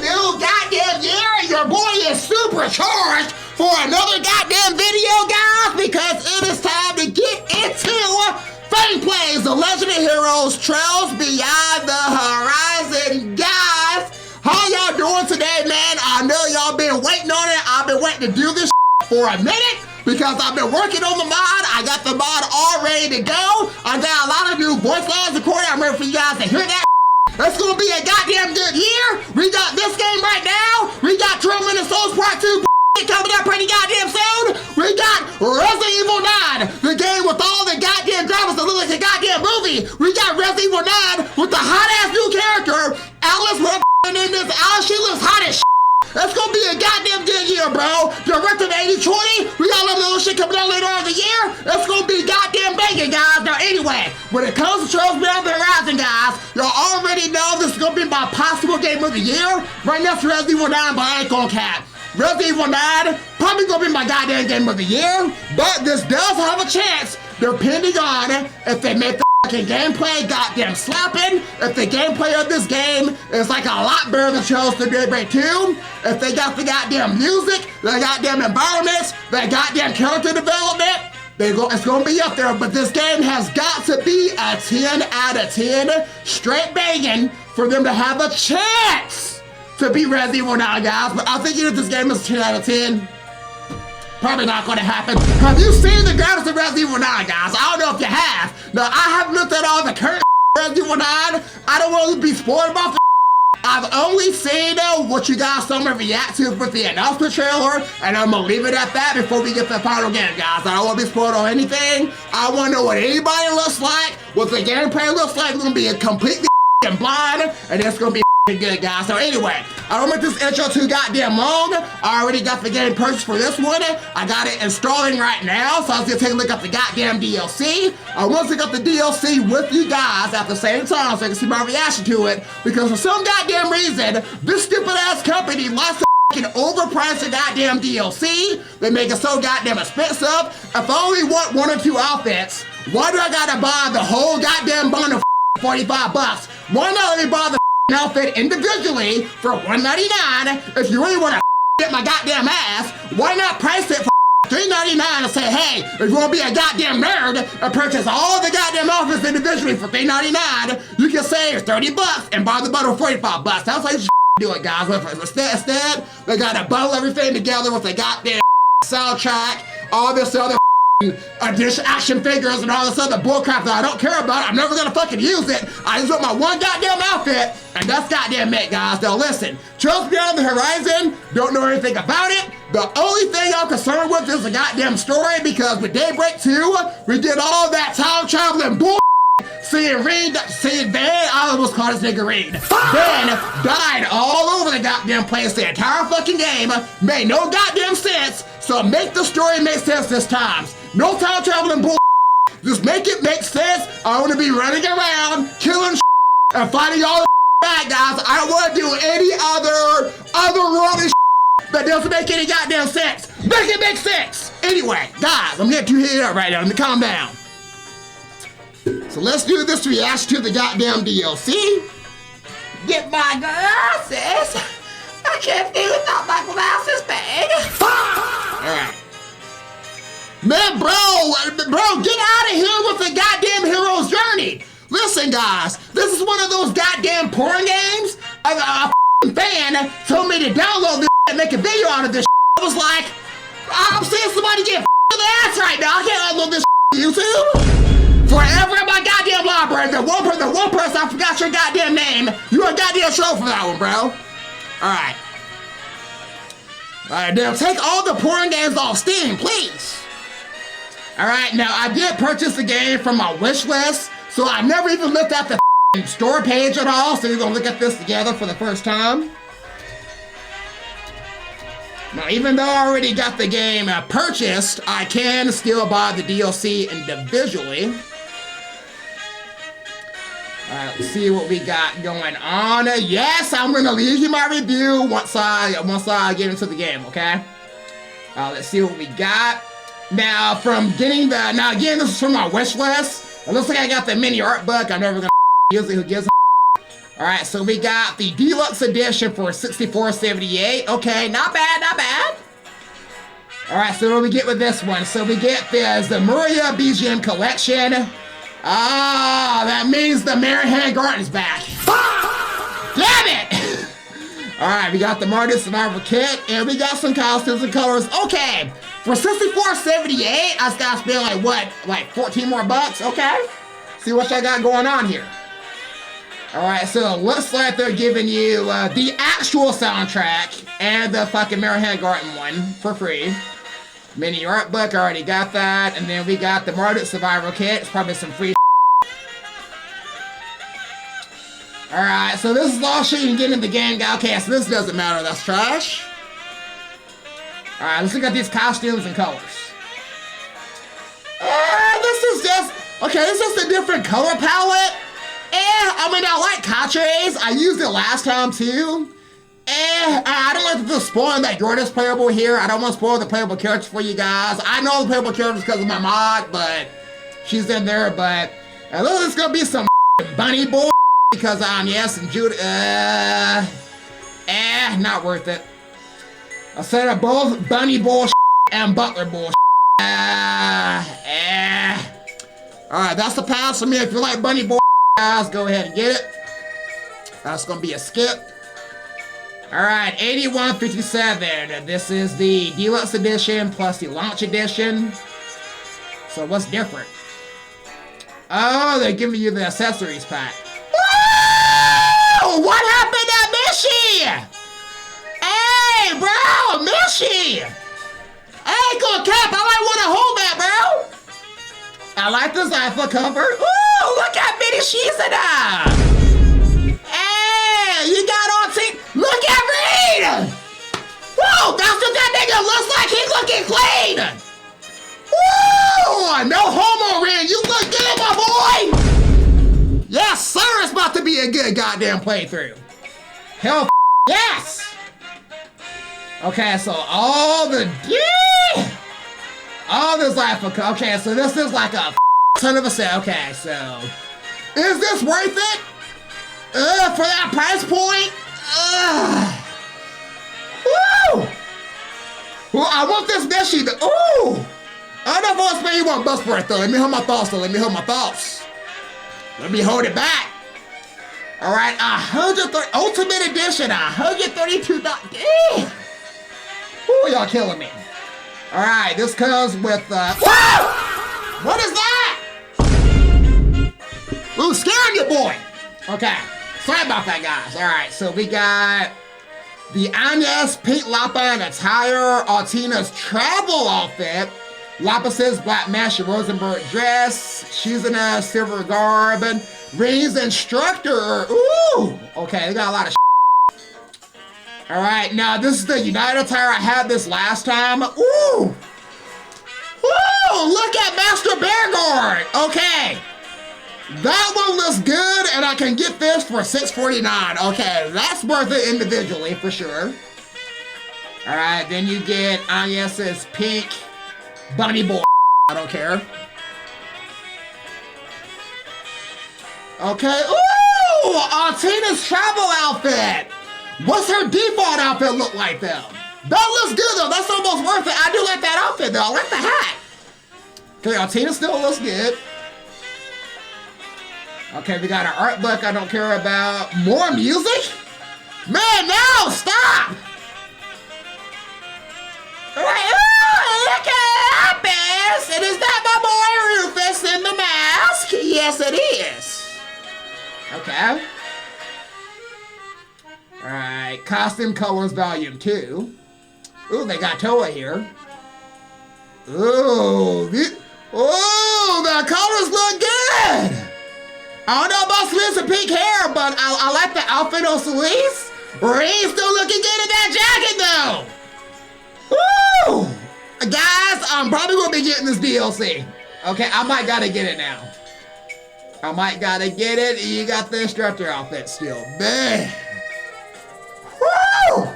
new goddamn year, and your boy is supercharged for another goddamn video, guys, because it is time to get into Fang Plays the Legendary Heroes Trails Beyond the Horizon, guys. How y'all doing today, man? I know y'all been waiting on it. I've been waiting to do this for a minute because I've been working on the mod. I got the mod all ready to go. I got a lot of new voice lines recorded. I'm ready for you guys to hear that. It's gonna be a goddamn good year. We got this game right now. We got Tournament of Souls Part 2 coming up pretty goddamn soon. We got Resident Evil 9, the game with all the goddamn drivers that look like a goddamn movie. We got Resident Evil 9 with the hot-ass new character, Alice, whatever her name is, Alice. She looks hot as shit. That's gonna be a goddamn good year, bro. Directed 80/20. We got a lot of little shit coming out later on in the year. It's gonna be goddamn banging, guys. Now, anyway, when it comes to Trails Beyond the Horizon, guys, y'all already know this is gonna be my possible game of the year. Right now, it's Resident Evil 9, but I ain't gonna cap. Resident Evil 9 probably gonna be my goddamn game of the year, but this does have a chance, depending on if they make the fucking gameplay goddamn slapping, if the gameplay of this game is like a lot better than Trails to Daybreak 2, if they got the goddamn music, the goddamn environments, the goddamn character development, it's gonna be up there. But this game has got to be a 10 out of 10, straight banging, for them to have a chance to beat Resident Evil 9, guys. But I think if this game is 10 out of 10, probably not gonna happen. Have you seen the graphics of Resident Evil 9, guys? I don't know if you have. Now, I haven't looked at all the current Resident Evil 9. I don't want to be spoiled about the I've only seen what you guys saw me react to with the announcement trailer, and I'm gonna leave it at that before we get to the final game, guys. I don't want to be spoiled on anything. I want to know what anybody looks like, what the gameplay looks like. It's gonna be a completely blind, and it's gonna be good, guys. So anyway, I don't make this intro too goddamn long. I already got the game purchased for this one. I got it installing right now, so I was gonna take a look at the goddamn DLC. I want to look at the DLC with you guys at the same time so I can see my reaction to it, because for some goddamn reason, this stupid ass company likes to fucking overprice the goddamn DLC. They make it so goddamn expensive. If I only want one or two outfits, why do I gotta buy the whole goddamn bundle for 45 bucks? Why not let me buy the outfit individually for $1.99? If you really want to get my goddamn ass, why not price it for $3.99 and say, hey, if you want to be a goddamn nerd and purchase all the goddamn outfits individually for $3.99, you can save 30 bucks and buy the bundle for 45 bucks. That's how you should do it, guys. Instead, they gotta bundle everything together with the goddamn soundtrack, all this other addition action figures and all this other bullcrap that I don't care about. I'm never gonna fucking use it. I just want my one goddamn outfit, and that's goddamn it, guys. Now listen, Trails Beyond the Horizon, don't know anything about it. The only thing I'm concerned with is the goddamn story, because with Daybreak 2, we did all that time traveling bull. Seeing Van, I almost called his nigga Reed. Van died all over the goddamn place. The entire fucking game made no goddamn sense. So make the story make sense this time. No time traveling bull. Just make it make sense. I want to be running around, killing and fighting all the bad guys. I don't want to do any otherworldly that doesn't make any goddamn sense. Make it make sense. Anyway, guys, I'm getting too heated up right now. Let me calm down. So let's do this reaction to the goddamn DLC. Get my glasses. I can't do without my glasses, bag. Alright. Man, bro, get out of here with the goddamn hero's journey. Listen, guys, this is one of those goddamn porn games. A fan told me to download this and make a video out of this. I was like, I'm seeing somebody get in the ass right now. I can't upload this to YouTube. Forever in my goddamn library. The one person I forgot your goddamn name. You're a goddamn show for that one, bro. Alright. Alright, now take all the porn games off Steam, please. Alright, now I did purchase the game from my wish list, so I never even looked at the store page at all, so we're gonna look at this together for the first time. Now, even though I already got the game purchased, I can still buy the DLC individually. Alright, let's see what we got going on. Yes, I'm gonna leave you my review once I get into the game, okay? Let's see what we got. Now, again, this is from my wish list. It looks like I got the mini art book. I'm never gonna use it. Who gives a All right, so we got the deluxe edition for $64.78. Okay, not bad, not bad. All right, so what do we get with this one? So we get the Zemuria BGM collection. Ah, that means the Marihan Garden's back. Damn it! All right, we got the Martyr Survival Kit, and we got some costumes and colors. Okay, for $64.78, I just gotta spend like what, like 14 more bucks? Okay, see what I got going on here. All right, so looks like they're giving you the actual soundtrack and the fucking Marihan Garden one for free. Mini art book, I already got that, and then we got the Martyr Survival Kit. It's probably some free. Alright, so this is all shit you can get in the game. Okay, so this doesn't matter. That's trash. Alright, let's look at these costumes and colors. This is just... Okay, this is just a different color palette. I mean, I like Catres. I used it last time, too. I don't like to spoil that Jordan's playable here. I don't want to spoil the playable characters for you guys. I know the playable characters because of my mod, but... She's in there, but... Look, there's gonna be some bunny boy. Because yes, and Judah, not worth it. I said of both bunny bullshit and butler bullshit. Alright, that's the pass for me. If you like bunny bullshit, guys, go ahead and get it. That's gonna be a skip. Alright, $81.57. This is the deluxe edition plus the launch edition. So what's different? Oh, they're giving you the accessories pack. What happened to Mishy? Hey, bro, Mishy! Hey, good cap, I might want to hold that, bro. I like this Alpha cover. Ooh, look at Minnie Shizuna. Hey, you got on team. Look at Reed. Whoa, that's what that nigga looks like. He's looking clean. Woo, no homo, Reed. You look good, my boy. Yes, sir, it's about to be a good goddamn playthrough. Hell, yes! Okay, so all this life, okay, so this is like a ton of a set. Okay, so, is this worth it? For that price point? Woo! Well, I want this Mishy, ooh! I don't know if I want to you want bust for it, though. Let me hold my thoughts, Let me hold it back. All right, Ultimate Edition, $132. Ooh, y'all killing me. All right, this comes with, whoa! What is that? Ooh, scaring you, boy. Okay, sorry about that, guys. All right, so we got the Agnes Pink Lapa attire, Altina's travel outfit, Lapis' black mesh Rosenberg dress, she's in a silver garb, Ray's instructor. Ooh! Okay, they got a lot of Alright, now this is the United attire. I had this last time. Ooh! Woo! Look at Master Bearguard! Okay. That one looks good, and I can get this for $6.49. Okay, that's worth it individually, for sure. Alright, then you get Agnes's pink bunny boy. I don't care. Okay. Ooh! Altina's travel outfit! What's her default outfit look like, though? That looks good, though. That's almost worth it. I do like that outfit, though. I like the hat. Okay, Altina still looks good. Okay, we got our art book I don't care about. More music? Man, no! Stop! Alright, look at Apis! And is that my boy Rufus in the mask? Yes, it is. Okay. Alright, Costume Colors Volume 2. Ooh, they got Toa here. Ooh, the colors look good! I don't know about Celeste and pink hair, but I like the outfit on Celeste. Ray's still looking good in that jacket, though! Woo! Guys, I'm probably gonna be getting this DLC. Okay, I might gotta get it now. I might gotta get it. You got the instructor outfit still. Man! Woo!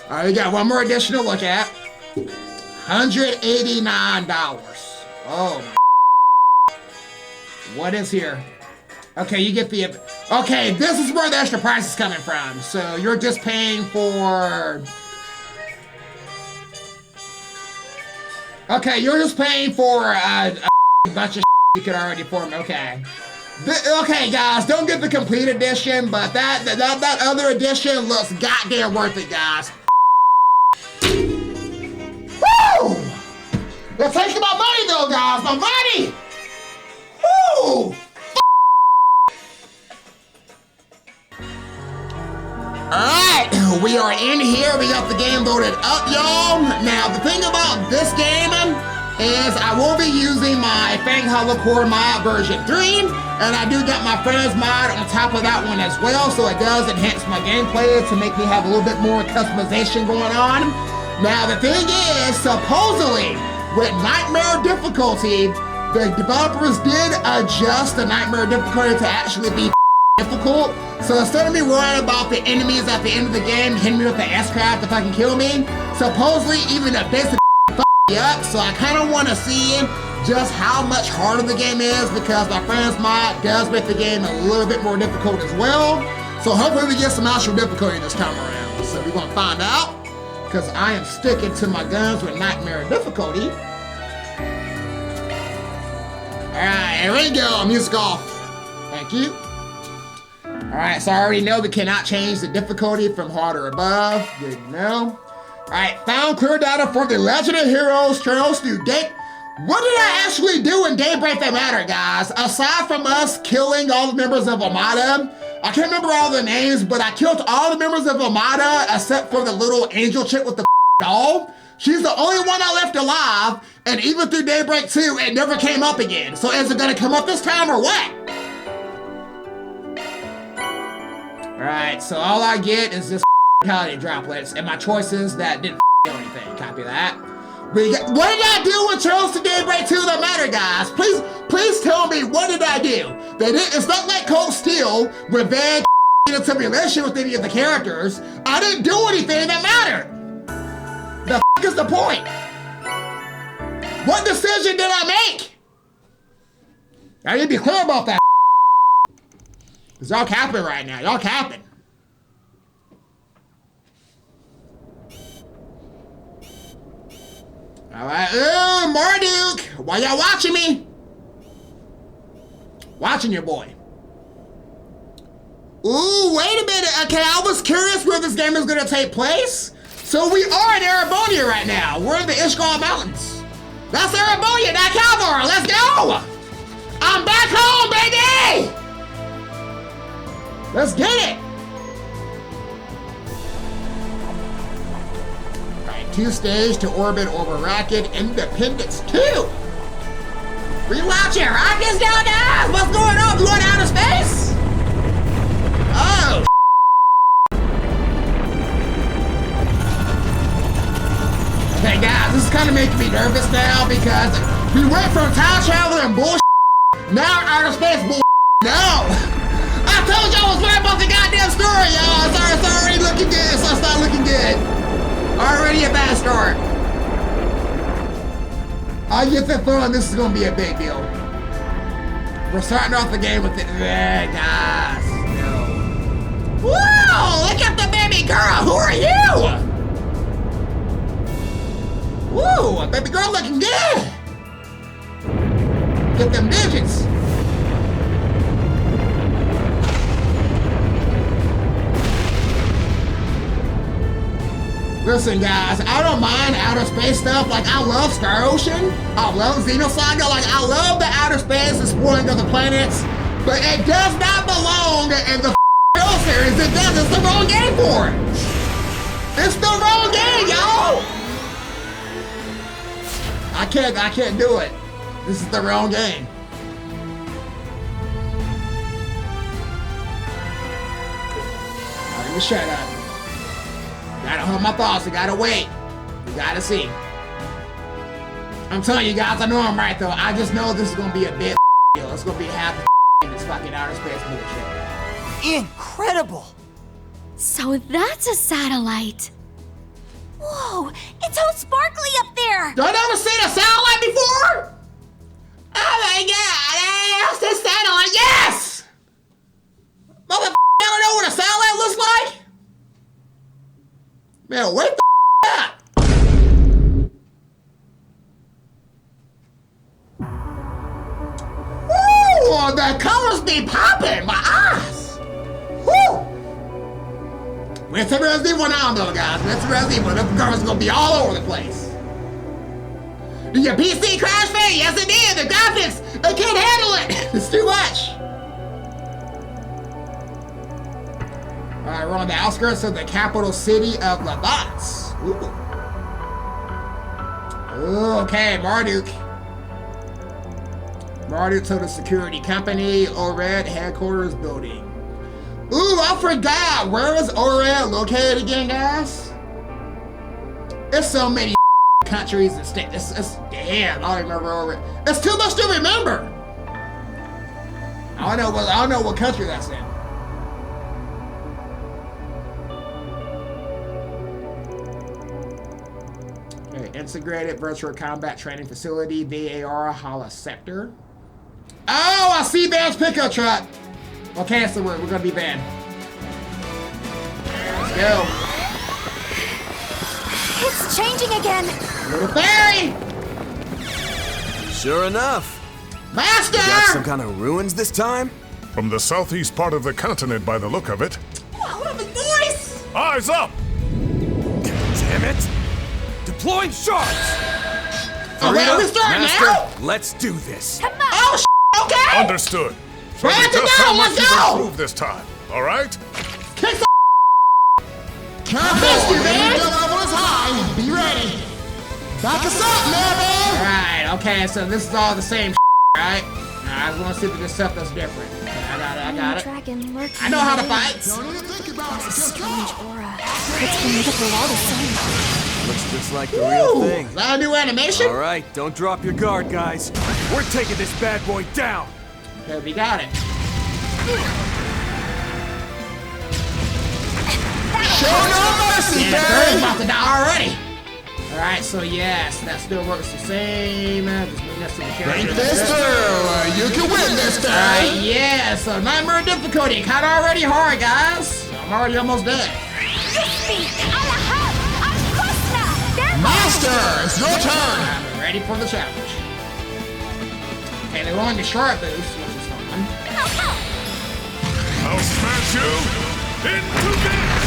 Alright, we got one more edition to look at. $189. Oh my. What is here? Okay, you get the... Okay, this is where the extra price is coming from. So you're just paying for... Okay, you're just paying for a bunch of you could already form. Okay. Okay, guys, don't get the complete edition, but that other edition looks goddamn worth it, guys. Woo! They're taking my money, though, guys. My money! Woo! Alright, we are in here. We got the game loaded up, y'all. Now, the thing about this game is I will be using my Fang Core mod version 3, and I do got my friend's mod on top of that one as well, so it does enhance my gameplay to make me have a little bit more customization going on. Now, the thing is, supposedly, with Nightmare difficulty, the developers did adjust the Nightmare difficulty to actually be difficult. So instead of me worrying about the enemies at the end of the game hitting me with the S-craft to fucking kill me, supposedly even the basic me up. So I kind of want to see just how much harder the game is, because my friend's mod does make the game a little bit more difficult as well. So hopefully we get some actual difficulty this time around. So we're going to find out, because I am sticking to my guns with Nightmare difficulty. Alright, here we go. Music off. Thank you. Alright, so I already know we cannot change the difficulty from hard or above. Good to know. Alright, found clear data for the Legend of Heroes Trails through Date. What did I actually do in Daybreak that mattered, guys? Aside from us killing all the members of Armada, I can't remember all the names, but I killed all the members of Armada except for the little angel chick with the doll. She's the only one I left alive, and even through Daybreak 2, it never came up again. So is it gonna come up this time or what? Alright, so all I get is just vitality droplets and my choices that didn't do anything. Copy that. What did I do with Trails to Daybreak 2 that matter, guys? Please tell me, what did I do? It's not like Cold Steel, where Van into relation with any of the characters. I didn't do anything that mattered. The f is the point? What decision did I make? I need to be clear about that. Because y'all capping right now. Y'all capping. Alright. Ooh, Marduk. Why y'all watching me? Watching your boy. Ooh, wait a minute. Okay, I was curious where this game is going to take place. So we are in Erebonia right now. We're in the Ishgal Mountains. That's Erebonia, not calvard. Let's go. I'm back home, baby. Let's get it! Alright, 2 stage to orbit over rocket Independence 2! Relaunch your rockets down there! What's going on? You going out of space? Oh, okay, guys, this is kind of making me nervous now, because we went from time travel and bullshit, now outer space bullshit. No! I told y'all I was right about the goddamn story, y'all. It's already looking good, so it's not looking good. Already a bad start. I get the feeling this is going to be a big deal. We're starting off the game with it. Guys, no. Whoa, look at the baby girl. Who are you? Whoa, baby girl looking good. Get them digits. Listen, guys, I don't mind outer space stuff. Like, I love Star Ocean. I love Xenosaga. Like, I love the outer space, exploring other planets. But it does not belong in the Trail series. It does. It's the wrong game for it. It's the wrong game, y'all. I can't do it. This is the wrong game. Let me shut up. Gotta hold my thoughts, I gotta wait. You gotta see. I'm telling you guys, I know I'm right though. I just know this is gonna be a big deal. It's gonna be half in this fucking outer space bullshit. Incredible! So that's a satellite. Whoa, it's all sparkly up there! Don't I ever seen a satellite before? Oh my god, that's the satellite, yes! Motherfucker, I don't know what a satellite looks like? Man, wake the up! Woo! The colors be popping! My eyes! Woo! With the Resident Evil now, though, guys. With the Resident Evil, the colors gonna be all over the place. Did your PC crash, Faye? Yes, it did. The graphics, they can't handle it. It's too much. All right, we're on the outskirts of the capital city of Lavats. Ooh, okay, Marduk. Marduk to the security company, ORED headquarters building. Ooh, I forgot. Where is ORED located again, guys? There's so many countries and states. Damn, I don't remember ORED. It's too much to remember. I don't know what country that's in. Integrated Virtual Combat Training Facility, VAR Hala Sector. Oh, I see Van's pickup truck. Okay, so we're gonna be Van. Let's go. It's changing again. Little fairy. Sure enough. Master! Got some kind of ruins this time? From the southeast part of the continent by the look of it. Wow, what a voice! Eyes up! Damn it! Deploying sharks! Oh, wait, are we starting now? Let's do this. Come on. Oh, okay! Understood. So Let's just go, how much let's you go! improve this time, all right? Kick the Confess you, man! The level is high. Be ready. Back us up, man! Alright, okay, so this is all the same right? I just want to see if there's stuff that's different. I got it. Dragon lurking. I know how to fight. Don't even think about it. Strange aura. It's from the wall the same. Looks just like the real thing. Is that a new animation? All right, don't drop your guard, guys. We're taking this bad boy down. Okay, we got it. Show no mercy, Barry! About to die already. Alright, so yes, that still works the same. Just move next to the character. Think this through. You can win this time. Alright, yeah, so nightmare difficulty. Kinda already hard, guys. I'm already almost dead. Master, it's your turn. I'm ready for the challenge. Okay, they're on the sharp boost, which is fun. I'll smash you into bits!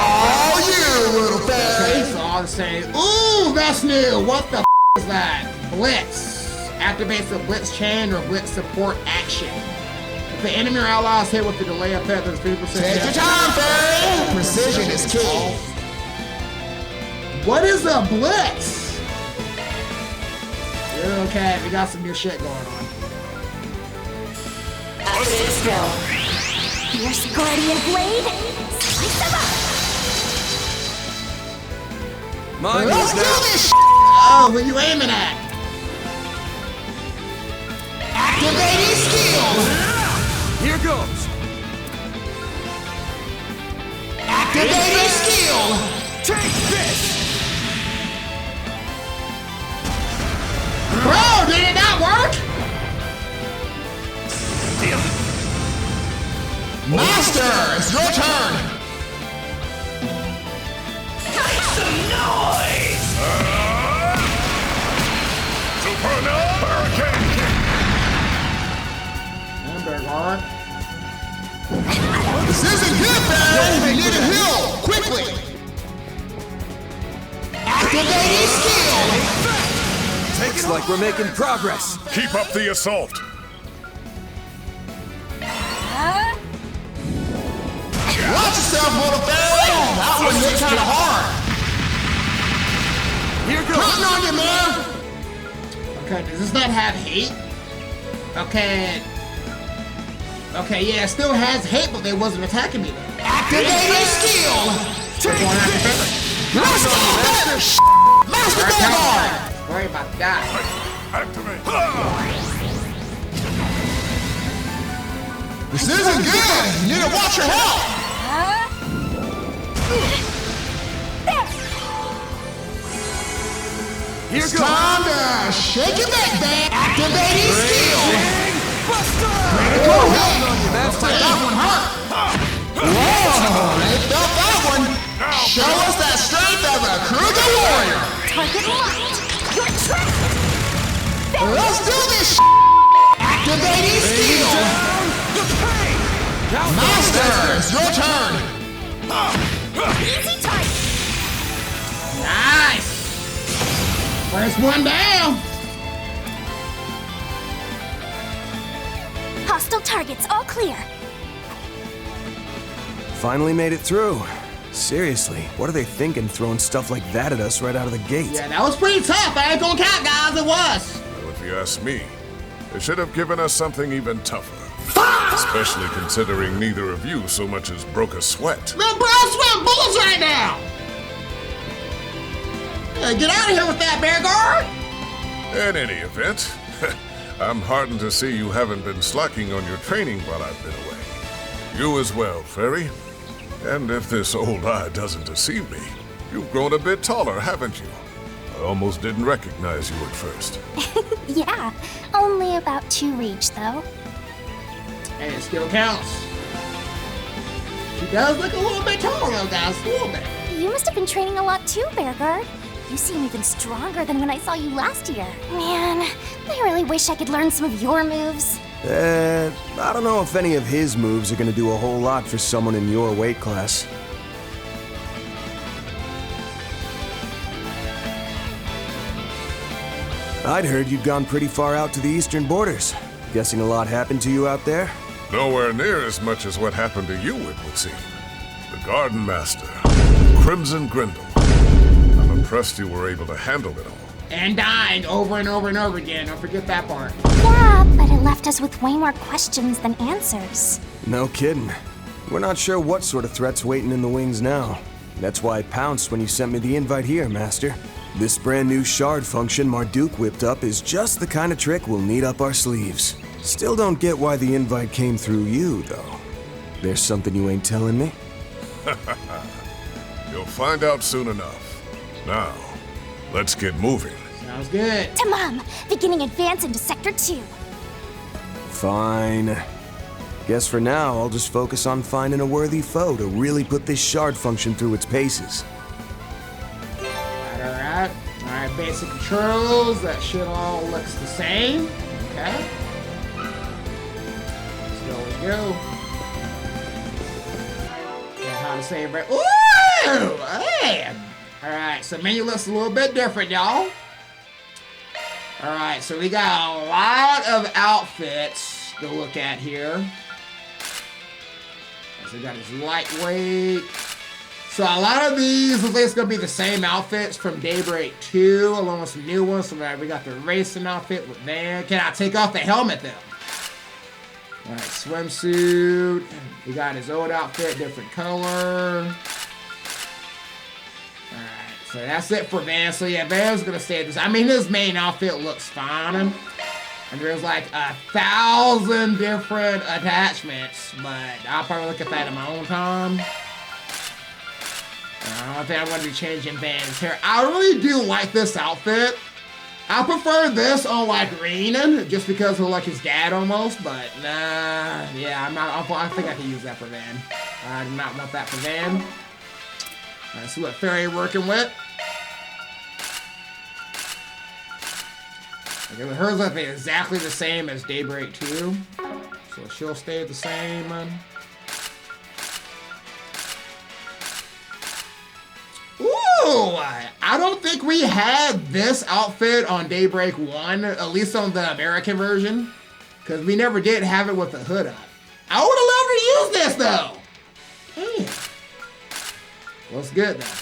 Oh, you little fairy. Okay, so all the same. Ooh, that's new. What the is that? Blitz. Activates the blitz chain or blitz support action. If the enemy or ally is hit with the delay effect, there's 50%. Take your time, fairy. Precision is key. What is a blitz? Okay, we got some new shit going on. Let's go. Here's Guardian Blade. Slice them up. Mine Let's was do now. this. Oh, what you aiming at? Activating skill. Here goes. Activating skill. Take this. Bro, did it not work? Master, it's your turn. Supernova Hurricane Kick! This isn't good, fairy. You need a heal quickly. Activating skill. Looks like we're making progress. Keep up the assault! Watch yourself, little fairy. That one hit kind of hard. Here goes. Counting on you, man. Okay, does this not have hate? Okay. Okay, yeah, it still has hate, but they wasn't attacking me though. Activating skill. Master Vanguard. Worry about to die. Activate! This isn't good. You need to watch your health. Here It's goes. time to shake your neck, man. Activating skill. Critical hit! Looks like that one hurt. Whoa, they felt that one. Show us that strength of a Kruger warrior. Target locked. You're trapped. Let's do this. Activating steel. Master, it's your turn. Easy target. Nice. First one down. Hostile targets all clear. Finally made it through. Seriously, what are they thinking throwing stuff like that at us right out of the gate? Yeah, that was pretty tough. I ain't gonna count, guys. It was. Well, if you ask me, they should have given us something even tougher. Especially considering neither of you so much as broke a sweat. Man, bro, I'm sweating bullets right now. Get out of here with that, Bear Guard. In any event, I'm heartened to see you haven't been slacking on your training while I've been away. You as well, Fairy. And if this old eye doesn't deceive me, you've grown a bit taller, haven't you? I almost didn't recognize you at first. Yeah, only about 2 reach though. Hey, it still counts. She does look a little bit taller, though, guys. A little bit. You must have been training a lot too, Bearguard. You seem even stronger than when I saw you last year. Man, I really wish I could learn some of your moves. I don't know if any of his moves are gonna do a whole lot for someone in your weight class. I'd heard you'd gone pretty far out to the eastern borders. Guessing a lot happened to you out there? Nowhere near as much as what happened to you, it would seem. The Garden Master, Crimson Grindle. I'm impressed you were able to handle it all. And dying over and over and over again. Don't forget that part. Yeah, but it left us with way more questions than answers. No kidding. We're not sure what sort of threat's waiting in the wings now. That's why I pounced when you sent me the invite here, Master. This brand new shard function Marduk whipped up is just the kind of trick we'll need up our sleeves. Still don't get why the invite came through you, though. There's something you ain't telling me? You'll find out soon enough. Now, let's get moving. Sounds good. Tamam, beginning advance into Sector 2. Fine. Guess for now, I'll just focus on finding a worthy foe to really put this shard function through its paces. Alright. Alright, basic controls. That shit all looks the same. Okay. There we go. Yeah, how to save it. Ooh! Hey! Alright, so menu looks a little bit different, y'all. Alright, so we got a lot of outfits to look at here. So we got his lightweight. So a lot of these looks like it's gonna be the same outfits from Daybreak 2, along with some new ones. So we got the racing outfit with Van. Can I take off the helmet though? Alright, swimsuit. We got his old outfit, different color. Alright, so that's it for Van. So yeah, Van's gonna stay this. I mean, his main outfit looks fine. And there's like 1,000 different attachments, but I'll probably look at that in my own time. I don't think I'm gonna be changing Van's hair. I really do like this outfit. I prefer this on like Renan, just because of like his dad almost, but nah, yeah, I think I can use that for Van. I do not want that for Van. Let's see what Fairy working with. Okay, but hers looks exactly the same as Daybreak 2, so she'll stay the same. Ooh, I don't think we had this outfit on Daybreak 1, at least on the American version, because we never did have it with the hood up. I would have loved to use this, though. Damn. Looks good, though.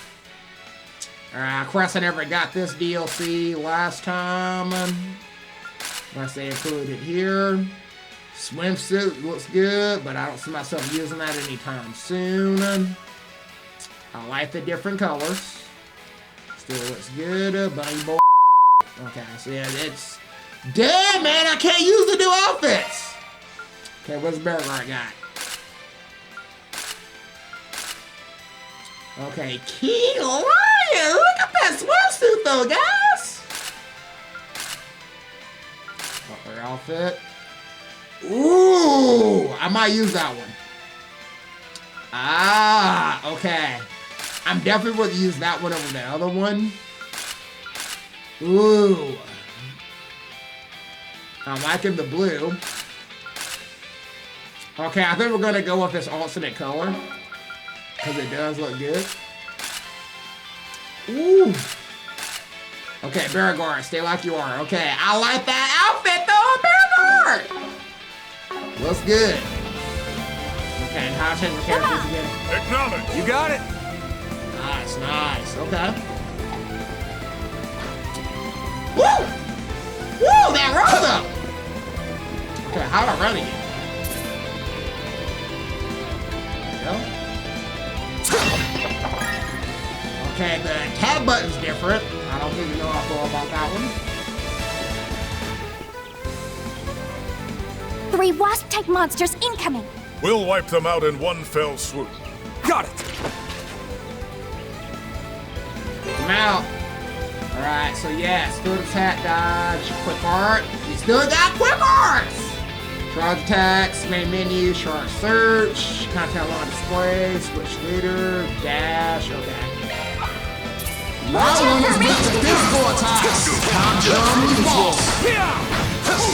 Of course, I never got this DLC last time. Unless they included it here. Swimsuit looks good, but I don't see myself using that anytime soon. I like the different colors. Still looks good. Bunny boy. Okay, so yeah, it's... Damn, man, I can't use the new outfits! Okay, what's Bearguard got? Okay, King Lion! Look at that swimsuit, though, guys! Butler outfit. Ooh, I might use that one. Ah, okay. I'm definitely going to use that one over the other one. Ooh. I'm liking the blue. Okay, I think we're going to go with this alternate color. Because it does look good. Ooh. Okay, Beauregard, stay like you are. Okay, I like that outfit though, Beauregard! Looks good. Okay, and how to change the characters again? Acknowledge. You got it. Nice, nice. Okay. Woo! Woo! That rose up! Okay, how do I run again? There we go. Okay, the tab button's different. I don't really know how I feel about that one. 3 wasp-type monsters incoming. We'll wipe them out in one fell swoop. Got it. I'm out. Alright, so yeah, still attack, dodge, quick art. You still got quick arts! Charge attacks, main menu, sharp search, content on display, switch leader, dash, okay. My one is meant to physical attacks. German boss.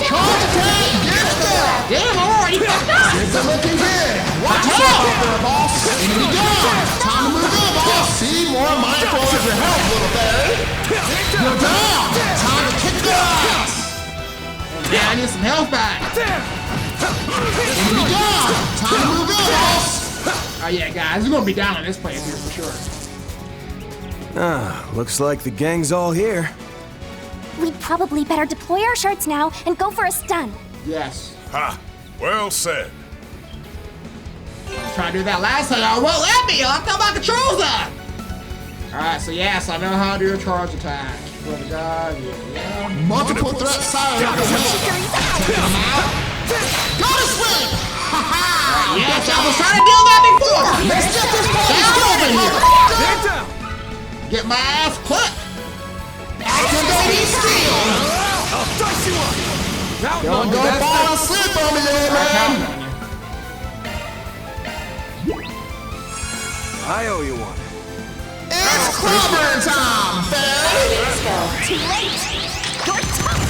Charge attack, get there. Damn, I'm already fucked up! It's looking good. Watch out there, boss. Enemy down. Time to move in, boss. See, more mindful of your health, little fairy. You're down. Time to kick the ass. Yeah, I need some health back. Enemy down. Time to move in, boss. Oh yeah, guys, we're gonna be down on this place here for sure. Ah, looks like the gang's all here. We'd probably better deploy our shards now and go for a stun. Yes. Ha! Well said. I was trying to do that last time. Y'all won't let me. I'll tell my controls up. Alright, so yes, I know how to do a charge attack. For the god, yeah. Multiple threat silent. Take him out. Go to sleep. Ha ha. Yes, I was trying to do that before. Let's get this party Down over started. here. Get down. Get my ass clipped. Activating steel. I'll dice you up. Now, Don't go fall asleep on me, little man. I owe you one. It's clobbering time, fairy. Too late. You're tough.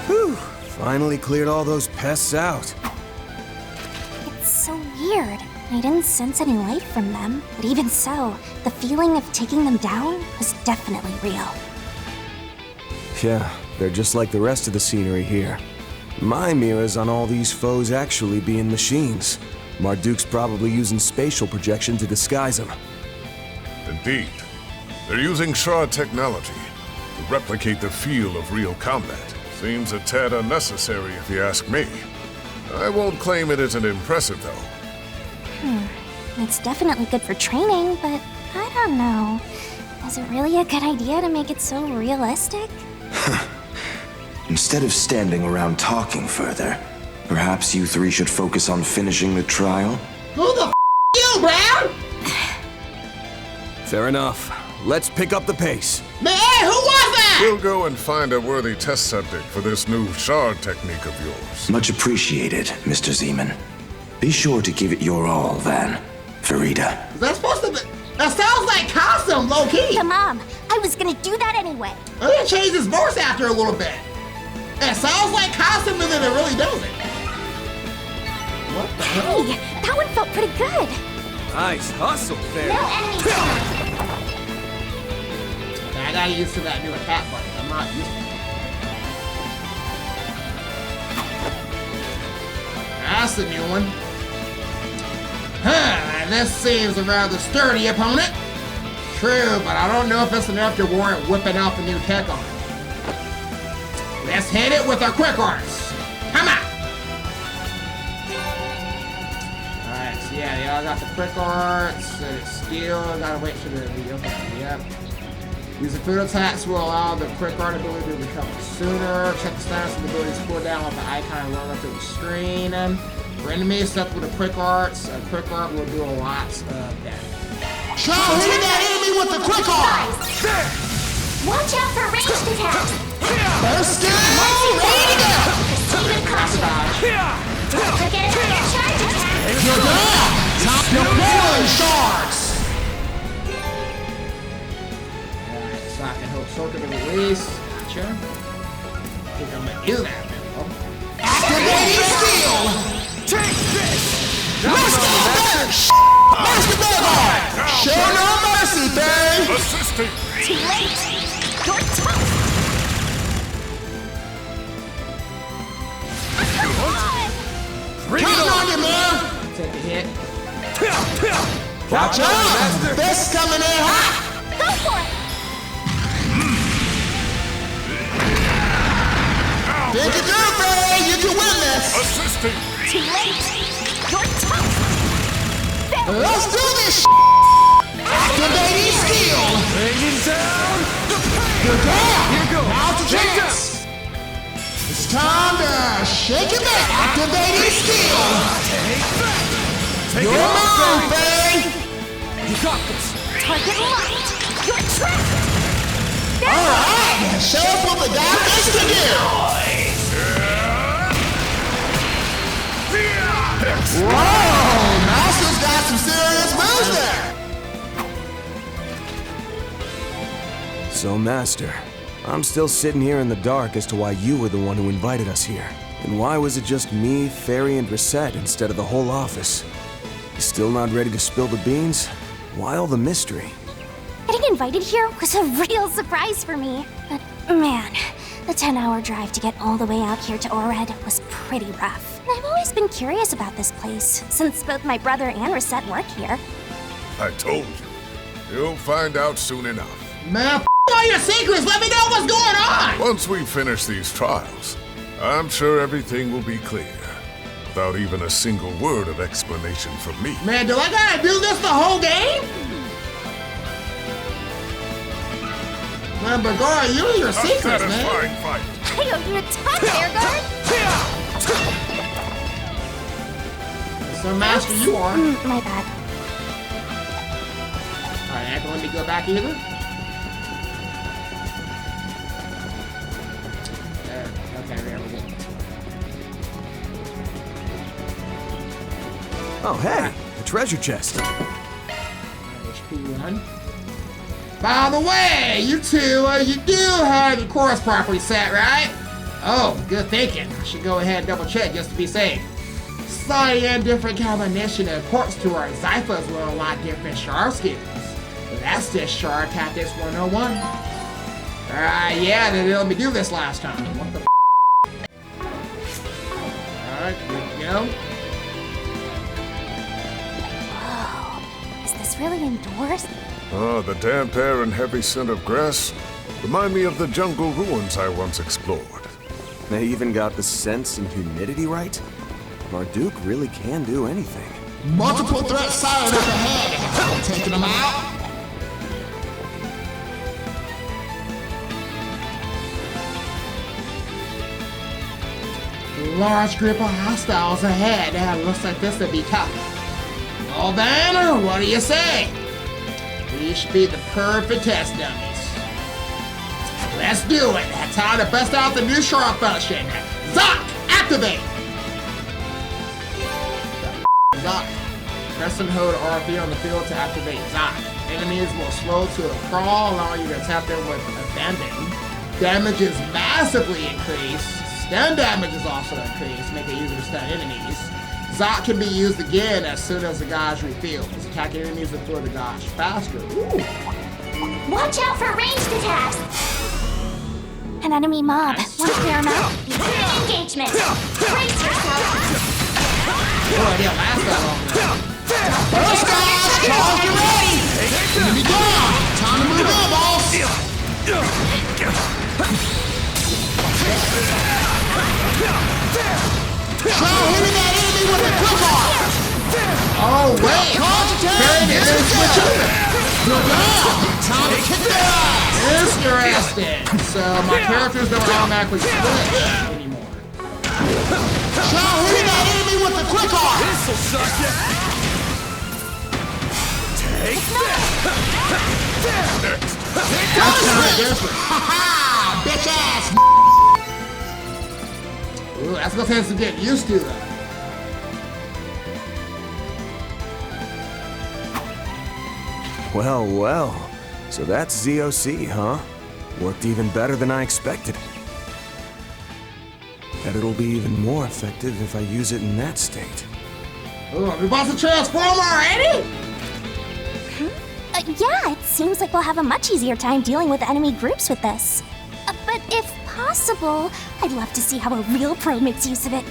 Whew. Finally cleared all those pests out. It's so weird. I didn't sense any life from them, but even so, the feeling of taking them down was definitely real. Yeah, they're just like the rest of the scenery here. My mirrors on all these foes actually being machines. Marduk's probably using spatial projection to disguise them. Indeed. They're using shard technology to replicate the feel of real combat. Seems a tad unnecessary if you ask me. I won't claim it isn't impressive, though. It's definitely good for training, but I don't know. Is it really a good idea to make it so realistic? Instead of standing around talking further, perhaps you 3 should focus on finishing the trial? Who the you, Brown? Fair enough. Let's pick up the pace. Man, who was that? We'll go and find a worthy test subject for this new shard technique of yours. Much appreciated, Mr. Zeman. Be sure to give it your all, then, Farida. Is that supposed to be? That sounds like Costume, low-key. Come on, I was gonna do that anyway. I didn't change his voice after a little bit. It sounds like Costume, and then it really doesn't. What the hell? Hey, that one felt pretty good. Nice hustle, No there. enemies. I got used to that new attack button. I'm not used to it. That's the new one. And this seems a rather sturdy opponent. True, but I don't know if it's enough to warrant whipping out the new tech on it. Let's hit it with our quick arts. Come on! Alright, so yeah, they all got the quick arts. It's skill, gotta wait for the okay, yep. Using food attacks will allow the quick art ability to recover sooner. Check the status of the ability to scroll down with the icon run up to the screen. For enemies stuck with the quick arts, a quick art will do a lot of damage. Try hitting that enemy with the quick arm. Watch out for ranged attacks! First skill, ready to go! Proceed with caution! Don't forget about your charge attack! You're down! Top your pulling sharks! Alright, so I can hope Soka to release. Gotcha. I think I'm gonna do that now. Activating skill! Take this! Let's go, Fang! Master Belghard! Show no mercy, Fang! Assisting! Too late! You're tough! Bring it Count on! on you, man! Take a hit. Watch out! This coming in hot! Go for it! Think it through, Fang! You can win this! Assisting! Too late! You're tough! Let's do this! Activating skill! Bringing down the pain! You're down! Here goes! Now's the Take chance! It's time to shake it back! Activating skill! Take Your it off, move, Fang! Fang! You got this! Target locked! You're trapped! Alright! Show us what we got this to do! Whoa! Master's got some serious moves there! So, Master, I'm still sitting here in the dark as to why you were the one who invited us here. And why was it just me, Fairy, and Reset instead of the whole office? You still not ready to spill the beans? Why all the mystery? Getting invited here was a real surprise for me. But man, the 10-hour drive to get all the way out here to Orred was pretty rough. And I've always been curious about this place, since both my brother and Reset work here. I told you. You'll find out soon enough. Man, all your secrets! Let me know what's going on! Once we finish these trials, I'm sure everything will be clear. Without even a single word of explanation from me. Man, do I gotta do this the whole game? Man, Bagora, you and your A secrets, man. satisfying fight. I owe you a ton, Bearguard! So, Master, you are. My bad. Alright, that don't let me go back either. Okay, there we go. Oh, hey, a treasure chest. HP 1. By the way, you two, you do have your chorus properly set, right? Oh, good thinking. I should go ahead and double check just to be safe. Cyan different combination of chords to our Zyphas will unlock different shard skills. That's just Shard Tactics 101. Yeah, they didn't let me do this last time. What the Alright, good to go. Is this really indoors? Ah, the damp air and heavy scent of grass remind me of the jungle ruins I once explored. They even got the sense and humidity right? Marduk really can do anything. Multiple threats siren up ahead. Taking them out. Large group of hostiles ahead. Looks like this would be tough. Well then, what do you say? We should be the perfect test dummies. Let's do it. Time to bust out the new shard function. Zoc, activate! Zoc. Press and hold RB on the field to activate Zoc. Enemies will slow to a crawl, allowing you to tap them with Abandon. Damage is massively increased. Stun damage is also increased, making it easier to stun enemies. Zoc can be used again as soon as the gauge refills. Attack enemies and throw the gauge faster. Ooh. Watch out for ranged attacks! An enemy mob. Want to clear him out? Engagement! Brace yourself! Oh, I didn't last that long. First guys, charge you ready! Enemy down! Time to move on, boss! Try hitting that enemy with a quick arm! Oh, wait! Barry didn't switch over! You're down! Time to kick their ass! Interesting! So my characters don't automatically switch anymore. Try hitting that enemy with a quick arm! This'll suck ya! Take this! That's kind of different. Ha bitch ass. Ooh, that's gonna take some getting used to, though. Well, well. So that's ZOC, huh? Worked even better than I expected. Bet it'll be even more effective if I use it in that state. Ooh, we about to transform already? Yeah, it seems like we'll have a much easier time dealing with enemy groups with this. But if possible, I'd love to see how a real pro makes use of it.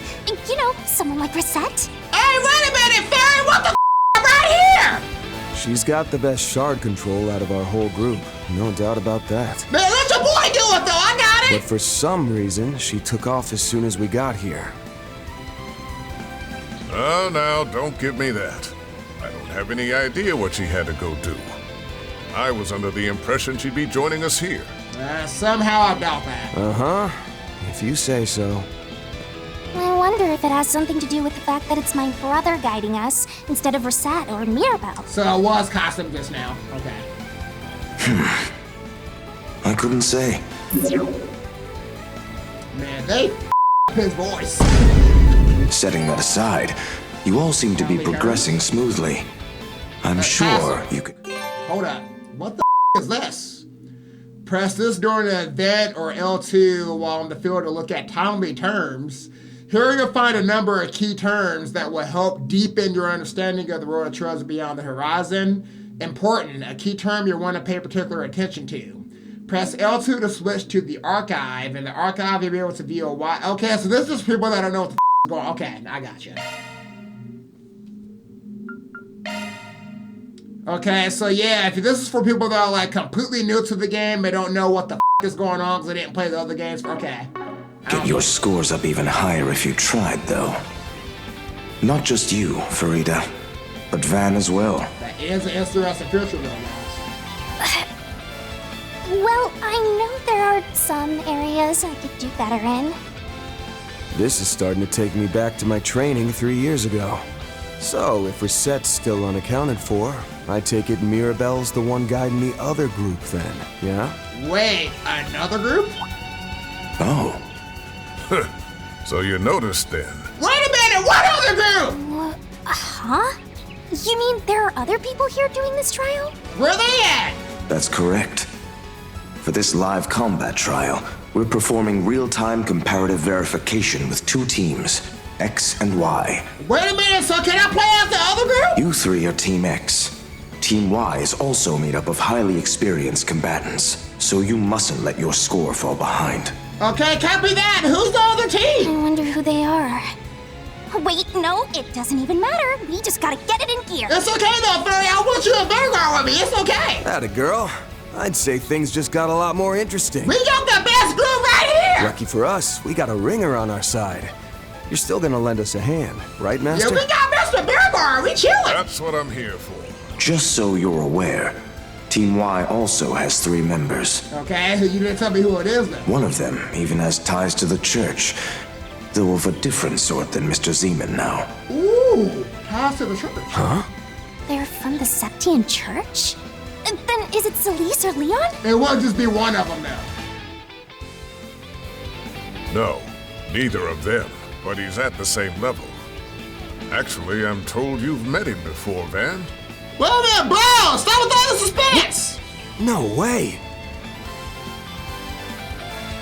You know, someone like Reset. Hey, wait a minute, Fairy! What the right here? She's got the best shard control out of our whole group. No doubt about that. Man, let your boy do it, though. I got it. But for some reason, she took off as soon as we got here. Oh, now, don't give me that. I don't have any idea what she had to go do. I was under the impression she'd be joining us here. Somehow I doubt that. Uh-huh. If you say so. I wonder if it has something to do with the fact that it's my brother guiding us instead of Reset or Mirabelle. So it was costume just now. Okay. I couldn't say. Man, they his voice. Setting that aside, you all seem to be progressing smoothly. I'm sure you could... Hold up. What the is this? Press this during an event or L2 while on the field to look at timely terms. Here you'll find a number of key terms that will help deepen your understanding of the road of trails beyond the horizon. Important, a key term you'll want to pay particular attention to. Press L2 to switch to the archive. In the archive, you'll be able to view a wide... Okay, so this is people that don't know what the is going on. Okay, I got you. Okay, so yeah, if this is for people that are like completely new to the game, they don't know what the is going on because they didn't play the other games. Okay. Get your scores up even higher if you tried, though. Not just you, Farida, but Van as well. That is an interesting future, though, guys. Well, I know there are some areas I could do better in. This is starting to take me back to my training 3 years ago. So, if Reset's still unaccounted for, I take it Mirabelle's the one guiding the other group then, yeah? Wait, another group? Oh. So you noticed then. Wait a minute, what other group? Huh? You mean there are other people here doing this trial? Where they at? That's correct. For this live combat trial, we're performing real-time comparative verification with 2 teams, X and Y. Wait a minute, so can I play out the other group? You 3 are Team X. Team Y is also made up of highly experienced combatants, so you mustn't let your score fall behind. Okay, copy that. Who's the other team? I wonder who they are. Wait, no, it doesn't even matter. We just gotta get it in gear. It's okay though, Fairy. I want you in Vanguard with me. It's okay. Atta girl. I'd say things just got a lot more interesting. We got the best group right here. Lucky for us, we got a ringer on our side. You're still gonna lend us a hand, right, Yeah, Master? we got Mr. Vanguard. We chillin'. That's what I'm here for. Just so you're aware, Team Y also has 3 members. Okay, you didn't tell me who it is, though. One of them even has ties to the church, though of a different sort than Mr. Zeman now. Ooh, ties to the church. Huh? They're from the Septian Church? Then is it Celise or Leon? It won't just be one of them, now. No, neither of them, but he's at the same level. Actually, I'm told you've met him before, Van. Wait a minute, bro. Stop with all the suspense. No way.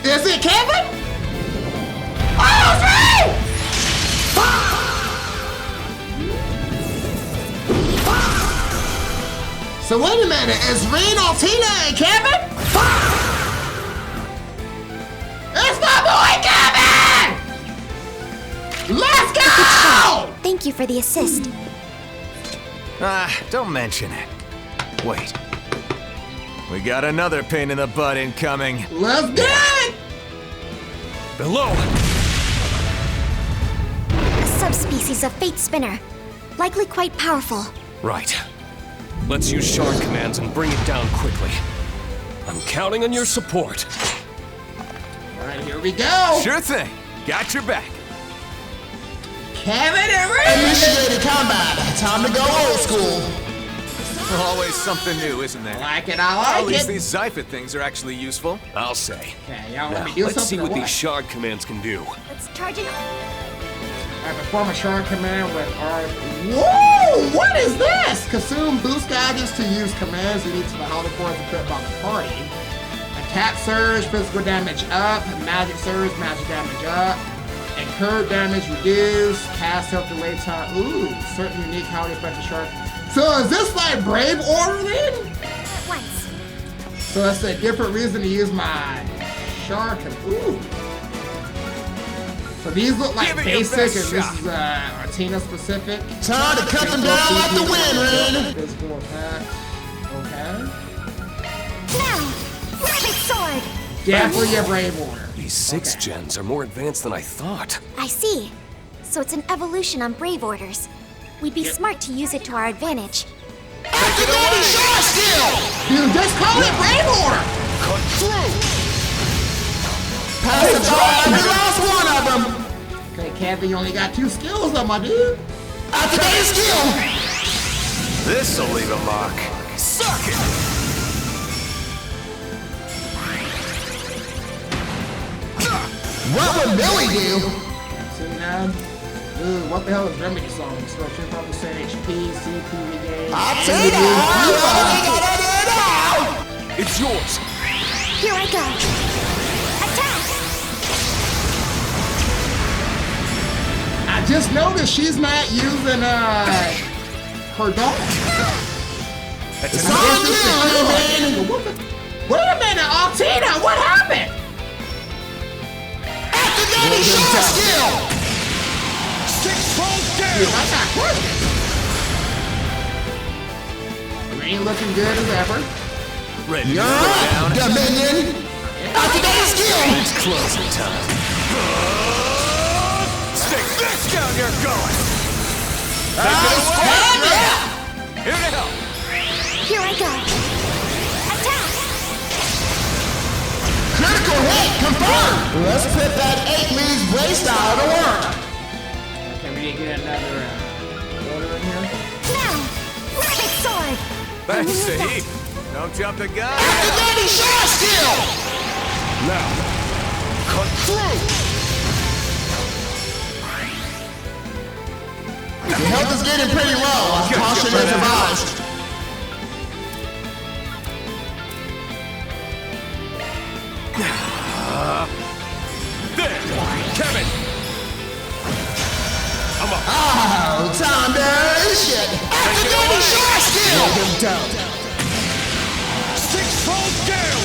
Is it Kevin? Oh, it's me! So wait a minute, is Reno, Tina, and Kevin? It's my boy Kevin! Let's go! Thank you for the assist. Don't mention it. Wait. We got another pain in the butt incoming. Let's get it! Below! A subspecies of Fate Spinner. Likely quite powerful. Right. Let's use shard commands and bring it down quickly. I'm counting on your support. All right, here we go. Sure thing. Got your back. Kevin and Reno! Initiated combat. Time to go old school. Always something new, isn't there? I like it, I At like least it. these Zyphid things are actually useful. I'll say. Okay, y'all want Now, me to do let's something see or what what? these shard commands can do. Let's charge it. I perform a shard command with our... Whoa! What is this? Consume boost gadgets to use commands unique to the holocores equipped by the party. Attack surge, physical damage up. Magic surge, magic damage up. Incurred damage reduced. Cast up the wait time. Ooh, certain unique highly effective shard. So is this like Brave Order then? Once. So that's a different reason to use my shard command. Ooh. So these look like Give it your basic, best and this shot. is Artina specific. Time to cut them down like the wind, Ren. Physical attacks. Okay. Now, rabbit sword. Definitely a Brave Order. These 6 Okay. gens are more advanced than I thought. I see. So it's an evolution on Brave Orders. We'd be smart to use it to our advantage. Activating shard skill! You just call it Brave Order! Cut through! Pass it on every last one of them! Okay, Kathy, you only got 2 skills though, my dude. Activating skill! This'll leave a mark. Suck it! What would Billy do? See now? Ooh, what the hell is Remedy song? Restore 2% HP, CP regain. I'll take it! It's yours! Here I go. Attack! I just noticed she's not using her dog. That's It's all you, man! Wait a minute, Altina, what happened? Activating shard skill! Dude, I got questions. Green looking good as ever. Ready to You're throw up, down. Dominion! Activating skill! It's closing time. Stick this down your gullet! Yeah! Here to help! Here I go. Attack! Critical hit confirmed! Let's put that 8 leads blade style to work! Can we get another order in here? Now, rabbit sword! Thanks, Sahib. Don't jump the gun. Activating shard skill! Now, cut through! Your health is getting pretty low. Caution is advised. There! Kevin! I'm up. Oh, time to shit. Activating shard skill! Him down. 6-fold down!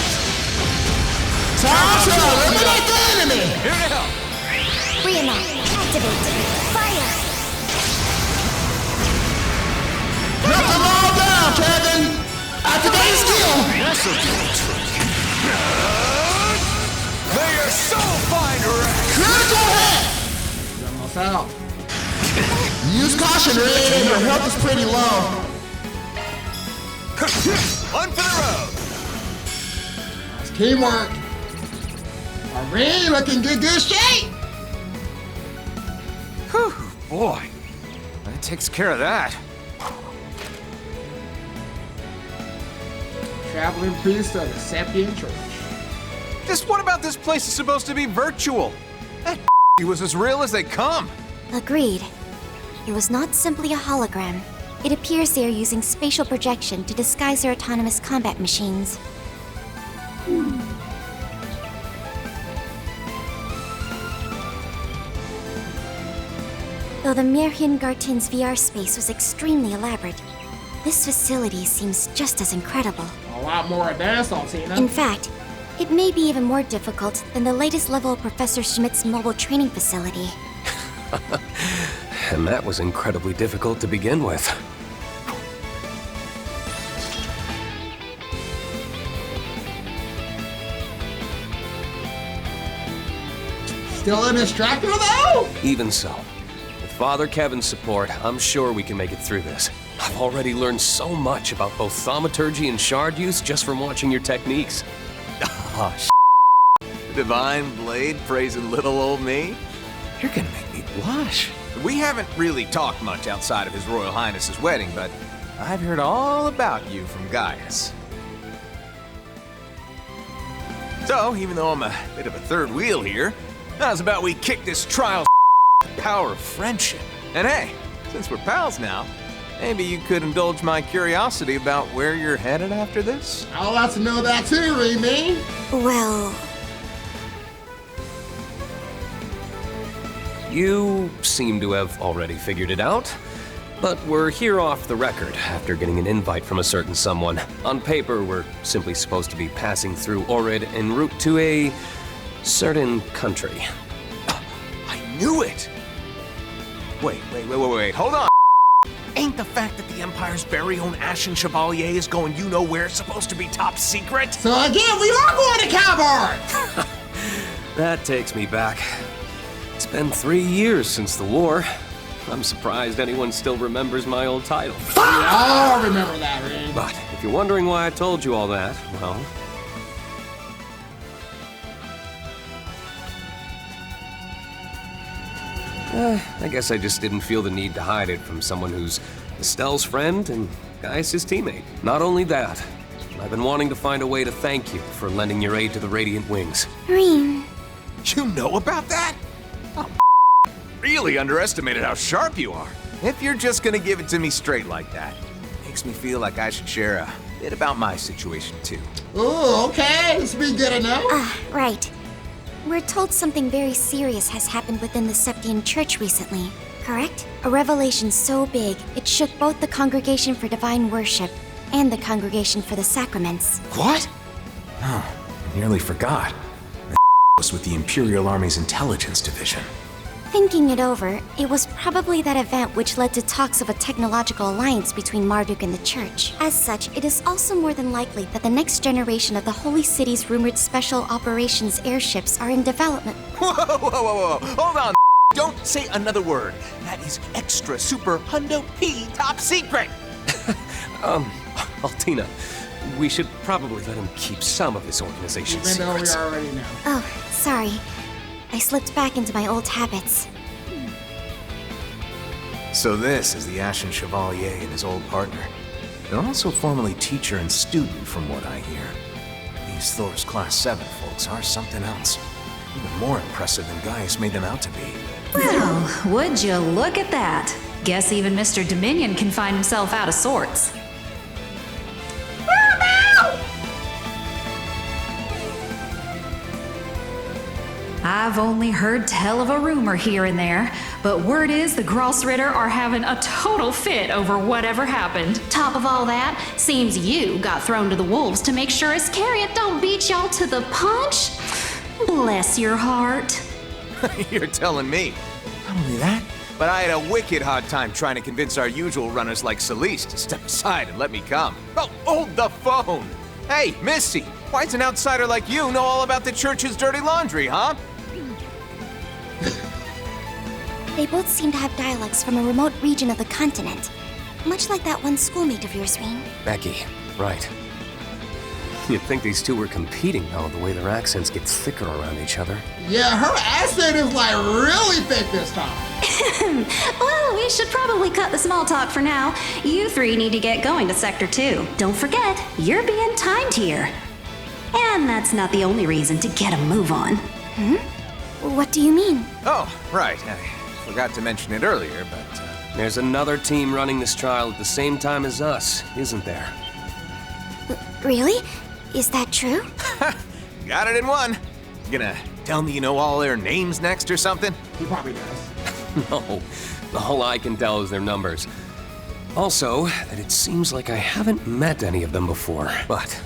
Time to eliminate the enemy! Here to help. Reenact. Activate. Fire! Knock them all down, Kevin! Activating skill! This'll do the trick. May your soul find rest. Critical hit! He's almost out. Use caution, Red. Your health is pretty low. One for the road. It's teamwork. Marie looking good shape. Whew, boy. That takes care of that. Traveling priest of the Septian Church. Just what about this place is supposed to be virtual? That was as real as they come. Agreed. It was not simply a hologram. It appears they are using spatial projection to disguise their autonomous combat machines. Though the Merhian Gartin's VR space was extremely elaborate, this facility seems just as incredible. A lot more advanced, Altina. In fact, it may be even more difficult than the latest level of Professor Schmidt's mobile training facility. And that was incredibly difficult to begin with. Still an instructor, though? Even so, with Father Kevin's support, I'm sure we can make it through this. I've already learned so much about both thaumaturgy and shard use just from watching your techniques. Ah, Divine Blade praising little old me? You're gonna make me blush. We haven't really talked much outside of His Royal Highness's wedding, but I've heard all about you from Gaius. So, even though I'm a bit of a third wheel here, how's about we kick this trial with the power of friendship? And hey, since we're pals now, maybe you could indulge my curiosity about where you're headed after this? I'd like to know that too, Remy. Well, You seem to have already figured it out. But we're here off the record after getting an invite from a certain someone. On paper, we're simply supposed to be passing through Orid en route to a certain country. I knew it! Wait, hold on! Ain't the fact that the Empire's very own Ashen Chevalier is going you-know-where supposed to be top secret? So again, we are going to calvard. That takes me back. It's been 3 years since the war. I'm surprised anyone still remembers my old title. We all remember that, Remy. But if you're wondering why I told you all that, well... I guess I just didn't feel the need to hide it from someone who's Estelle's friend and Gaius' teammate. Not only that, but I've been wanting to find a way to thank you for lending your aid to the Radiant Wings. Reem. You know about that? Oh, really underestimated how sharp you are. If you're just gonna give it to me straight like that, makes me feel like I should share a bit about my situation too. Ooh, okay, this will be good to know. Right. We're told something very serious has happened within the Septian Church recently, correct? A revelation so big, it shook both the Congregation for Divine Worship and the Congregation for the Sacraments. What? Oh, I nearly forgot. That was with the Imperial Army's Intelligence Division. Thinking it over, it was probably that event which led to talks of a technological alliance between Marduk and the Church. As such, it is also more than likely that the next generation of the Holy City's rumored special operations airships are in development. Whoa. Hold on. Don't say another word. That is extra super hundo P top secret. Altina, we should probably let him keep some of his organization's Even though we secrets. already know. Oh, sorry. I slipped back into my old habits. So this is the Ashen Chevalier and his old partner. They're also formerly teacher and student, from what I hear. These Thor's Class 7 folks are something else. Even more impressive than Gaius made them out to be. Well, would you look at that? Guess even Mr. Dominion can find himself out of sorts. I've only heard tell of a rumor here and there, but word is the Grossritter are having a total fit over whatever happened. Top of all that, seems you got thrown to the wolves to make sure Iscariot don't beat y'all to the punch. Bless your heart. You're telling me. Not only that, but I had a wicked hard time trying to convince our usual runners like Celeste to step aside and let me come. Oh, hold the phone! Hey, Missy, why's an outsider like you know all about the church's dirty laundry, huh? They both seem to have dialects from a remote region of the continent. Much like that one schoolmate of yours, Reem. Becky, right. You'd think these two were competing, though, the way their accents get thicker around each other. Yeah, her accent is like really thick this time. Well, we should probably cut the small talk for now. You three need to get going to Sector 2. Don't forget, you're being timed here. And that's not the only reason to get a move on. What do you mean? Oh, right. I forgot to mention it earlier, but... There's another team running this trial at the same time as us, isn't there? Really? Is that true? Got it in one. You gonna tell me you know all their names next or something? He probably does. No, all I can tell is their numbers. Also, that it seems like I haven't met any of them before, but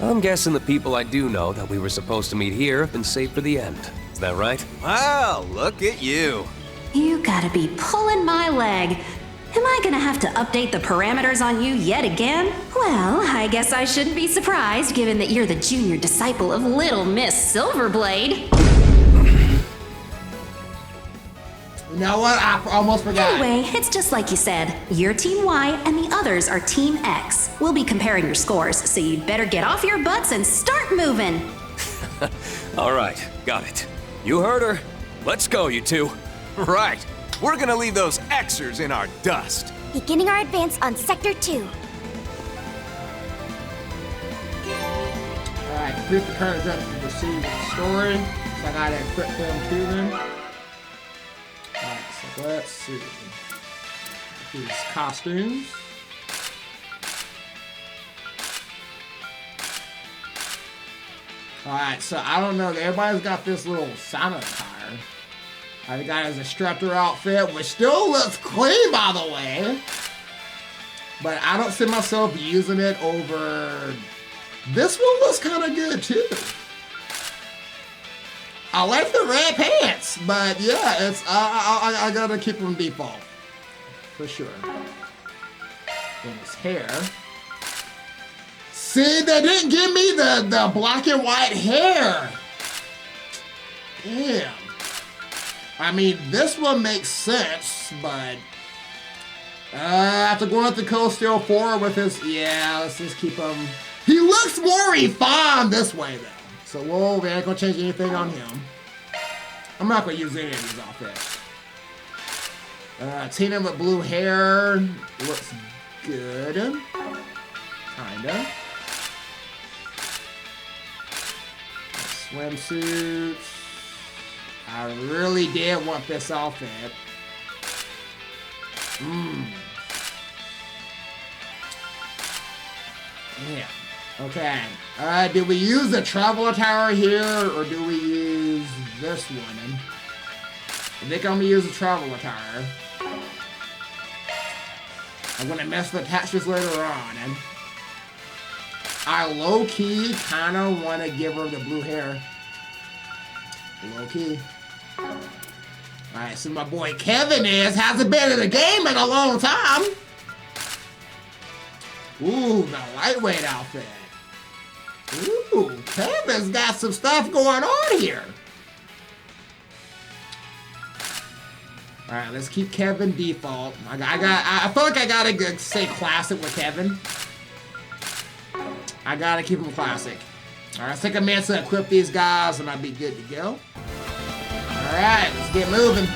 I'm guessing the people I do know that we were supposed to meet here have been saved for the end. Is that right? Wow, look at you. You gotta be pulling my leg. Am I gonna have to update the parameters on you yet again? Well, I guess I shouldn't be surprised given that you're the junior disciple of Little Miss Silverblade. You know what? I almost forgot. Anyway, it's just like you said. You're Team Y and the others are Team X. We'll be comparing your scores, so you'd better get off your butts and start moving. All right, got it. You heard her. Let's go, you two. Right. We're gonna leave those Xers in our dust. Beginning our advance on Sector 2. Alright, complete the current event to proceed with the story. So I gotta equip them too then. Alright, so let's see. These costumes. Alright, so I don't know. Everybody's got this little Santa attire. The guy has a Structor outfit, which still looks clean, by the way. But I don't see myself using it over... This one looks kind of good, too. I like the red pants, but yeah, it's I gotta keep them default. For sure. And his hair. See, they didn't give me the black and white hair. Damn. I mean, this one makes sense, but after going up the coast still forward with his, yeah, let's just keep him. He looks more refined this way, though. So, whoa, we ain't gonna change anything on him. I'm not gonna use any of these outfits. Tina with blue hair looks good. Kinda. Swimsuits. I really did want this outfit. Yeah. Okay. Did we use the travel attire here, or do we use this one? I think I'm gonna use the travel attire. I'm gonna mess with the textures later on, and I low-key kind of want to give her the blue hair. Low-key. Alright, so my boy Kevin hasn't been in the game in a long time. Ooh, the lightweight outfit. Ooh, Kevin's got some stuff going on here. Alright, let's keep Kevin default. I feel like I gotta say classic with Kevin. I gotta keep him classic. Alright, let's take a minute to equip these guys and I'll be good to go. Alright, let's get moving.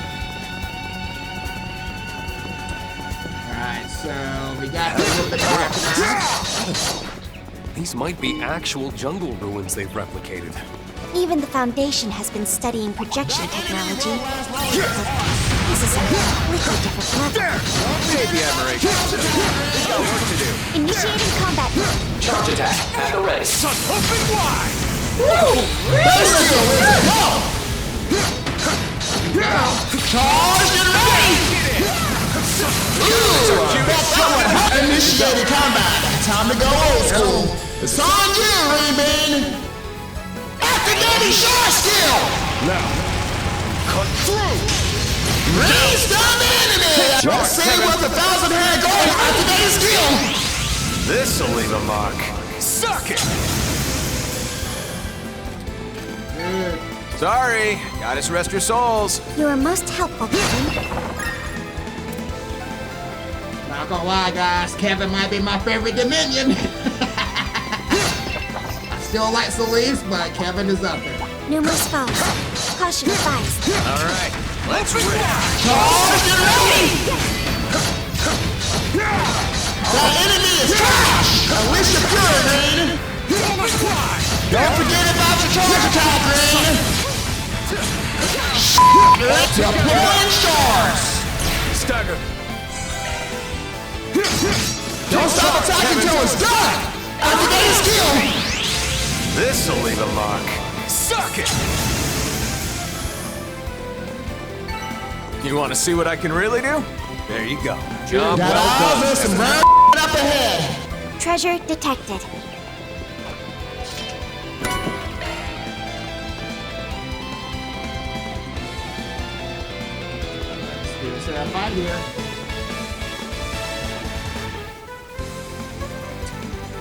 Alright, so we got a little bit of These might be actual jungle ruins they've replicated. Even the Foundation has been studying projection technology. This is a completely different level. Baby admiration. We got work to do. Initiating combat mode. Charge attack at the ready. Sun open wide! Woo! Let's go! Charge and ready! Ooh! Initiating combat. Time to go old school. It's on you, Raymond! Activating short skill! Now, cut through! Restun the enemy! Let's see what the 1,000-hair gold activating skill! This'll leave a mark. Suck it! Sorry, gotta rest your souls. You are most helpful, Kevin. Not gonna lie, guys, Kevin might be my favorite Dominion. I still like Solis, but Kevin is up there. Numerous foes. Caution advised. All right, let's rip. Charge and ready! The enemy is trash! Unleash your fury, Green! Don't forget about your charge attack, Green! Deploying stars! Stagger. Don't stop attacking until it's done! Activating skill! This'll leave a mark. Suck it! You want to see what I can really do? There you go. Job Got well eyes done. and some brown up ahead! Treasure detected. Let's see that fight here.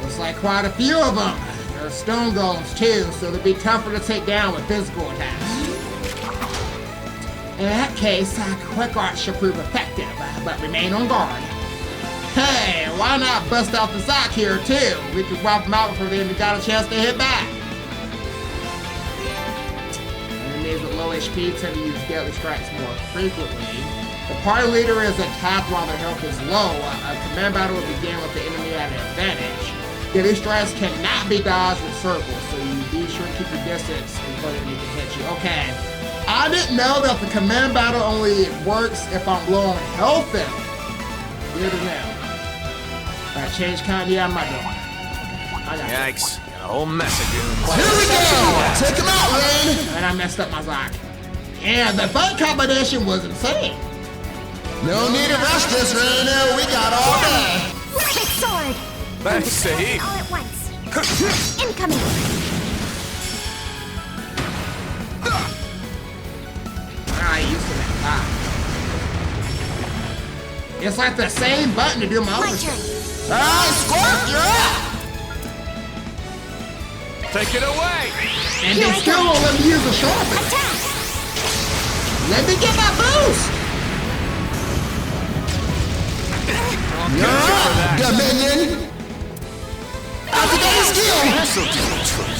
Looks like quite a few of them. There are stone golems too, so they'll be tougher to take down with physical attacks. In that case, Quick Art should prove effective, but remain on guard. Hey, why not bust off the sock here too? We could wipe them out before they even got a chance to hit back. Enemies with low HP tend to use deadly strikes more frequently. The party leader is attacked while their health is low. A command battle will begin with the enemy at an advantage. Daily strikes cannot be dodged with circles, so you be sure to keep your distance before the enemy can hit you. Okay. I didn't know that the command battle only works if I'm low on health then. Good to know. Alright, change kind? Yeah, I'm not doing it. Yikes. Got a whole mess of goons. Here we go! Take him out, Rain! And I messed up my Zoc. And the fight combination was insane. No need to rush this, Rain. We got all day. Big sword! Thanks, Saeed. All at once. Incoming! I used to that. It's like the same button to do my other turn. Alright, Squirt, you're up! Take it away! And they still won't let me use the sharpen. Attack! Let me get my boost! You're up, Dominion! Activate skill! This'll do the trick.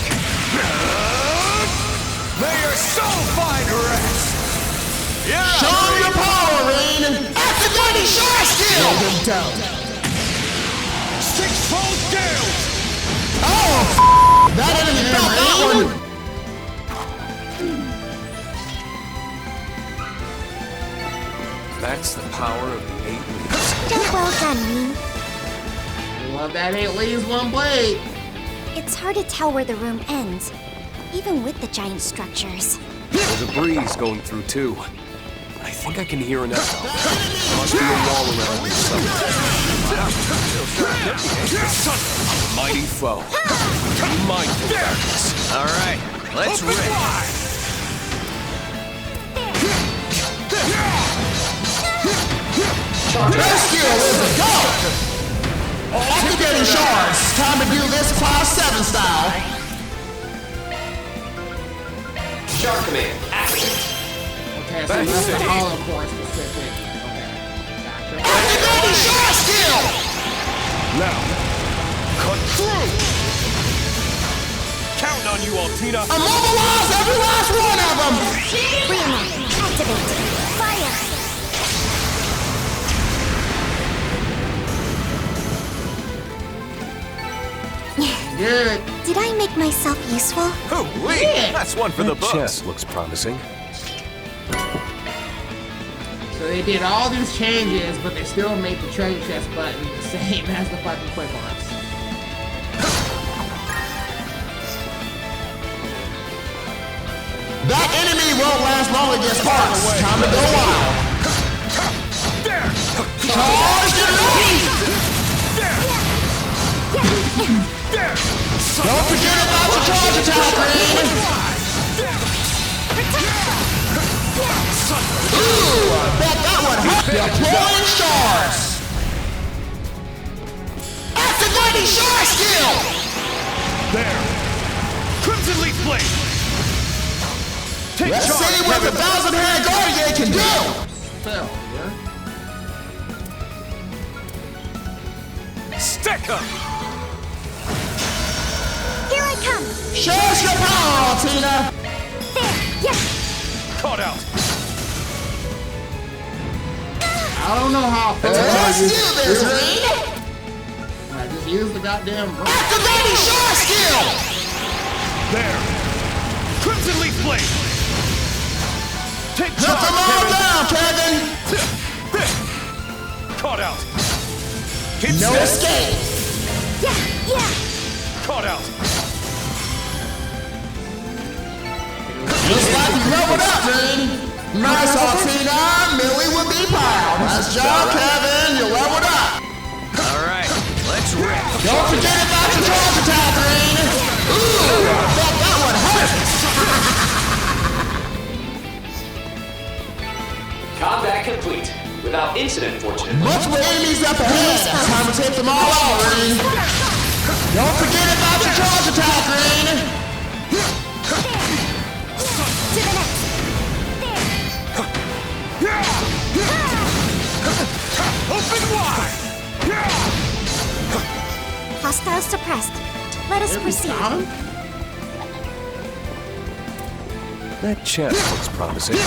May your soul find rest! Yeah! Show your power, Rain! Activating Shore skill! Hold him down. 6-fold down! Oh, that enemy felt that one! That's the power of the 8 leaves. Just well done, me. Love that 8 leaves, 1 blade. It's hard to tell where the room ends, even with the giant structures. There's a breeze going through, too. I think I can hear an echo. There must be a wall around me somewhere. Mighty foe. Mindful darkness. All right, let's rip. Rescue is a go! Activating shards. Time to do this class 7 style. Shark command, activate. Okay, so that's the hollow core specific. Okay. Gotcha. Activating shard skill! Now, cut through! Counting on you, Altina! Immobilize every last one of them! Rima, activate. Fire! Good. Did I make myself useful? Hoo-wee! That's one for the That books. chest looks promising. So they did all these changes, but they still made the treasure chest button the same as the fucking quick arms. That enemy won't last long against Sparks. Time to go wild. Charge and lead! Don't forget about your charge attack, Rain! Ooh, I bet that one hurt. Deploying shards! Activating shard skill! There! Crimson Leaf Blade! Take Let's see what the 1,000-Hand Guardian can do! Spell, yeah? Stick 'em! Here I come! Show us your power, Altina! There! Yes! Caught out! I don't know how fast Let's do this, Rain! I just used the goddamn rope. Activating shard skill! There! Crimson Leaf Blade! Take Put them all down, Kevin! Caught out! No escape! Yeah! Yeah! Caught out! Looks like you leveled up, Rain! Nice, Altina! Millie would be proud! Nice job, Kevin! You leveled up! All right, let's rip. Don't forget about your charge attack, Rain! Ooh! I bet that one hurt! Combat complete. Without incident, fortunately. Much more enemies up ahead! Time to take them all out, Rain! Don't forget about your charge attack, Rain! To the next! Open wide! Hostiles suppressed. Let us proceed. That chest looks promising.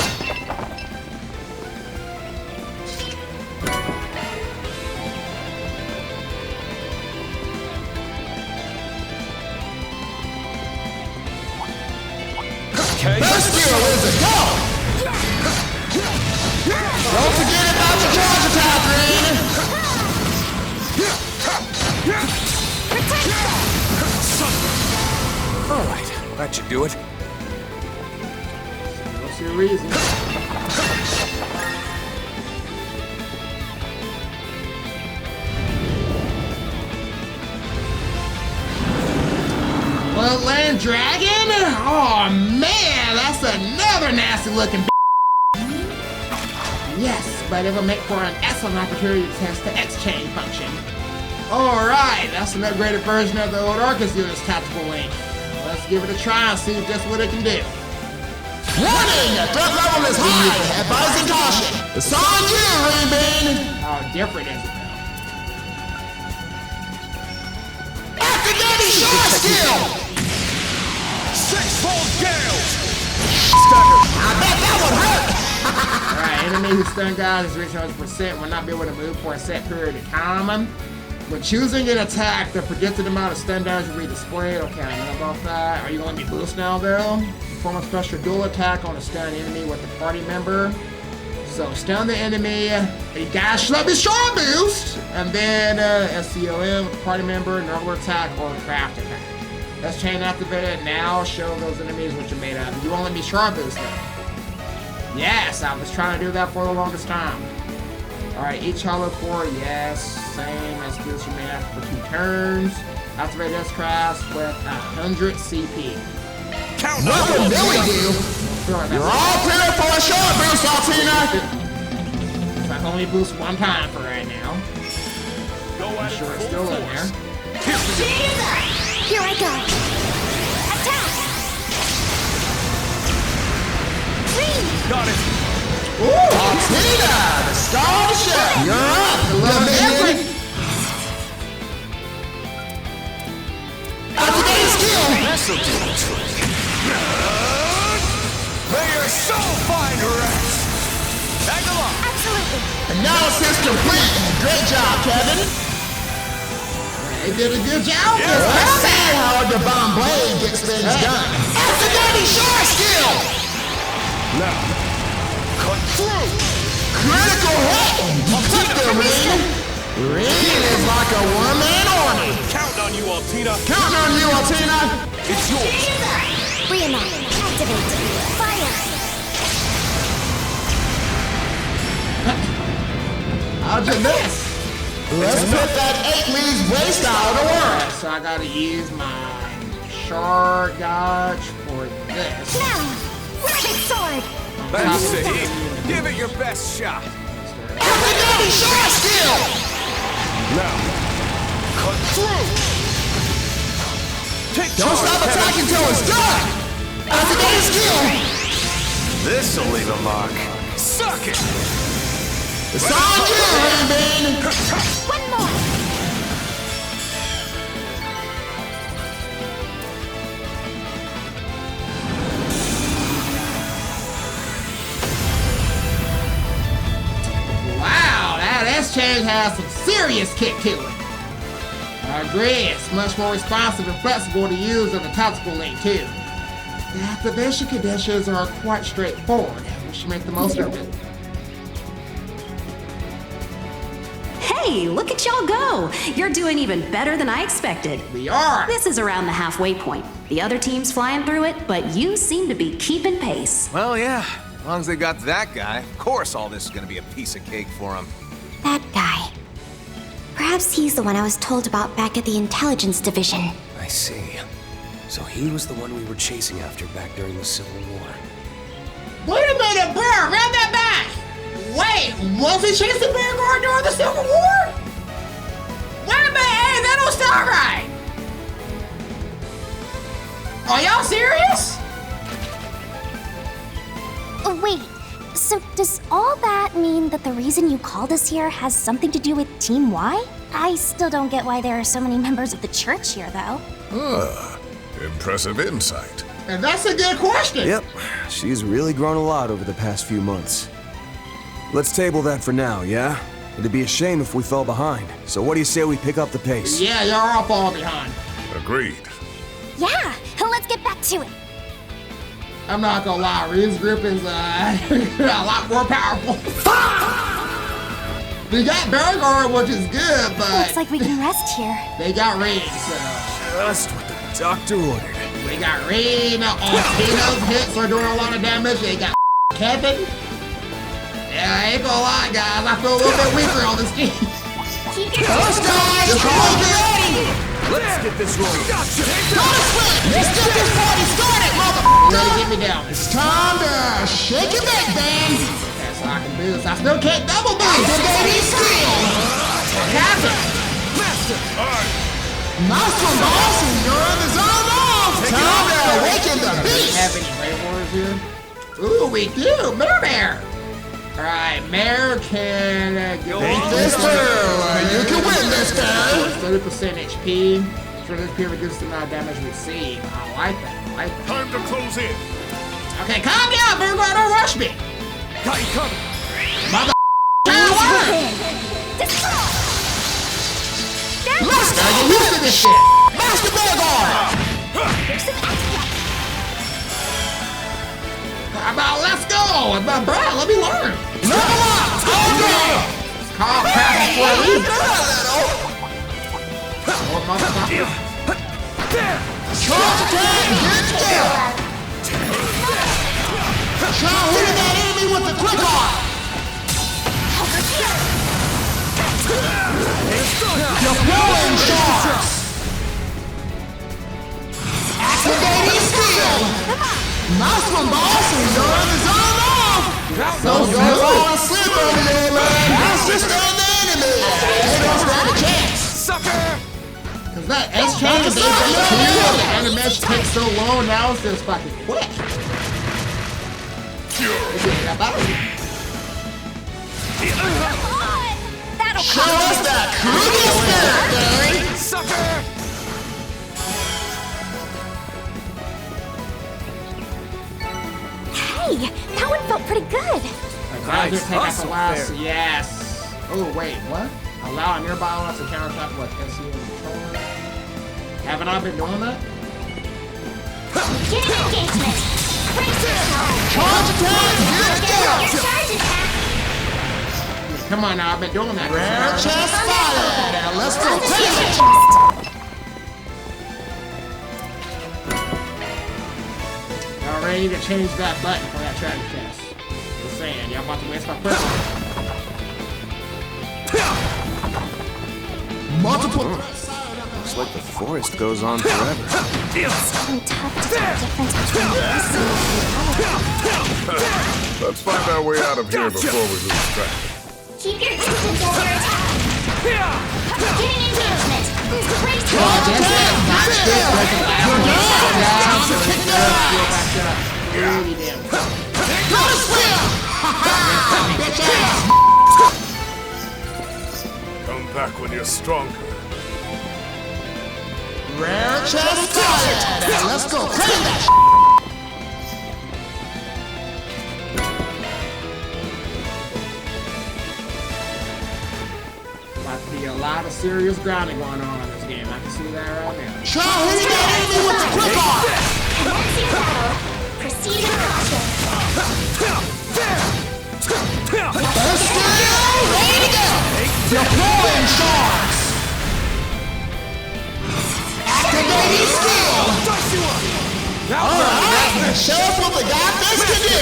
Okay. Best skill is a go! Don't forget about your charge attack, Green! Alright, that should do it. What's your reason? Land Dragon? Oh man, that's another nasty looking Yes, but it will make for an excellent opportunity to test the X-Chain function. Alright, that's an upgraded version of the old Arcus unit's tactical link. Let's give it a try and see just what it can do. Warning! Threat level is high! Advising caution! It's on you, Rainbean! How different is it though? Activating short skill! Six-fold gales! I bet that would hurt! Alright, enemy who stun guys is reached 100% will not be able to move for a set period of time. When choosing an attack, the predicted amount of stun damage will be displayed. Okay, I know about that. Are you going to be boost now though? Perform a special dual attack on a stunned enemy with a party member. So stun the enemy, you guys should be strong boost, and then SCOM with the party member, normal attack, or craft attack. Let's chain activated now. Show those enemies what you're made of. You won't let me sharp boost them. Yes, I was trying to do that for the longest time. Alright, each hollow core, yes, same as boost you made after for 2 turns. Activate this craft with 100 CP. Count what would Billy do? You're all clear for a short boost, Altina! So I can only boost 1 time for right now. I'm sure it's still in there. Here I go. Attack! Green! Got it! Ooh, Altina! The star of the show! You're up! Dominion! Activating skill! This'll do the trick. May your soul find rest! Tag along! Absolutely! Analysis complete! Great job, Kevin! They did a good job. Let's see how the bomb blade gets things done. Activating short skill! Now, cut through! Critical hit! Take the ring! Ring is like a one-man army! Count on you, Altina! Count on you, Altina! It's yours! Reunite. Activate. Fire. How'd you miss? Let's put that 8 leaves waste out of the world! So I gotta use my shard dodge for this. Now, Rabbit Sword. That's it! Give it your best shot! Activating short skill! Now, cut through! Don't stop attacking till it's done! Activating skill! This'll leave a mark. Suck it! It's on you, Rainbean! One more. Wow, that S-Change has some serious kick to it. I agree, it's much more responsive and flexible to use than the tactical link too. The activation conditions are quite straightforward. We should make the most of it. Hey, look at y'all go! You're doing even better than I expected. We are! This is around the halfway point. The other team's flying through it, but you seem to be keeping pace. Well, yeah. As long as they got that guy, of course all this is gonna be a piece of cake for him. That guy. Perhaps he's the one I was told about back at the intelligence division. I see. So he was the one we were chasing after back during the Civil War. Wait a minute, Bear! Run that back! Wait, was he chasing Vanguard during the Civil War? Wait a minute, hey, that don't sound right! Are y'all serious? Oh, wait. So does all that mean that the reason you called us here has something to do with Team Y? I still don't get why there are so many members of the church here, though. Impressive insight. And that's a good question. Yep, she's really grown a lot over the past few months. Let's table that for now, yeah? It'd be a shame if we fell behind. So what do you say we pick up the pace? Yeah, y'all all fall behind. Agreed. Yeah, let's get back to it. I'm not gonna lie, Ryu's group is a lot more powerful. We got Burglar, which is good, but Looks like we can rest here. they got Rain, so Just what the doctor ordered. we got Rain. Altino's hits are doing a lot of damage. They got Kevin. Yeah, I ain't gonna lie, guys. I feel a little bit weaker on this team. Let's guys, come on, get ready! Let's get this rolling. Go to sleep! Let's get this party started, Ready motherfucker! to get me down. It's time to shake your back, band! That's all I can do. I still can't double boost. Activating skill! What happened? Master boss, you're in the zone off! Time to awaken the Do we beast! have any Brave Warriors here? Ooh, we do. Mare. Alright, Mare can get Take this through! You can win this game! 30% HP. For this period, reduces the amount of damage we receive. I like that. I like that. Time to close in. Okay, calm down, Burglar. Don't rush me. Got you covered. Mother. Let's go. Get used to this shit. Master Burglar! How about let's go? But bro, let me learn. Level up! Okay! It's called crafting for a reason. Oh, motherfucker. Charge attack! Get together! Try hitting that enemy with the quick arm! Deploying sharks! Activating skill! Nice one, boss! You're in the zone off! So good fall asleep over there, man! That's just the enemy! They don't stand a chance! Sucker! Cause that S chain is the animation takes so long, now it's just fucking quick. That'll Show us that Kruger spirit, Barry! Sucker! Hey, that one felt pretty good. Nice. Take out the Awesome last. there. Yes. Oh wait, what? Allow a nearby one to counterattack what? SCM controller. Haven't I been doing that? Get an engagement. Charge attack! Get together! Charge attack. Come on now, I've been doing that. Rare chest spotted! Now let's go crazy! Y'all ready to change that button for that treasure chest? Just saying, y'all about to waste my privilege. Multiple... Looks like the forest goes on forever. It's getting tough to tell the difference between this and reality. Let's find our way out of here before we lose track. Keep your distance over attack. Get an engagement. Brace Charge attack! Not this, like the last one. Time to kick their ass! Really damn. Go to swim! Ha-ha! Bitch ass! Come back when you're stronger. Rare chest spotted! Now let's go clean that About to be a lot of serious grounding going on in this game. I can see that right now. Try hitting that enemy with the quick arm! Once in battle, proceed with caution. First skill, ready to go! Deploying sharks! Activating skill! Alright, show us what the god fish can do!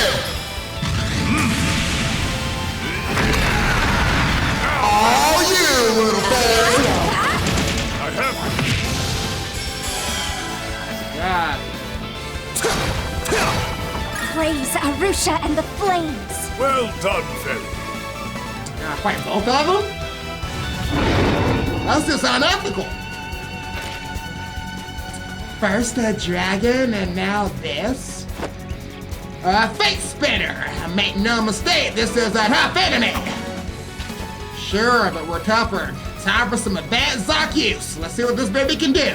All you, little fairy! I have God. Praise Arusha and the flames. Well done, Fairy. Fight both of them? That's just unethical. First a dragon and now this? Fate Spinner! Make no mistake, this is a tough enemy! Sure, but we're tougher. Time for some advanced Zoc use. Let's see what this baby can do.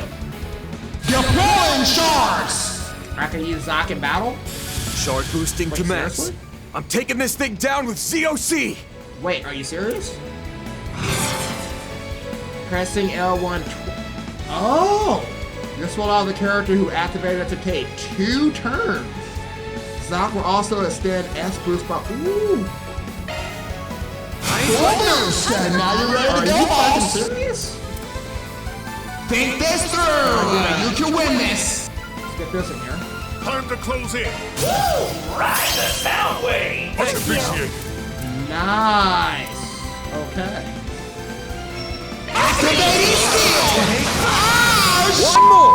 Deploying sharks! I can use Zoc in battle? Shard boosting Wait, to max. seriously? I'm taking this thing down with ZOC! Wait, are you serious? Pressing L1. Oh! This will allow the character who activated it to take 2 turns. Zoc will also extend S boost by. Ooh! Boost! And now you're ready to Are go, you fucking boss! serious? Think this through! You can win this! Let's get this in here. Time to close in. Ride the sound wave! Much appreciated. Nice. Okay. Activating steel! Oh, One more!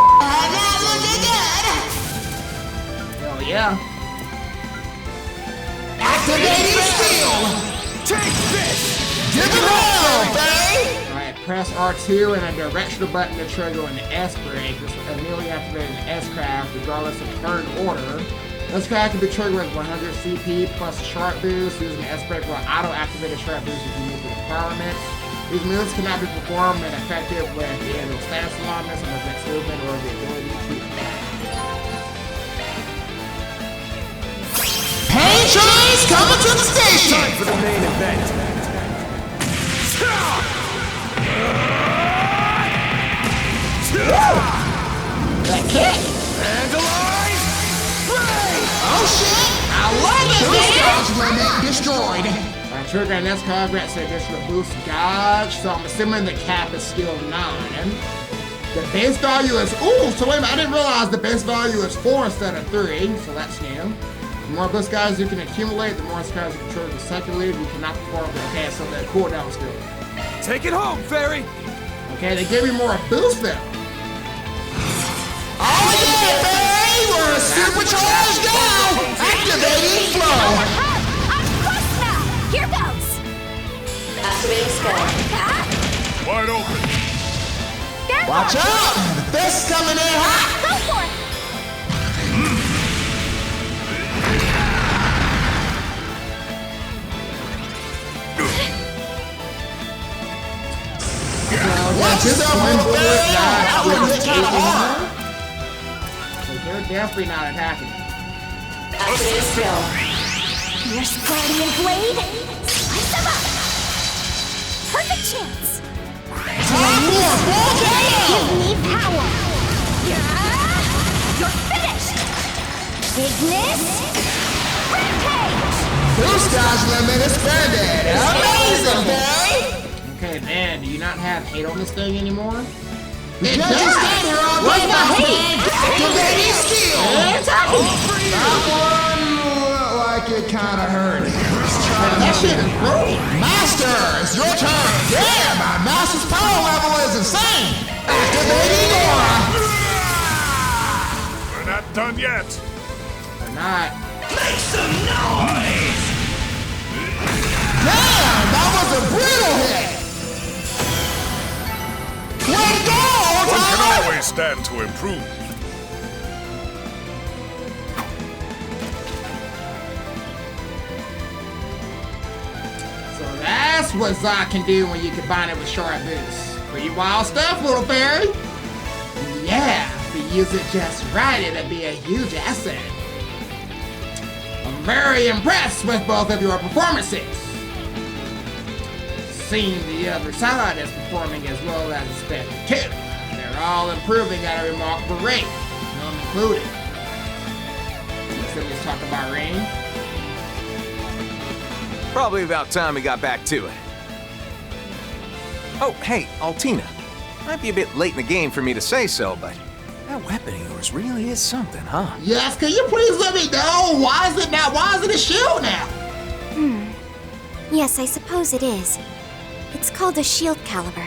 Not looking good! Hell yeah. Activating steel! Take this! Give it all, babe! Alright, press R2 and a directional button to trigger an S brake. This will immediately activate an S-craft regardless of turn order. S-craft can be triggered with 100 CP plus a sharp boost. Using the S-brake will auto-activate a sharp boost if you meet the requirements. These moves cannot be performed and effective with the annual stance alignments and reflex movement or the ability to Pain trains coming to the station! Time for the main event. That kick! Vandalize! Ray! Oh shit! I love it, man! Limit destroyed. trigger and S-card grants an additional boost dodge, so I'm assuming the cap is still 9. The base value is, ooh, so wait a minute, I didn't realize the base value is 4 instead of 3, so that's new. The more boost guys you can accumulate, the more guys you can trigger the second lead, you cannot perform the okay, so the cooldown still. Take it home, Fairy! Okay, they gave me more boost though. Oh yeah, baby! We're a supercharged now! Activating flow! I'm close now! Here goes! Activating skill. Wide open. Watch out! The fist's coming in hot! Go for it! Watch yourself, little Fairy! That one hit kind of hard! So they're definitely not attacking. Activating skill. Fierce Guardian Blade! Slice them up! Perfect chance! Time for full Give KO! me power! You're finished! Ignis! Rampage! Boost dodge limit expanded! Amazing, babe! Okay, man, do you not have hate on this thing anymore? It does stand here all day, my man! Activating skill! That one looked like it kinda hurt. That shit is broken. Master, it's your turn! Damn, my master's power level is insane! Activating aura! We're not done yet. Or not. Make some noise! Damn, that was a brutal hit! Way to go, One can Tyler! always stand to improve. So that's what Zod can do when you combine it with Shard Boost. Pretty wild stuff, little fairy. Yeah, if you use it just right, it'll be a huge asset. I'm very impressed with both of your performances. Seeing the other side is performing as well as expected too. They're all improving at a remarkable rate, none included. Somebody's talking about rain. Probably about time we got back to it. Oh, hey, Altina. Might be a bit late in the game for me to say so, but that weapon of yours really is something, huh? Yes, can you please let me know? Why is it a shield now? Yes, I suppose it is. It's called a shield caliber.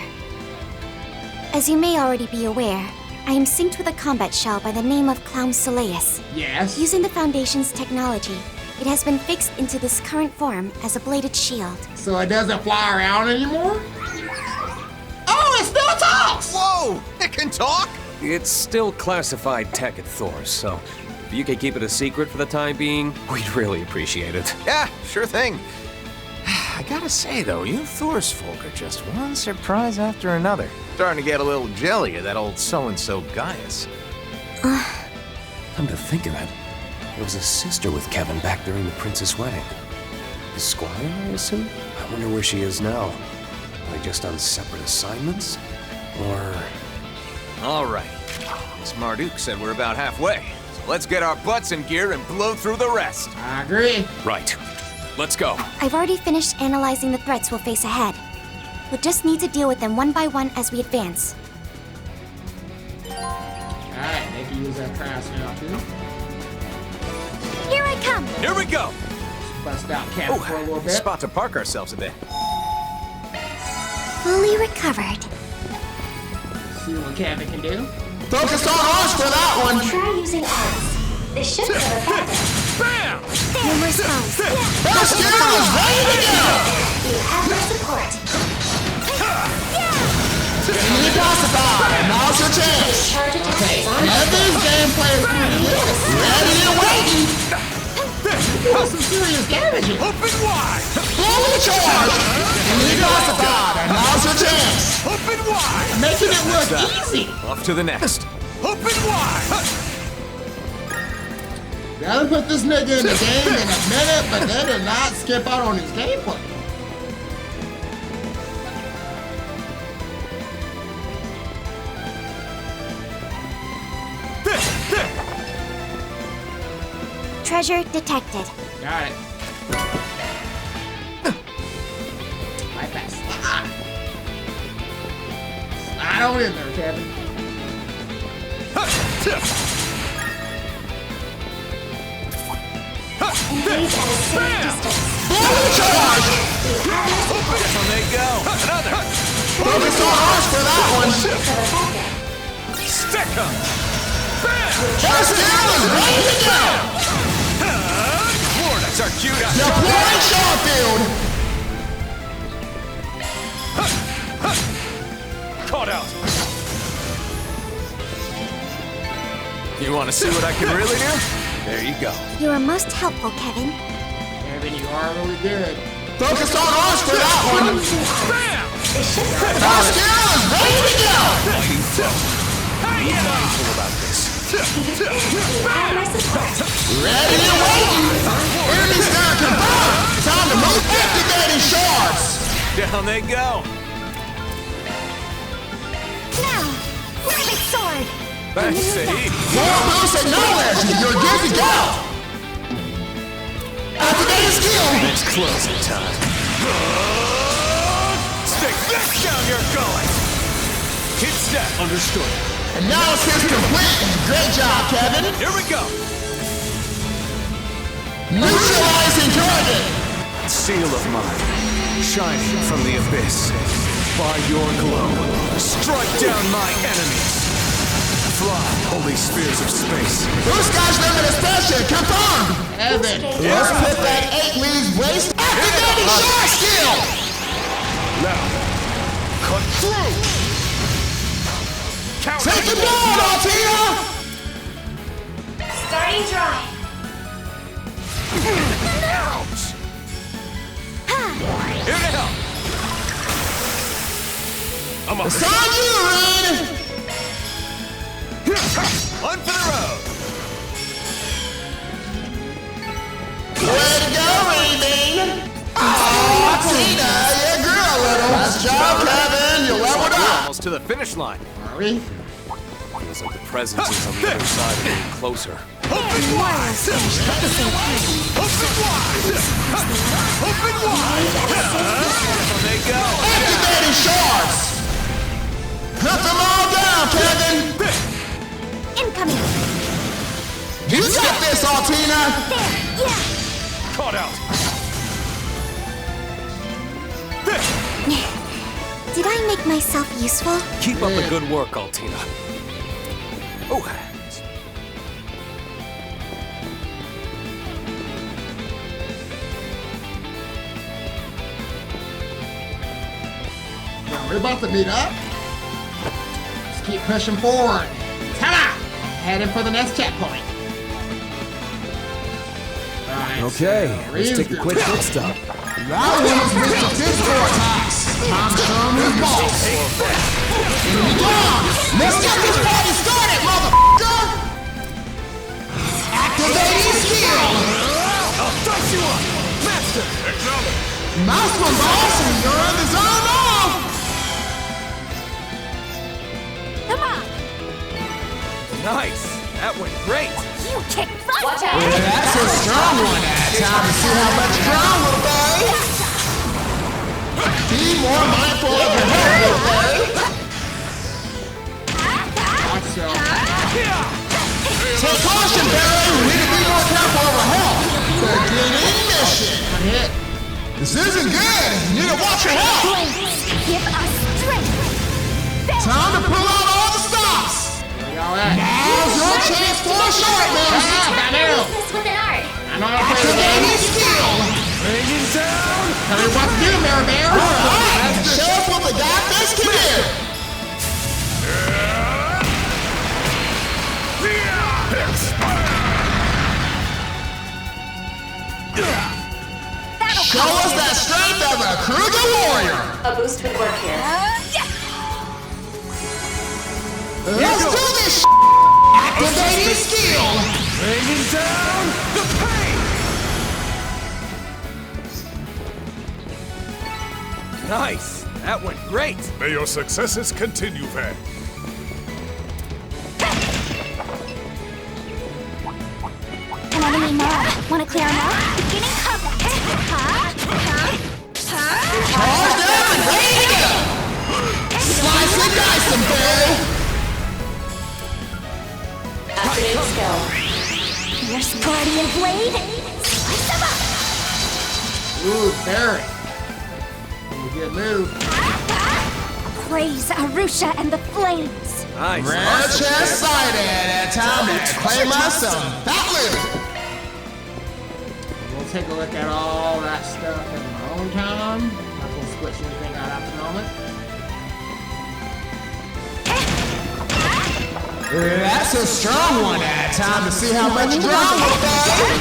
As you may already be aware, I am synced with a combat shell by the name of Clown Soleus. Yes. Using the Foundation's technology, it has been fixed into this current form as a bladed shield. So it doesn't fly around anymore? Oh, it still talks! Whoa! It can talk? It's still classified tech at Thor, so if you could keep it a secret for the time being, we'd really appreciate it. Yeah, sure thing. I gotta say, though, you Thor's folk are just one surprise after another. Starting to get a little jelly of that old so-and-so Gaius. Come to think of it, there was a sister with Kevin back during the princess wedding. His squire, I assume? I wonder where she is now. Are they just on separate assignments? Or... All right. Miss Marduk said we're about halfway, so Let's get our butts in gear and blow through the rest. I agree. Right. Let's go. I've already finished analyzing the threats we'll face ahead. We'll just need to deal with them one by one as we advance. Alright, they can use that cross now too. Here I come! Here we go. Bust out Kevin for a little bit. Spot to park ourselves a bit. Fully recovered. See what Kevin can do. Focus on us for that one. Try using arms. This should cover faster. Bam! No more spells. First gear is ready to go. You have my support. Enemy classified, and now's your chance. Charge attack is on. Kevin's gameplay is ready and waiting. Doing some serious damage. Open wide! Fully charged. Enemy classified, and now's your chance. Open wide! Making it look easy. Off to the next. Open wide! Gotta put this nigga in the game in a minute, but they did not skip out on his gameplay. Treasure detected. Got it. Bypass. Slide on in there, Kevin. Engage at a safe distance. Fully charged. Down they go. Another. Focus on us for that one. Cover faster. Stick 'em. Bam! First gear is ready to go. That's our cue to Deploy Shawfield. caught out. You want to see what I can really do? There you go. You are most helpful, Kevin. Kevin, you are really good. Focus on us for that one. Bam! First gear is ready to go. Be mindful about this. You have my support. Ready and waiting. Enemy star confirmed. Time to move. Activating shards. Down they go. Now! Lightning sword! Thanks, Saeed. More boost acknowledged. You're good to go. Activating skill. It's closing time. Stick this down your gullet. It's that. Understood. Analysis complete. Great job, Kevin. Here we go. Neutralizing target. Seal of mine, shining from the abyss. By your glow, strike down my enemies. Fly, holy spheres of space. Blue Sky's limited special confirmed. Kevin. Let's put that 8 leaves waste. Activating shard skill. Now, cut through. Count Take it down, Altina. Starting drive. Ouch! Here to help. I'm up. It's on you, Reed. One for the road. Way to go, Reed. Oh, Tina, you grew a little. Nice job, Kevin. You leveled up. Almost to the finish line. Are we? Feels like the presence is on the other side and getting closer. Open wide! Open wide! Open wide! There they go! Activating shards. Put them all down, Kevin. Incoming! You got this, Altina. There! Yeah! Caught out! Did I make myself useful? Keep up the good work, Altina. Oh, Now we're about to meet up. Let's keep pushing forward. Ta-da! Heading for the next checkpoint. Alright, Okay, so let's take a quick Reed's pit stop. That was Mr. Discord Max. Time to show him his balls. Enemy down. Let's get this party started, motherfucker. Activating skill. I'll dice you up! Master! Acknowledge! Mouse was awesome. You're in the zone off. Come on! Nice! that went great. You kick butt! Watch out! That's a strong one. Time to see how much ground will be. Be more mindful of your head, little boy. Watch so. Take caution, Barry. We need to be more careful of our health. Beginning mission. One hit. This isn't good. You need to watch your health. Give us strength! Time to pull out all the stops. Where y'all at? Now's your chance for a short man. Banero. Weakness with an art. I know how to play the game. Activating skill. Bring it down! Tell me what to do, Mary Bear. Alright, show us what the godfish can do. Show us that strength of a Kruger warrior. A boost would work here. Let's do this. Activating skill. Bringing down the pain! Nice. That went great. May your successes continue, Fang. An enemy mob. Wanna clear him out? Beginning combat. Charged up and ready to go. Slice and dice them, Barry. Activating skill. Fierce guardian blade. Slice him up. Ooh, Barry. Good move. Praise Arusha and the flames. Nice. Red chest sighted. Time to claim us some fat loot. We'll take a look at all that stuff in our own time. Not gonna switch anything out at the moment. That's a strong one. Time to see how much ground will be.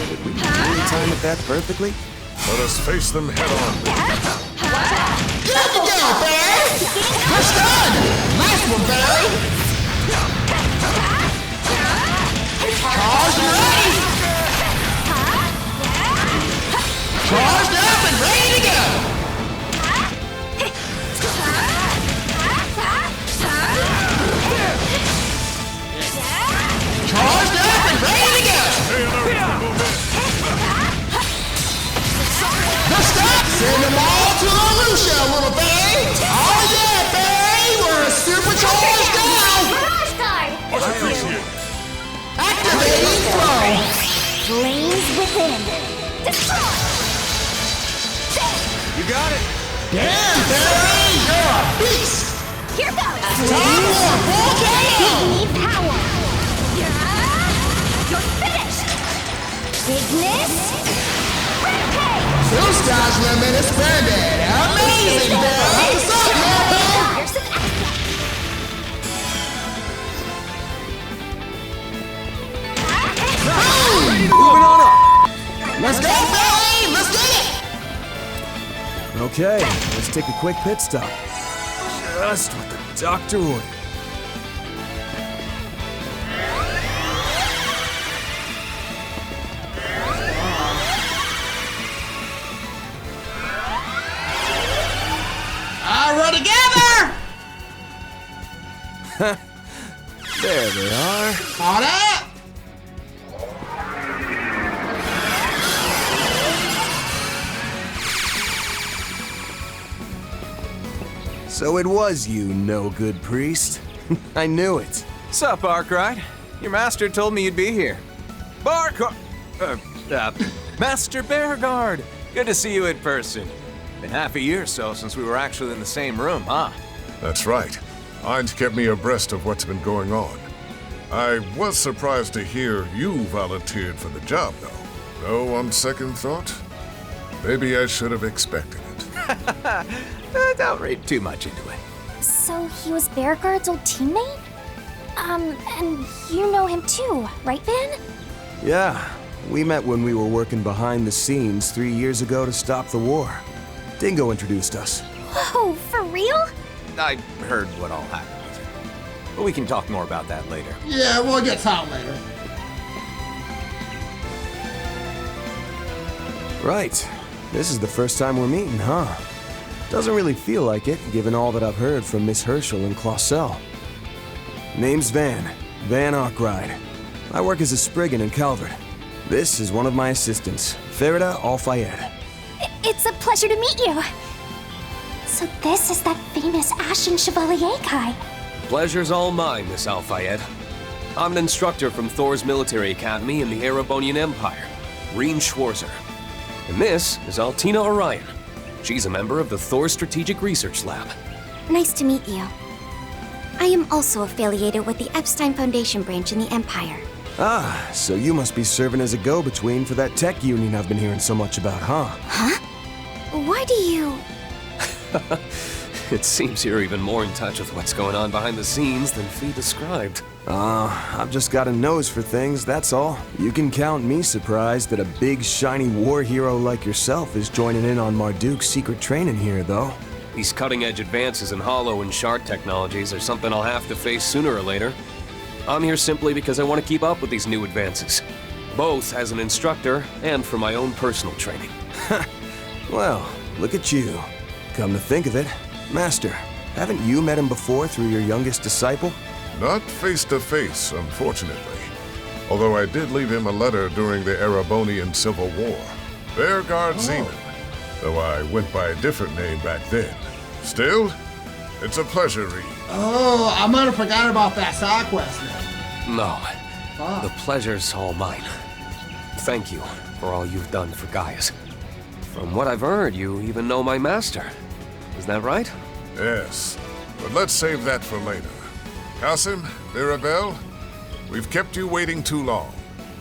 Did we really time it that perfectly? Let us face them head on. Good to go, Barry. That's done. Nice one, Barry. Charged and ready. Charged up and ready to go. Charged up and ready to go. Stop! Send them all to Arusha, little Barry! Oh yeah, Barry! We're a supercharged now! Mirage guard! Much appreciated. Activating throw! Flames within. Destroy! You got it. Damn, Barry! You're a beast! Here goes! Time for full KO! Need power! You're finished! Bigness! Rampage! Two stars limit expanded! Amazing, Barry! What's up, man? Here's some extra! Boom! Moving on up. Let's go, Barry! Let's get it! Okay, let's take a quick pit stop. Just what the doctor ordered. All right, together! There they are. Caught up! So it was you, no good priest. I knew it. Sup, Arkwright? Your master told me you'd be here. Master Bearguard! Good to see you in person. Been half a year or so since we were actually in the same room, huh? That's right. Ain's kept me abreast of what's been going on. I was surprised to hear you volunteered for the job, though. Though, on second thought, maybe I should have expected it. Don't read too much into it. So he was Bearguard's old teammate? And you know him too, right, Van? Yeah, we met when we were working behind the scenes 3 years ago to stop the war. Dingo introduced us. Whoa, for real? I heard what all happened with it. But we can talk more about that later. Yeah, we'll get to it later. Right. This is the first time we're meeting, huh? Doesn't really feel like it, given all that I've heard from Miss Herschel and Clausel. Name's Van Arkwright. I work as a Spriggan in Calvard. This is one of my assistants, Farida Al-Fayed. It's a pleasure to meet you. So this is that famous Ashen Chevalier guy. Pleasure's all mine, Miss Al-Fayed. I'm an instructor from Thor's military academy in the Erebonian Empire, Reen Schwarzer. And this is Altina Orion. She's a member of the Thor Strategic Research Lab. Nice to meet you. I am also affiliated with the Epstein Foundation branch in the Empire. Ah, so you must be serving as a go-between for that tech union I've been hearing so much about, huh? Huh? Why do you... It seems you're even more in touch with what's going on behind the scenes than Fee described. I've just got a nose for things, that's all. You can count me surprised that a big, shiny war hero like yourself is joining in on Marduk's secret training here, though. These cutting-edge advances in hollow and shard technologies are something I'll have to face sooner or later. I'm here simply because I want to keep up with these new advances, both as an instructor and for my own personal training. Well, look at you. Come to think of it, Master, haven't you met him before through your youngest disciple? Not face to face, unfortunately. Although I did leave him a letter during the Erebonian Civil War. Bearguard Zeman, though I went by a different name back then. Still, it's a pleasure, Reed. Oh, I might have forgotten about that side quest then. No, the pleasure's all mine. Thank you for all you've done for Gaius. From what I've heard, you even know my master. Is that right? Yes, but let's save that for later. Qasim, Mirabelle, we've kept you waiting too long.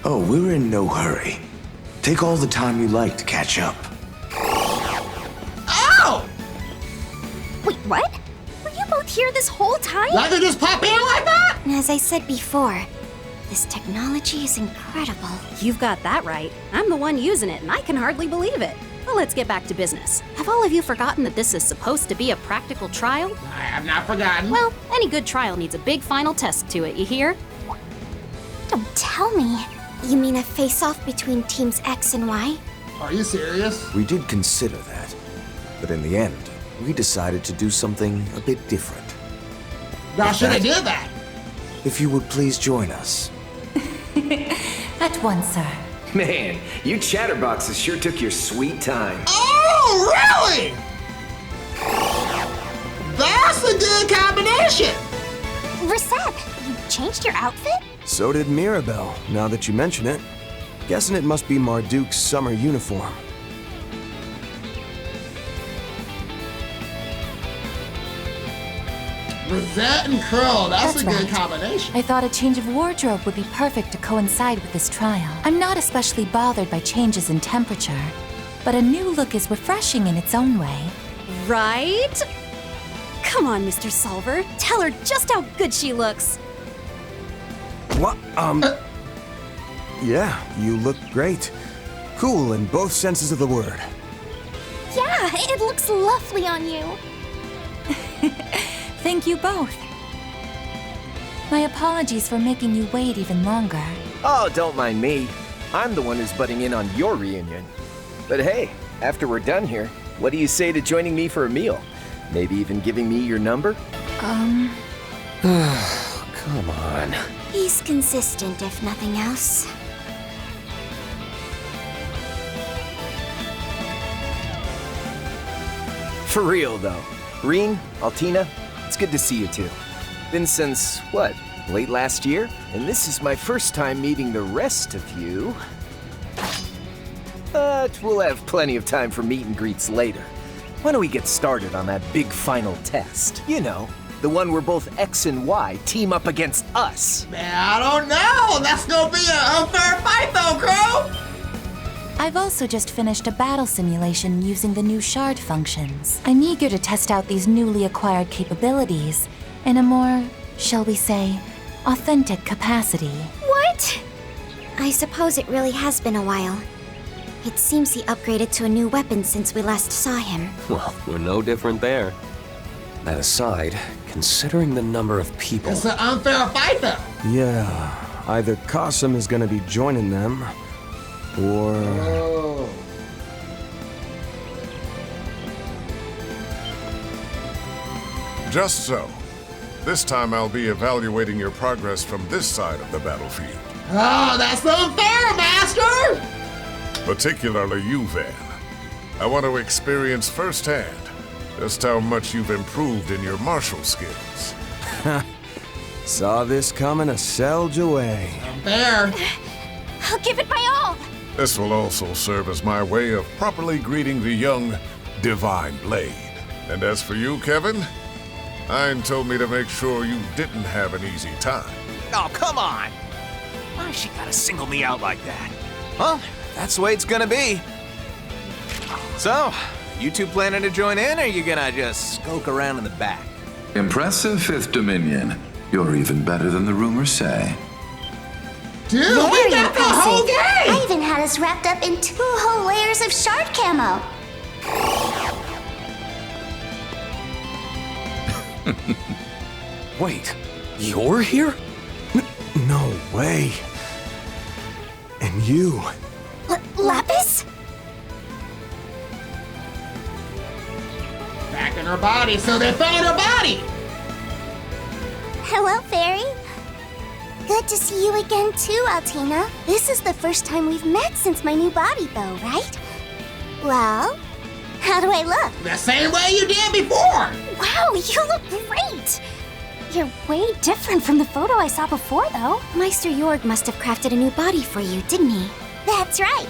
Oh, we're in no hurry. Take all the time you like to catch up. Ow! Wait, what? Were you both here this whole time? Y'all could just pop in like that? As I said before, this technology is incredible. You've got that right. I'm the one using it, and I can hardly believe it. Well, let's get back to business. Have all of you forgotten that this is supposed to be a practical trial? I have not forgotten. Well, any good trial needs a big final test to it, you hear? Don't tell me. You mean a face-off between teams X and Y? Are you serious? We did consider that, but in the end, we decided to do something a bit different. Y'all should have did that. If you would please join us. At once, sir. Man, you chatterboxes sure took your sweet time. Oh, really? That's a good combination. Reset, you changed your outfit? So did Mirabelle, now that you mention it. Guessing it must be Marduk's summer uniform. Rosette and Curl, that's a good right. combination. I thought a change of wardrobe would be perfect to coincide with this trial. I'm not especially bothered by changes in temperature, but a new look is refreshing in its own way. Right? Come on, Mr. Solver. Tell her just how good she looks. What? Yeah, you look great. Cool in both senses of the word. Yeah, it looks lovely on you. Thank you both. My apologies for making you wait even longer. Oh, don't mind me. I'm the one who's butting in on your reunion. But hey, after we're done here, what do you say to joining me for a meal? Maybe even giving me your number? Come on. He's consistent, if nothing else. For real, though. Reen, Altina, it's good to see you two. Been since, what, late last year? And this is my first time meeting the rest of you. But we'll have plenty of time for meet and greets later. Why don't we get started on that big final test? You know, the one where both X and Y team up against us. Man, I don't know. That's gonna be an unfair fight though, Crow. I've also just finished a battle simulation using the new shard functions. I'm eager to test out these newly acquired capabilities in a more, shall we say, authentic capacity. What? I suppose it really has been a while. It seems he upgraded to a new weapon since we last saw him. Well, we're no different there. That aside, considering the number of people... It's an unfair fight though. Yeah, either Qasim is gonna be joining them, or... Oh. Just so. This time I'll be evaluating your progress from this side of the battlefield. Oh, that's unfair, Master! Particularly you, Van. I want to experience firsthand just how much you've improved in your martial skills. Saw this coming a selge away. Unfair. I'll give it my all. This will also serve as my way of properly greeting the young Divine Blade. And as for you, Kevin, Ein told me to make sure you didn't have an easy time. Oh, come on! Why she gotta single me out like that? Well, that's the way it's gonna be. So, you two planning to join in, or are you gonna just skulk around in the back? Impressive, Fifth Dominion. You're even better than the rumors say. Dude, Very we got the whole impressive. game! I even had us wrapped up in 2 whole layers of shard camo. Wait, you're here? No way. And you. Lapis? Back in her body, so they found her body! Hello, Fairy. Good to see you again too, Altina. This is the first time we've met since my new body, though, right? Well, how do I look? The same way you did before! Wow, you look great! You're way different from the photo I saw before, though. Meister Jorg must have crafted a new body for you, didn't he? That's right.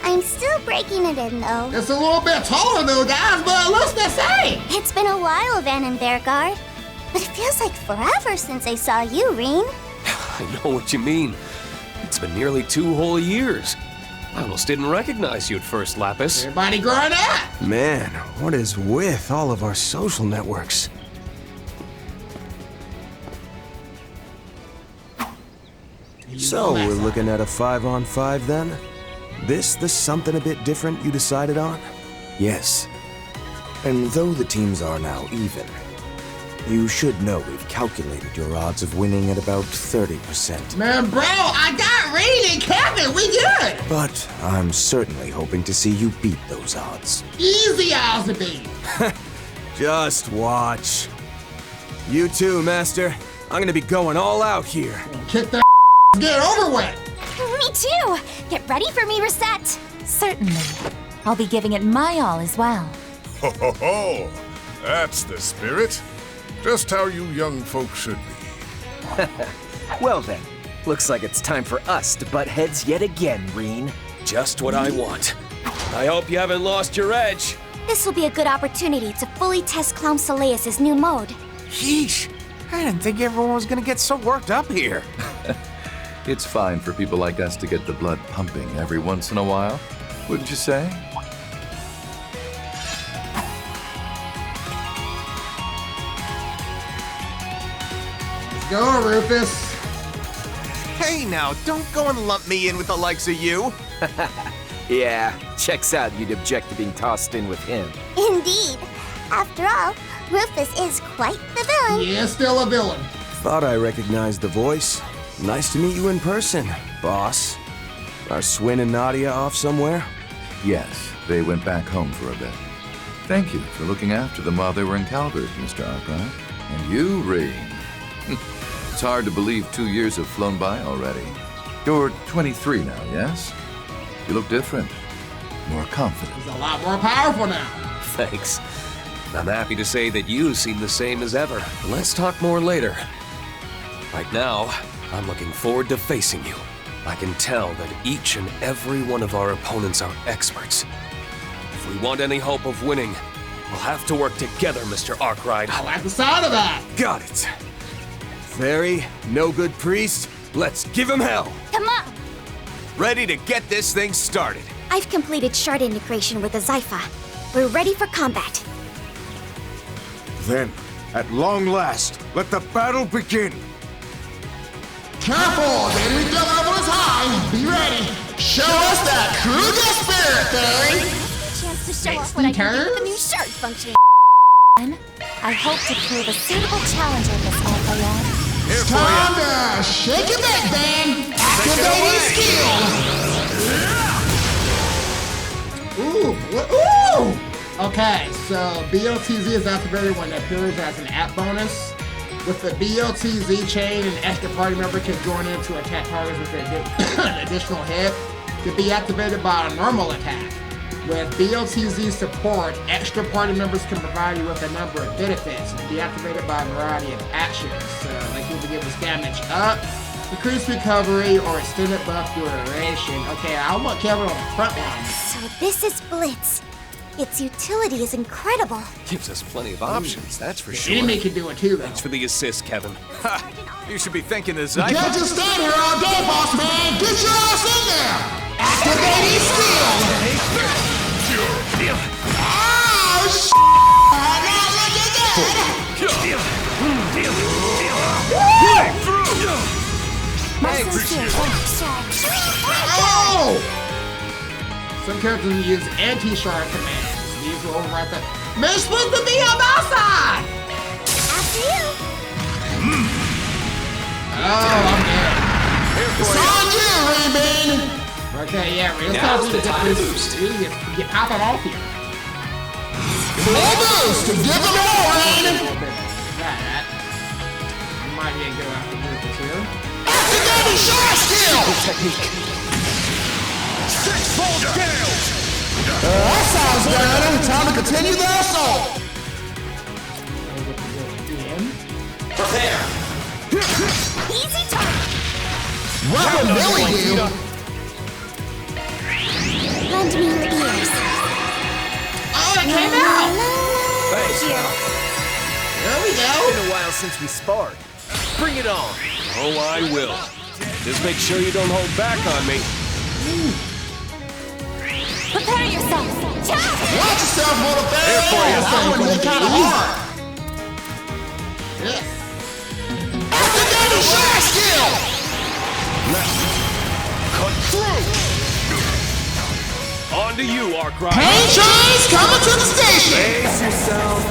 I'm still breaking it in, though. It's a little bit taller, though, guys, but it looks the same! It's been a while, Van and Bearguard. But it feels like forever since I saw you, Reen. I know what you mean. It's been nearly 2 whole years. I almost didn't recognize you at first, Lapis. Everybody growing up! Man, what is with all of our social networks? So, we're looking at a 5-on-5 then? This the something a bit different you decided on? Yes. And though the teams are now even, you should know we've calculated your odds of winning at about 30%. Man, bro, I got Reed and Kevin, we good! But I'm certainly hoping to see you beat those odds. Easy odds to beat. Just watch. You too, Master. I'm gonna be going all out here. Kick the get over with! Me too! Get ready for me, Reset! Certainly. I'll be giving it my all as well. Ho ho ho! That's the spirit. Just how you young folks should be. Well then, looks like it's time for us to butt heads yet again, Reen. Just what I want. I hope you haven't lost your edge. This will be a good opportunity to fully test Clown Soleus' new mode. Yeesh! I didn't think everyone was gonna get so worked up here. It's fine for people like us to get the blood pumping every once in a while, wouldn't you say? Let's go, Rufus. Hey now, don't go and lump me in with the likes of you. Yeah, checks out you'd object to being tossed in with him. Indeed. After all, Rufus is quite the villain. He is still a villain. Thought I recognized the voice. Nice to meet you in person, boss. Are Swin and Nadia off somewhere? Yes, they went back home for a bit. Thank you for looking after them while they were in Calvard, Mr. Arkwright. And you, Reen. It's hard to believe 2 years have flown by already. You're 23 now, yes? You look different. More confident. He's a lot more powerful now. Thanks. I'm happy to say that you seem the same as ever. Let's talk more later. Right now, I'm looking forward to facing you. I can tell that each and every one of our opponents are experts. If we want any hope of winning, we'll have to work together, Mr. Arkwright. I like the sound of that. Got it. Fairy, no good priest, let's give him hell. Come on! Ready to get this thing started. I've completed shard integration with the Zypha. We're ready for combat. Then, at long last, let the battle begin. Careful, the energy level is high. Be ready. Show us that Kruger spirit, Fairy. Chance to show off what I can do with the new shard function. I hope to prove a suitable challenger, Miss Alpha. Time to shake it back, Van. Activating skill. Ooh. Okay, so BLTZ is activated when it appears as an app bonus. With the BLTZ chain, an extra party member can join in to attack targets with an additional hit to be activated by a normal attack. With BLTZ support, extra party members can provide you with a number of benefits and be activated by a variety of actions. So, like you'll be given damage up, increased recovery, or extended buff duration. Okay, I want Kevin on the front line. So this is Blitz. Its utility is incredible. Gives us plenty of options, that's for sure. Enemy can do it too, though. Thanks for the assist, Kevin. Ha! You should be thanking the You Zyphon. can't just stand here all day, boss man. Get your ass in there. Activating skill. Oh, shit. Now look at that. Oh! Some characters use anti-shard commands. These will override the... Man, you're supposed to be on my side! After you. Oh, I'm dead. It's on you, Rainbean. Okay, yeah, real Now's tough the to get time this. to boost. You get popping off here. Full boost to give them all, Rain. That. Might be a good after movement here. Activating shard skill. Technique. Six-fold gales! That sounds good. Time to continue the assault. Prepare. Easy target. Weapon Billy do. Lend me your ears. Oh, it came out! Thanks. There we go. Been a while since we sparred. Bring it on. Oh, I will. Just make sure you don't hold back on me. Prepare yourself. Watch yourself, motherfucker. Here for you. That one hit kind of hard. Yeah. Activating shard skill. Cut through. On to you, Arkwright. Pain trains coming to the station. Brace yourself.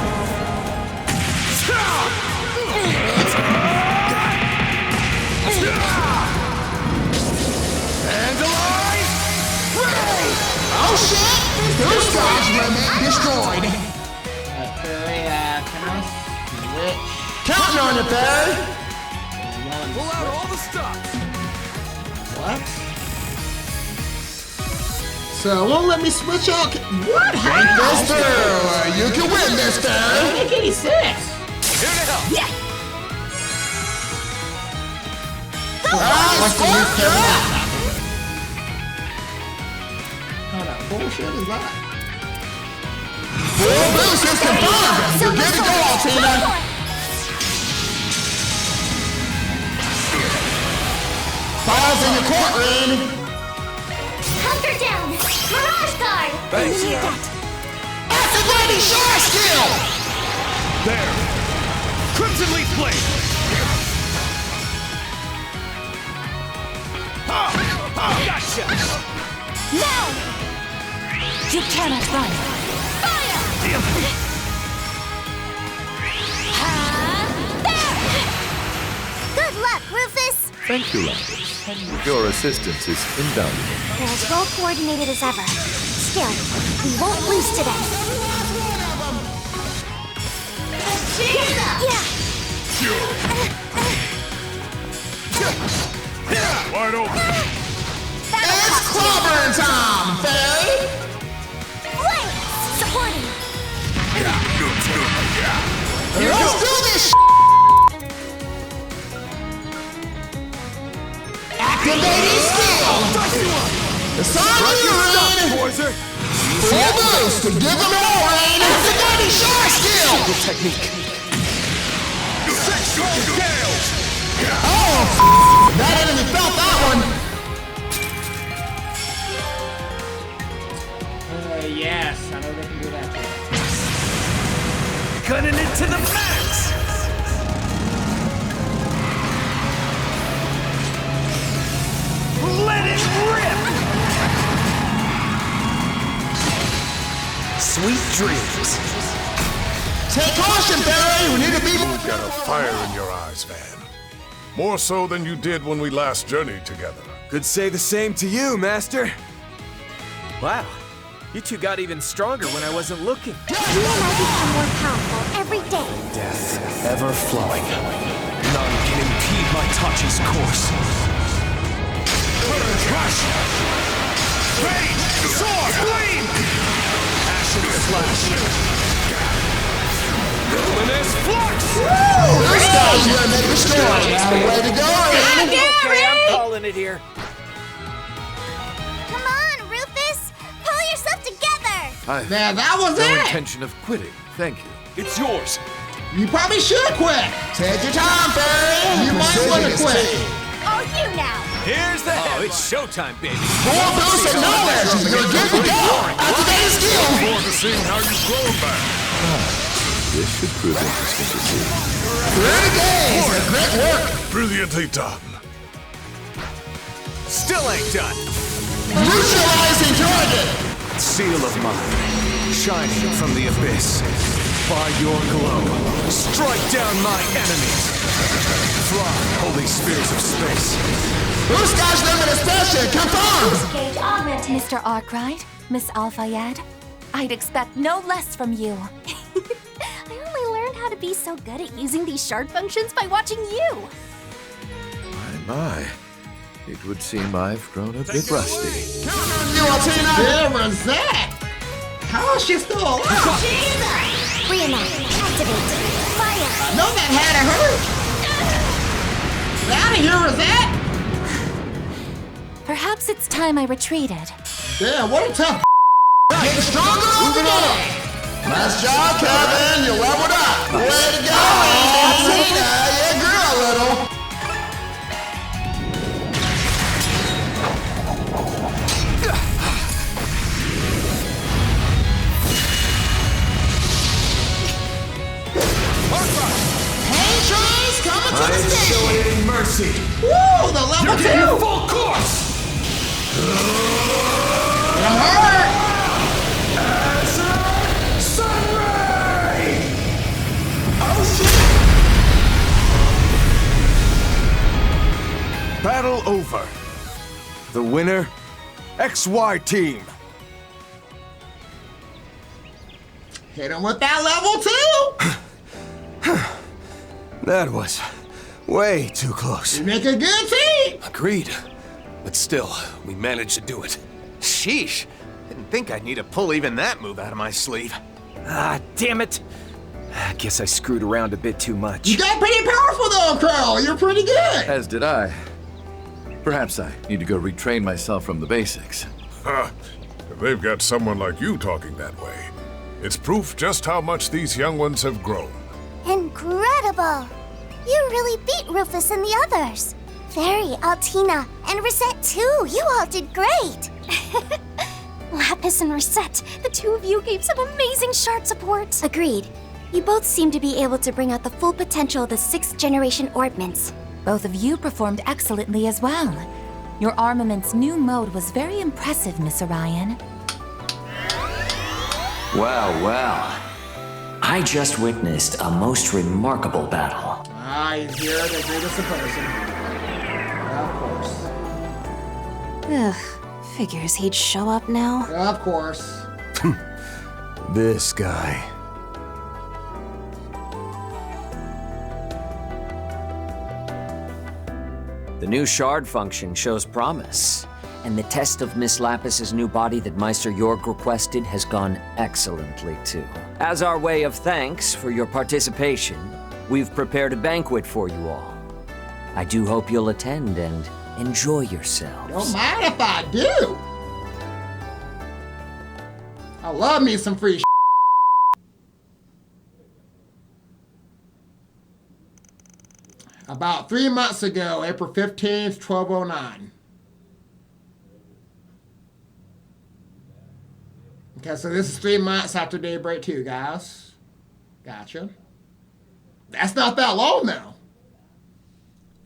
Oh shit! Those guys remain destroyed. Fairy, can I switch? Counting on you, Barry. Pull out all the stops. What? So it won't let me switch out. What? Think this through. You can win this I thing. think 86. Here to help. Yeah. Alright, squirt, yeah. What the bullshit is that? Full boost is confirmed. You're good to go, Altina. Balls in your court, Rin. Hunker down. Mirage guard. Thanks. Need that. Activating shard skill. There! Crimson Leaf Blade! Gotcha! Now. You cannot run. Fire. Good luck, Rufus. Thank you, Lapis. Your assistance is invaluable. They're as well coordinated as ever. Still, we won't lose today. Yeah. Wide open. It's clobbering time, Faye. Wait. Supporting. Let's do this. Activating skill. It's on you, Rain. Full boost to give them all, Rain. Activating shard skill. Good technique. Oh, that enemy felt that one. Yes, I know they can do that too. Cutting it to the max! Let it rip! Sweet dreams. Take caution, Barry. We need to be. You've got a fire in your eyes, Van. More so than you did when we last journeyed together. Could say the same to you, Master. Wow, you two got even stronger when I wasn't looking. You and I become more powerful every day. Death ever flowing. None can impede my touch's course. Crush! Rage! Sword! Gleam! Ashen slash. Luminous flux! This guy's gonna make a story. Way to go, man. Okay, I'm calling it here. Come on, Rufus! Pull yourself together! I've Man, that was no it. intention of quitting. Thank you. It's yours. You probably should quit. Take your time, Barry. You might want to quit. Oh, you now! Here's the headline. It's showtime, baby. More boosts and knowledge. You're good to go. After today's skill. Forward to seeing how you've grown back. This should prove interesting to see. Great days. Great work. Brilliantly done. Still ain't done. Neutralizing target. Seal of mine, shining from the abyss. By your glow, strike down my enemies. Fly, holy spears of space. Blue Sky's limited station. Confirmed. Gauge augment, Mr. Arkwright. Miss Al-Fayed. I'd expect no less from you. I only learned how to be so good at using these shard functions by watching you. My. It would seem I've grown a bit rusty. You, Altina. Yeah, Rosette. How is she still alive? Reenact. Activate. Fire. I know that had to hurt. Get out of here, Rosette. Perhaps it's time I retreated. Damn, what a tough. Getting stronger all the day. Nice job, Kevin. You leveled up. Way to go, Altina. You grew a little. I am showing mercy. Woo, the level 2. You're full course. It hurt. Sunray. Oh shit. Battle over. The winner, XY team. Hit him with that level 2. That was way too close. You make a good team. Agreed. But still, we managed to do it. Sheesh. Didn't think I'd need to pull even that move out of my sleeve. Ah, damn it. I guess I screwed around a bit too much. You got pretty powerful though, Crow. You're pretty good. As did I. Perhaps I need to go retrain myself from the basics. Huh. If they've got someone like you talking that way, it's proof just how much these young ones have grown. Incredible! You really beat Rufus and the others. Fairy, Altina, and Rosette too. You all did great. Lapis and Rosette, the two of you gave some amazing shard support. Agreed. You both seem to be able to bring out the full potential of the 6th generation orbments. Both of you performed excellently as well. Your armament's new mode was very impressive, Miss Orion. Well, well. I just witnessed a most remarkable battle. Ah, he's here to greet us in person. Of course. Ugh, figures he'd show up now. Of course. This guy. The new shard function shows promise, and the test of Miss Lapis's new body that Meister Jorg requested has gone excellently too. As our way of thanks for your participation, we've prepared a banquet for you all. I do hope you'll attend and enjoy yourselves. Don't mind if I do. I love me some free About 3 months ago, April 15th, 1209. Okay, so this is 3 months after Daybreak 2, guys. Gotcha. That's not that long, though.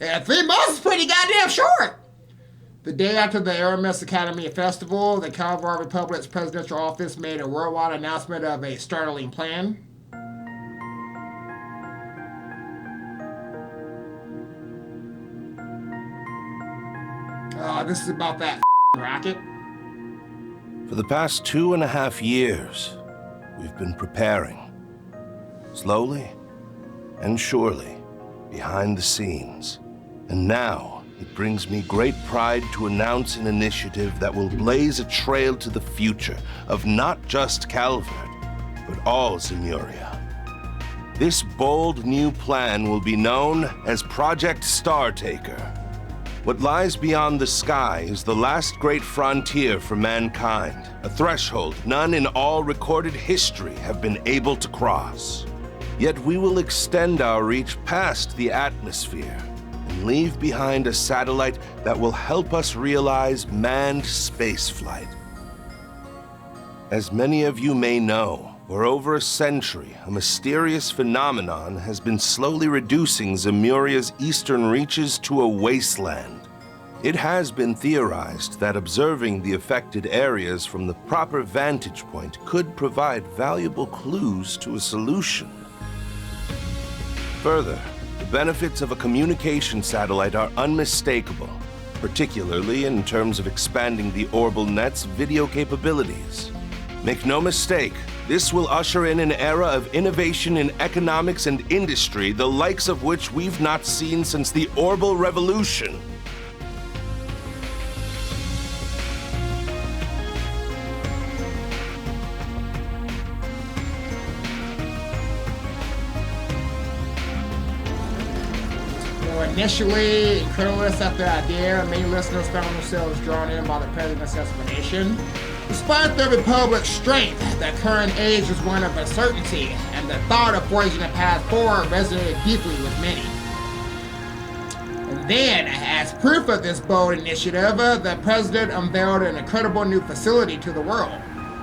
Yeah, 3 months is pretty goddamn short. The day after the Aramis Academy Festival, the Calvard Republic's presidential office made a worldwide announcement of a startling plan. This is about that rocket. For the past 2.5 years, we've been preparing. Slowly and surely, behind the scenes. And now, it brings me great pride to announce an initiative that will blaze a trail to the future of not just Calvard, but all Zemuria. This bold new plan will be known as Project Startaker. What lies beyond the sky is the last great frontier for mankind, a threshold none in all recorded history have been able to cross. Yet we will extend our reach past the atmosphere and leave behind a satellite that will help us realize manned spaceflight. As many of you may know, for over a century, a mysterious phenomenon has been slowly reducing Zemuria's eastern reaches to a wasteland. It has been theorized that observing the affected areas from the proper vantage point could provide valuable clues to a solution. Further, the benefits of a communication satellite are unmistakable, particularly in terms of expanding the Orbital Net's video capabilities. Make no mistake, this will usher in an era of innovation in economics and industry, the likes of which we've not seen since the Orbital Revolution. Initially incredulous at the idea, many listeners found themselves drawn in by the president's explanation. Despite the Republic's strength, the current age was one of uncertainty, and the thought of forging a path forward resonated deeply with many. And then, as proof of this bold initiative, the president unveiled an incredible new facility to the world.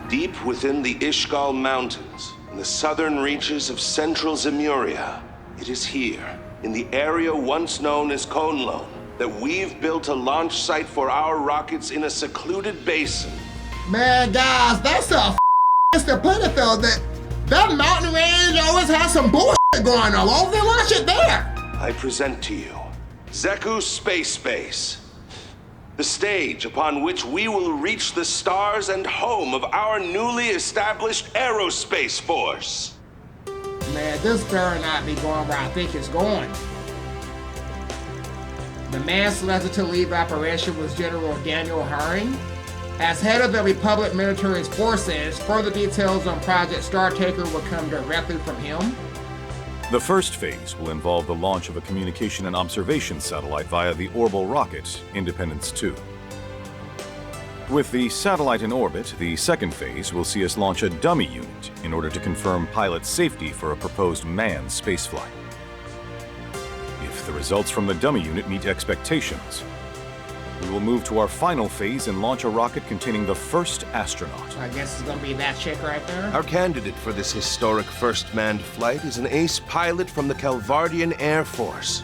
Deep within the Ishgal Mountains, in the southern reaches of central Zemuria, it is here, in the area once known as Conlon, that we've built a launch site for our rockets in a secluded basin. Man, guys, that's a to put it though, that mountain range always has some bullshit going on. Why don't they launch it there? I present to you Zeku Space Base, the stage upon which we will reach the stars and home of our newly established aerospace force. Man, this better not be going where I think it's going. The man selected to lead the operation was General Daniel Haring. As head of the Republic military forces, further details on Project Startaker will come directly from him. The first phase will involve the launch of a communication and observation satellite via the orbital rocket, Independence 2. With the satellite in orbit, the second phase will see us launch a dummy unit in order to confirm pilot safety for a proposed manned spaceflight. If the results from the dummy unit meet expectations, we will move to our final phase and launch a rocket containing the first astronaut. I guess it's gonna be that chick right there. Our candidate for this historic first manned flight is an ace pilot from the Calvardian Air Force,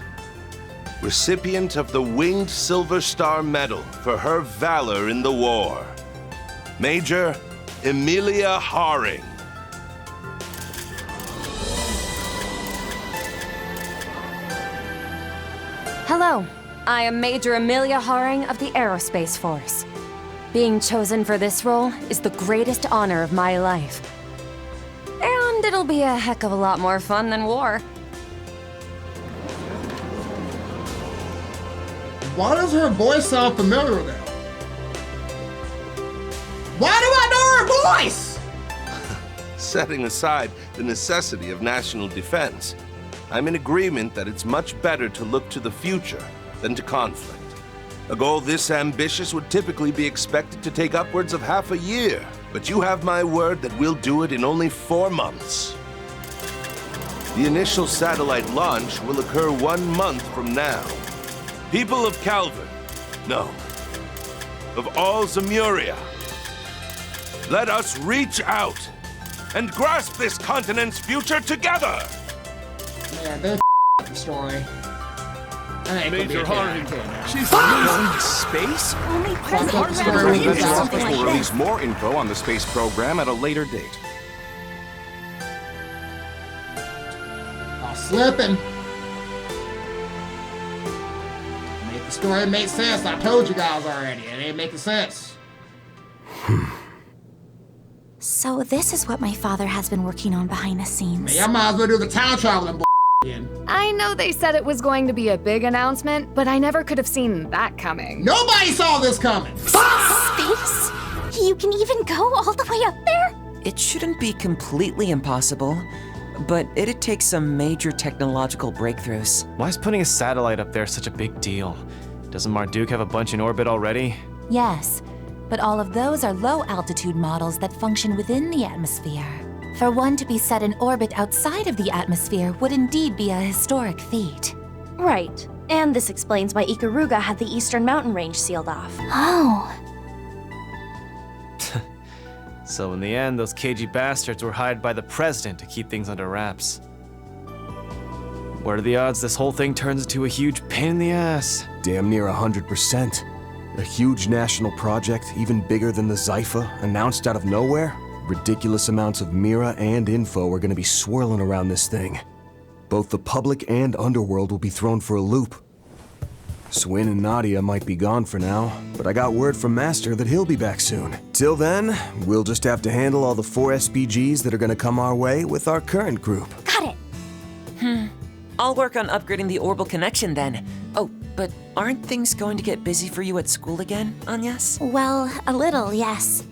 recipient of the Winged Silver Star Medal for her valor in the war, Major Emilia Haring. Hello, I am Major Emilia Haring of the Aerospace Force. Being chosen for this role is the greatest honor of my life. And it'll be a heck of a lot more fun than war. Why does her voice sound familiar though? Why do I know her voice? Setting aside the necessity of national defense, I'm in agreement that it's much better to look to the future than to conflict. A goal this ambitious would typically be expected to take upwards of half a year, but you have my word that we'll do it in only 4 months. The initial satellite launch will occur 1 month from now. People of Calvard, no, of all Zemuria, let us reach out and grasp this continent's future together! Man, they're the story. Major Haring, she's going to space? Only President President Red Office like will this. release more info on the space program at a later date. I'm slipping. Make the story make sense. I told you guys already. It ain't making sense. So this is what my father has been working on behind the scenes. Man, I might as well do the time traveling in. I know they said it was going to be a big announcement, but I never could have seen that coming. Nobody saw this coming. Space? You can even go all the way up there? It shouldn't be completely impossible, but it'd take some major technological breakthroughs. Why is putting a satellite up there such a big deal? Doesn't Marduk have a bunch in orbit already? Yes, but all of those are low-altitude models that function within the atmosphere. For one to be set in orbit outside of the atmosphere would indeed be a historic feat. Right. And this explains why Ikaruga had the Eastern Mountain Range sealed off. Oh. So in the end, those cagey bastards were hired by the president to keep things under wraps. What are the odds this whole thing turns into a huge pain in the ass? Damn near 100%. A huge national project, even bigger than the Zypha, announced out of nowhere? Ridiculous amounts of Mira and info are gonna be swirling around this thing. Both the public and underworld will be thrown for a loop. Swin and Nadia might be gone for now, but I got word from Master that he'll be back soon. Till then, we'll just have to handle all the 4 SPGs that are gonna come our way with our current group. Got it. I'll work on upgrading the orbital connection then. Oh, but aren't things going to get busy for you at school again, Agnes? Well, a little, yes.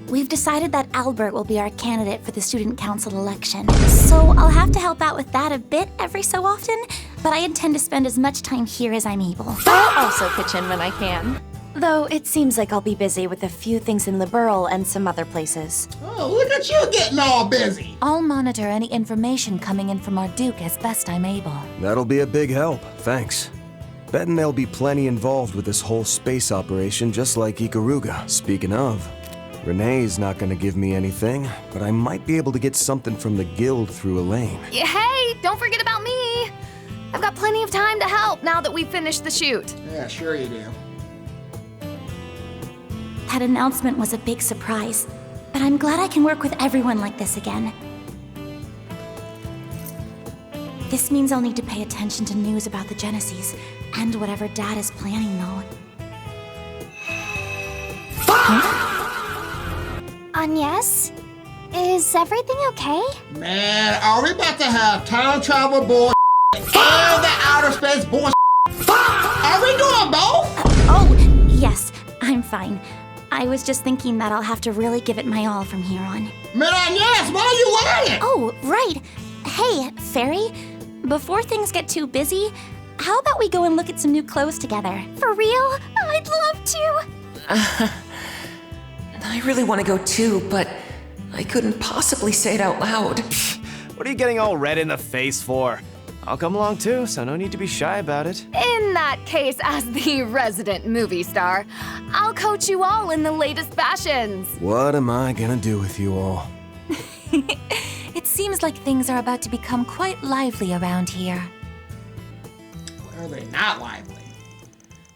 We've decided that Albert will be our candidate for the student council election, so I'll have to help out with that a bit every so often, but I intend to spend as much time here as I'm able. I'll also pitch in when I can. Though it seems like I'll be busy with a few things in Liberal and some other places. Oh, look at you getting all busy. I'll monitor any information coming in from Marduk as best I'm able. That'll be a big help, thanks. Betting there'll be plenty involved with this whole space operation, just like Ikaruga. Speaking of, Renee's not gonna give me anything, but I might be able to get something from the guild through Elaine. Hey, don't forget about me. I've got plenty of time to help now that we've finished the shoot. Yeah, sure you do. That announcement was a big surprise, but I'm glad I can work with everyone like this again. This means I'll need to pay attention to news about the Genesis, and whatever Dad is planning, though. Agnes? Is everything okay? Man, are we about to have time travel bullshit and the outer space bullshit? Are we doing both? Oh, yes, I'm fine. I was just thinking that I'll have to really give it my all from here on. Man, Agnes, why are you lying? Oh, right. Hey, Fairy, before things get too busy, how about we go and look at some new clothes together? For real? I'd love to. I really want to go too, but I couldn't possibly say it out loud. What are you getting all red in the face for? I'll come along too, so no need to be shy about it. In that case, as the resident movie star, I'll coach you all in the latest fashions. What am I gonna do with you all? It seems like things are about to become quite lively around here. Well, they're not lively.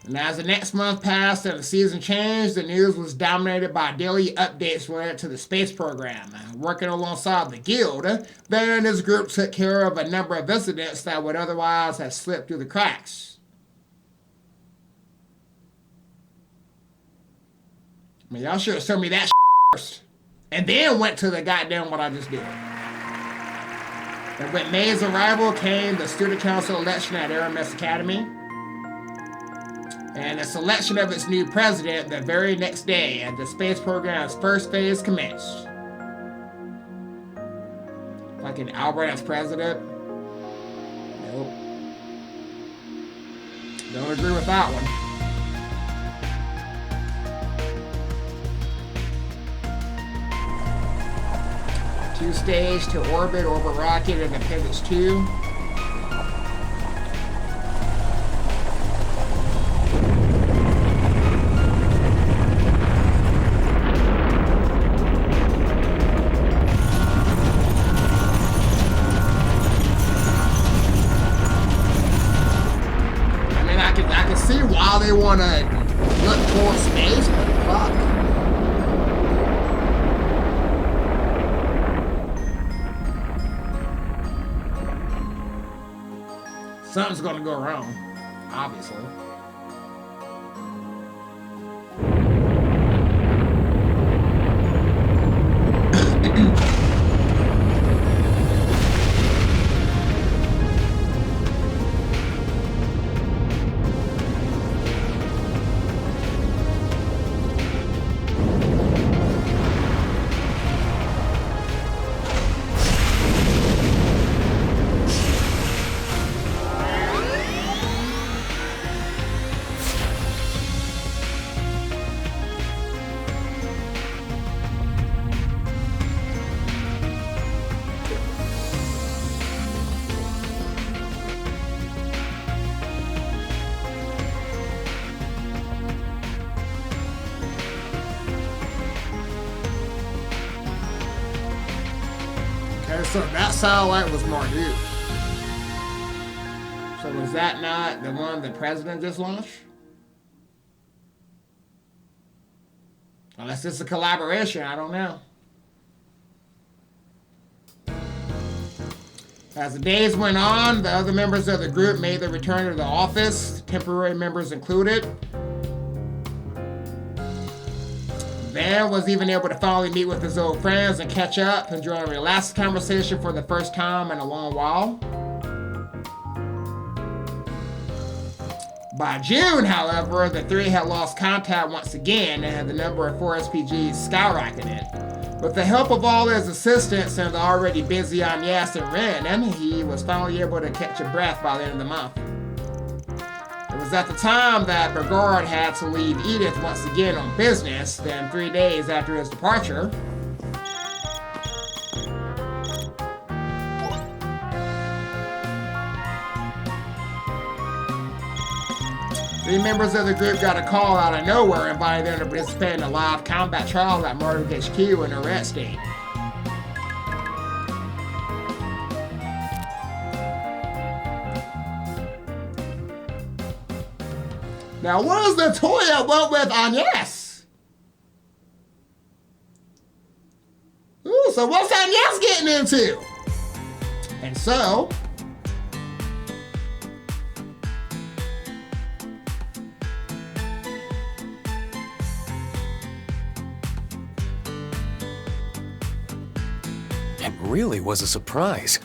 And as the next month passed and the season changed, the news was dominated by daily updates related to the space program. Working alongside the guild, Ben and his group took care of a number of incidents that would otherwise have slipped through the cracks. I mean, y'all should have shown me that first. And then went to the goddamn what I just did. And with May's arrival came the student council election at Aramis Academy. And the selection of its new president the very next day as the space program's first phase commenced. Fucking Albert as president? Nope. Don't agree with that one. Two-stage to orbit rocket Independence 2. They want to look for space, but fuck. Something's gonna go wrong, obviously. So that satellite was Marduk. So was that not the one the president just launched? Unless it's a collaboration, I don't know. As the days went on, the other members of the group made their return to the office, temporary members included. Van was even able to finally meet with his old friends and catch up, enjoying a relaxed conversation for the first time in a long while. By June, however, the three had lost contact once again and the number of 4SPGs skyrocketed. With the help of all his assistants and the already busy Agnes and Ren, he was finally able to catch a breath by the end of the month. It was at the time that Bergard had to leave Edith once again on business. Then 3 days after his departure, three members of the group got a call out of nowhere inviting them to participate in a live combat trial at Marduk HQ in a red state. Now, what is the toy I went with Agnes? Ooh, so what's Agnes getting into? And so, It really was a surprise.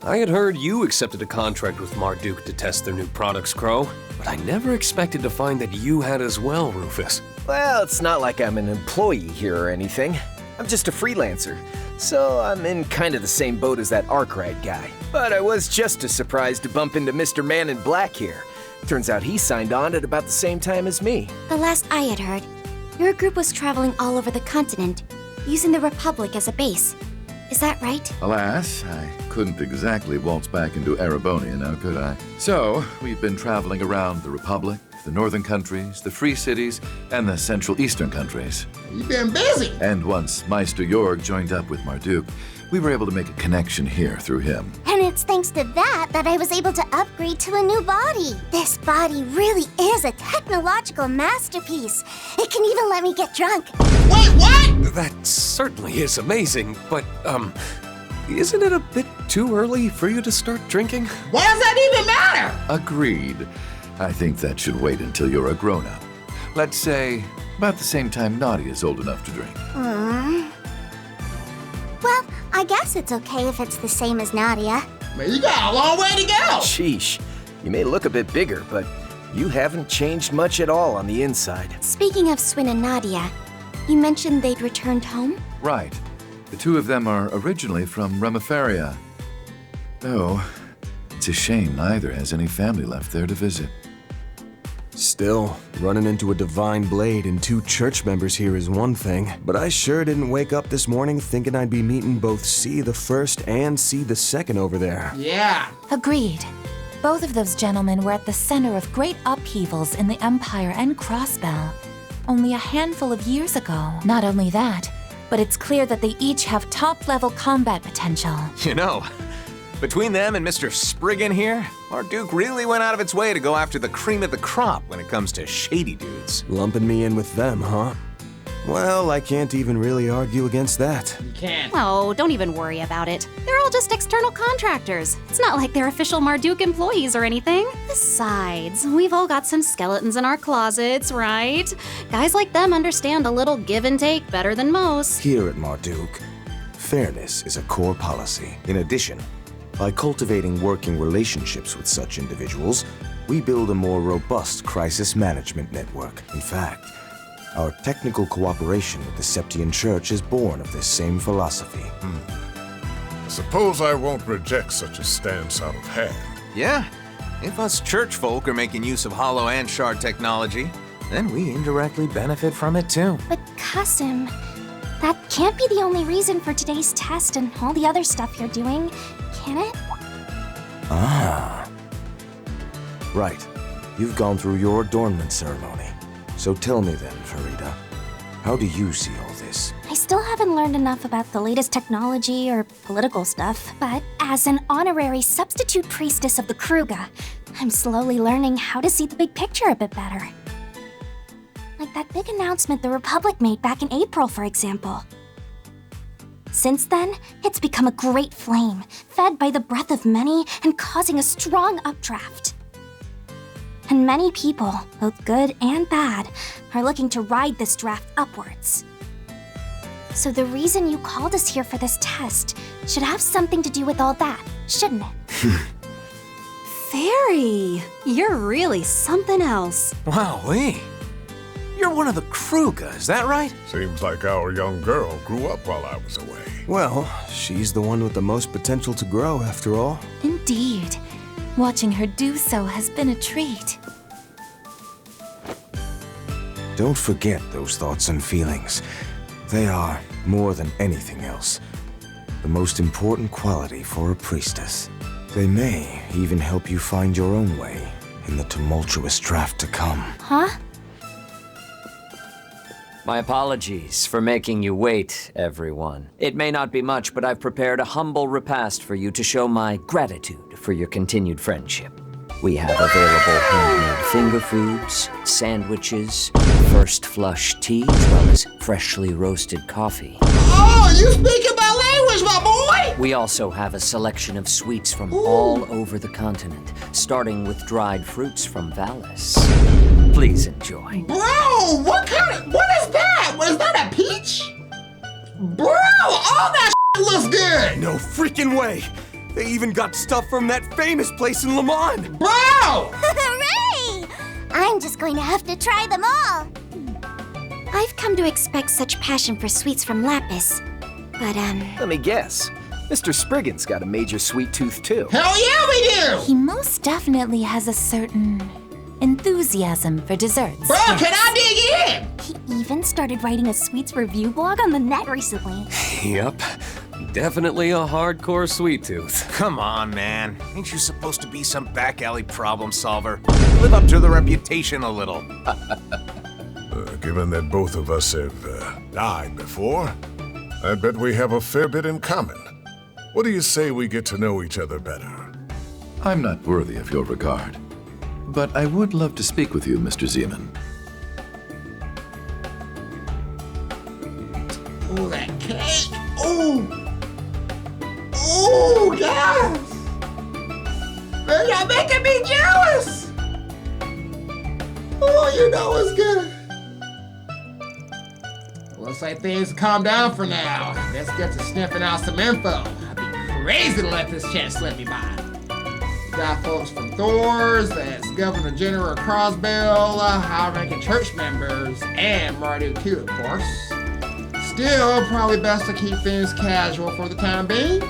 I had heard you accepted a contract with Marduk to test their new products, Crow, but I never expected to find that you had as well, Rufus. Well, it's not like I'm an employee here or anything. I'm just a freelancer, so I'm in kind of the same boat as that Arkwright guy. But I was just as surprised to bump into Mr. Man in Black here. Turns out he signed on at about the same time as me. The last I had heard, your group was traveling all over the continent, using the Republic as a base. Is that right? Alas, I couldn't exactly waltz back into Erebonian, now could I? So, we've been traveling around the Republic, the northern countries, the free cities, and the central eastern countries. You've been busy! And once Meister Jorg joined up with Marduk, we were able to make a connection here through him. And it's thanks to that I was able to upgrade to a new body. This body really is a technological masterpiece. It can even let me get drunk. Wait, what? That certainly is amazing, but, isn't it a bit too early for you to start drinking? Why does that even matter? Agreed. I think that should wait until you're a grown-up. Let's say, about the same time Nadia's old enough to drink. Well, I guess it's okay if it's the same as Nadia. Man, you got a long way to go! Sheesh. You may look a bit bigger, but you haven't changed much at all on the inside. Speaking of Swin and Nadia, you mentioned they'd returned home? Right. The two of them are originally from Remiferia. Though, it's a shame neither has any family left there to visit. Still, running into a divine blade and two church members here is one thing, but I sure didn't wake up this morning thinking I'd be meeting both C the First and C the Second over there. Yeah. Agreed. Both of those gentlemen were at the center of great upheavals in the Empire and Crossbell only a handful of years ago. Not only that, but it's clear that they each have top-level combat potential. You know, between them and Mr. Spriggan here, Marduk really went out of its way to go after the cream of the crop when it comes to shady dudes. Lumping me in with them, huh? Well, I can't even really argue against that. You can't. Oh, don't even worry about it. They're all just external contractors. It's not like they're official Marduk employees or anything. Besides, we've all got some skeletons in our closets, right? Guys like them understand a little give and take better than most. Here at Marduk, fairness is a core policy. In addition, by cultivating working relationships with such individuals, we build a more robust crisis management network. In fact, our technical cooperation with the Septian Church is born of this same philosophy. I suppose I won't reject such a stance out of hand. Yeah, if us church folk are making use of hollow and shard technology, then we indirectly benefit from it too. But Kasim, that can't be the only reason for today's test and all the other stuff you're doing, can it? Ah. Right. You've gone through your adornment ceremony. So tell me then, Farida, How do you see all this? I still haven't learned enough about the latest technology or political stuff, but as an honorary substitute priestess of the Kruga, I'm slowly learning how to see the big picture a bit better. Like that big announcement the Republic made back in April, for example. Since then, it's become a great flame, fed by the breath of many and causing a strong updraft. And many people, both good and bad, are looking to ride this draft upwards. So the reason you called us here for this test should have something to do with all that, shouldn't it? Fairy, you're really something else. Wowee. You're one of the Kruga, is that right? Seems like our young girl grew up while I was away. Well, she's the one with the most potential to grow, after all. Indeed. Watching her do so has been a treat. Don't forget those thoughts and feelings. They are, more than anything else, the most important quality for a priestess. They may even help you find your own way in the tumultuous draft to come. Huh? My apologies for making you wait, everyone. It may not be much, but I've prepared a humble repast for you to show my gratitude for your continued friendship. We have available handmade finger foods, sandwiches, first flush tea, as well as freshly roasted coffee. Oh, you speaking my language, my boy! We also have a selection of sweets from all over the continent, starting with dried fruits from Valis. Please enjoy. Bro, what is that? Is that a peach? Bro, all that looks good! No freaking way! They even got stuff from that famous place in Le Mans! Bro! Hooray! I'm just going to have to try them all. I've come to expect such passion for sweets from Lapis. But, Let me guess. Mr. Spriggan's got a major sweet tooth, too. Hell yeah, we do! He most definitely has a certain enthusiasm for desserts. Bro, can I dig in? He even started writing a sweets review blog on the net recently. Yep. Definitely a hardcore sweet tooth. Come on, man. Ain't you supposed to be some back alley problem solver? Live up to the reputation a little. Given that both of us have died before, I bet we have a fair bit in common. What do you say we get to know each other better? I'm not worthy of your regard, but I would love to speak with you, Mr. Zeman. Oh, that cake! Oh! Oh, guys! Man, y'all making me jealous! Oh, you know it's good. Looks like things calm down for now. Let's get to sniffing out some info. I'd be crazy to let this chance slip me by. We got folks from Thor's, that's Governor General Crosbell, high-ranking church members, and Marduk too, of course. Still, probably best to keep things casual for the time being.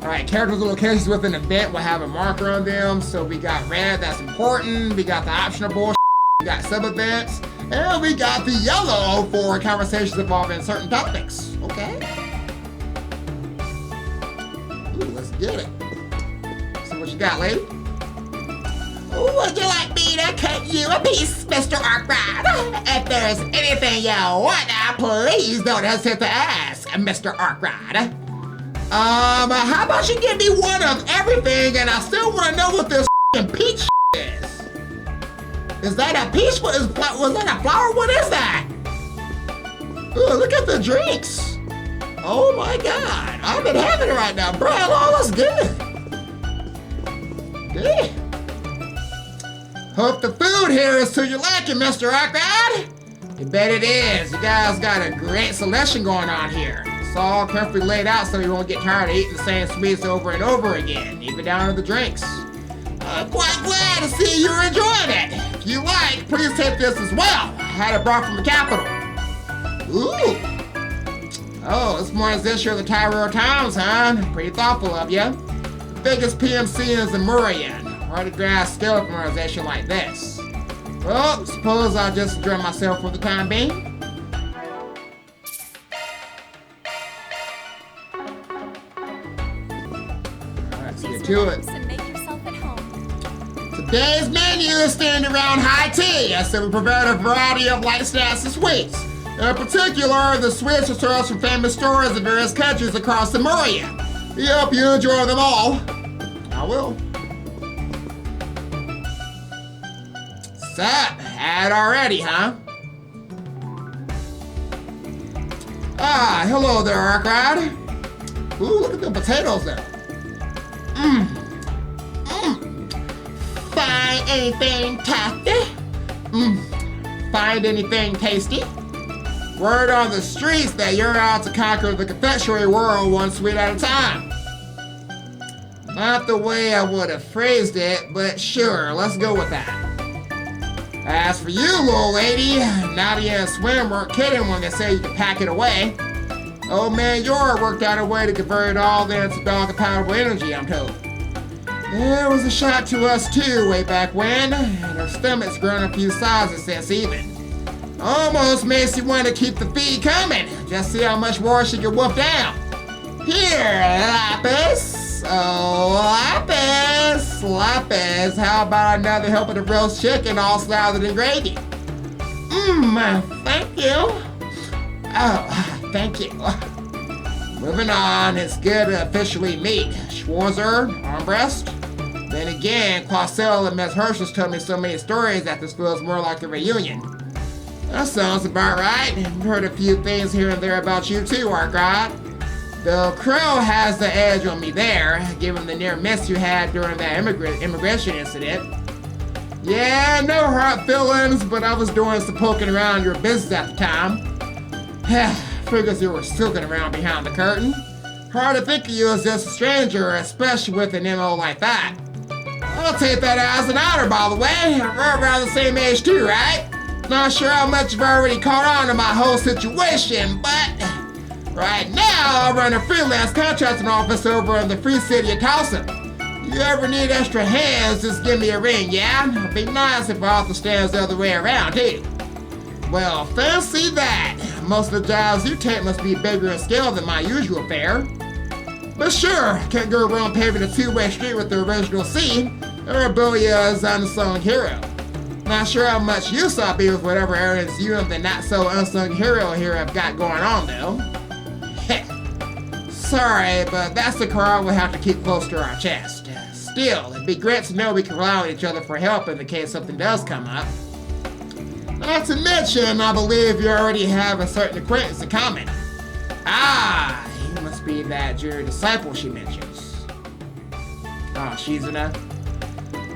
Alright, characters and locations within an event will have a marker on them. So we got red, that's important. We got the optional bullshit. We got sub-events. And we got the yellow for conversations involving certain topics. Okay. Ooh, let's get it. See what you got, lady. Ooh, would you like me to cut you a piece, Mr. Arkride? If there's anything you want, please don't hesitate to ask, Mr. Arkride. How about you give me one of everything, and I still want to know what this peach is. Is that a peach? Was that a flower? What is that? Ooh, look at the drinks. Oh my God, I'm in heaven right now, bro. All looks good. Damn. Hope the food here is to your liking, Mr. Arkride. You bet it is. You guys got a great selection going on here. It's all carefully laid out so you won't get tired of eating the same sweets over and over again, even down to the drinks. I'm quite glad to see you're enjoying it. If you like, please take this as well. I had it brought from the capital. Ooh. Oh, this morning's this year the Tyrell Times, huh? Pretty thoughtful of you. The biggest PMC in zemuria. Hard to grasp still from an organization like this. Well, suppose I'll just enjoy myself for the time being. Let's get to it. And make yourself at home. It's a Today's menu is themed around high tea, so we provide a variety of light snacks and sweets. In particular, the sweets are sourced from famous stores in various countries across Zemuria. We hope you enjoy them all. I will. Sup? Had already, huh? Ah, hello there, Arkwright. Ooh, look at the potatoes there. Find anything tasty? Find anything tasty? Word on the streets that you're out to conquer the confectionery world one sweet at a time. Not the way I would have phrased it, but sure, let's go with that. As for you, little lady, Nadia and Swim weren't kidding when they say you can pack it away. Old man Yor worked out a way to convert it all into dog-compatible energy, I'm told. There was a shot to us too way back when, and her stomach's grown a few sizes since even. Almost makes you want to keep the feed coming, just see how much more she can wolf down. Here, Lapis. Oh, Lapis, how about another helping of roast chicken all slathered in gravy? Thank you. Oh, thank you. Moving on, it's good to officially meet. Schwarzer, armrest. Then again, Quasel and Miss Hershey's told me so many stories that this feels more like a reunion. That sounds about right. I've heard a few things here and there about you too, Arkwright. Though Crow has the edge on me there, given the near miss you had during that immigration incident. Yeah, no hard feelings, but I was doing some poking around your business at the time. Figures you were skulking around behind the curtain. Hard to think of you as just a stranger, especially with an MO like that. I'll take that as an honor, by the way. We're around the same age too, right? Not sure how much you've already caught on to my whole situation, but right now I run a freelance contracting office over in the free city of Tulsa. You ever need extra hands, just give me a ring, yeah? It'd be nice if our office stands the other way around, too. Well, fancy that. Most of the jobs you take must be bigger in scale than my usual fare. But sure, can't go wrong paving a two-way street with the original C, or Boya's unsung hero. Not sure how much use I'll be with whatever errands you and the not-so-unsung hero here have got going on, though. Heh. Sorry, but that's the card we'll have to keep close to our chest. Still, it'd be great to know we can rely on each other for help in the case something does come up. Not to mention, I believe you already have a certain acquaintance in common. Ah, he must be that Jerry disciple she mentions. Oh, she's enough.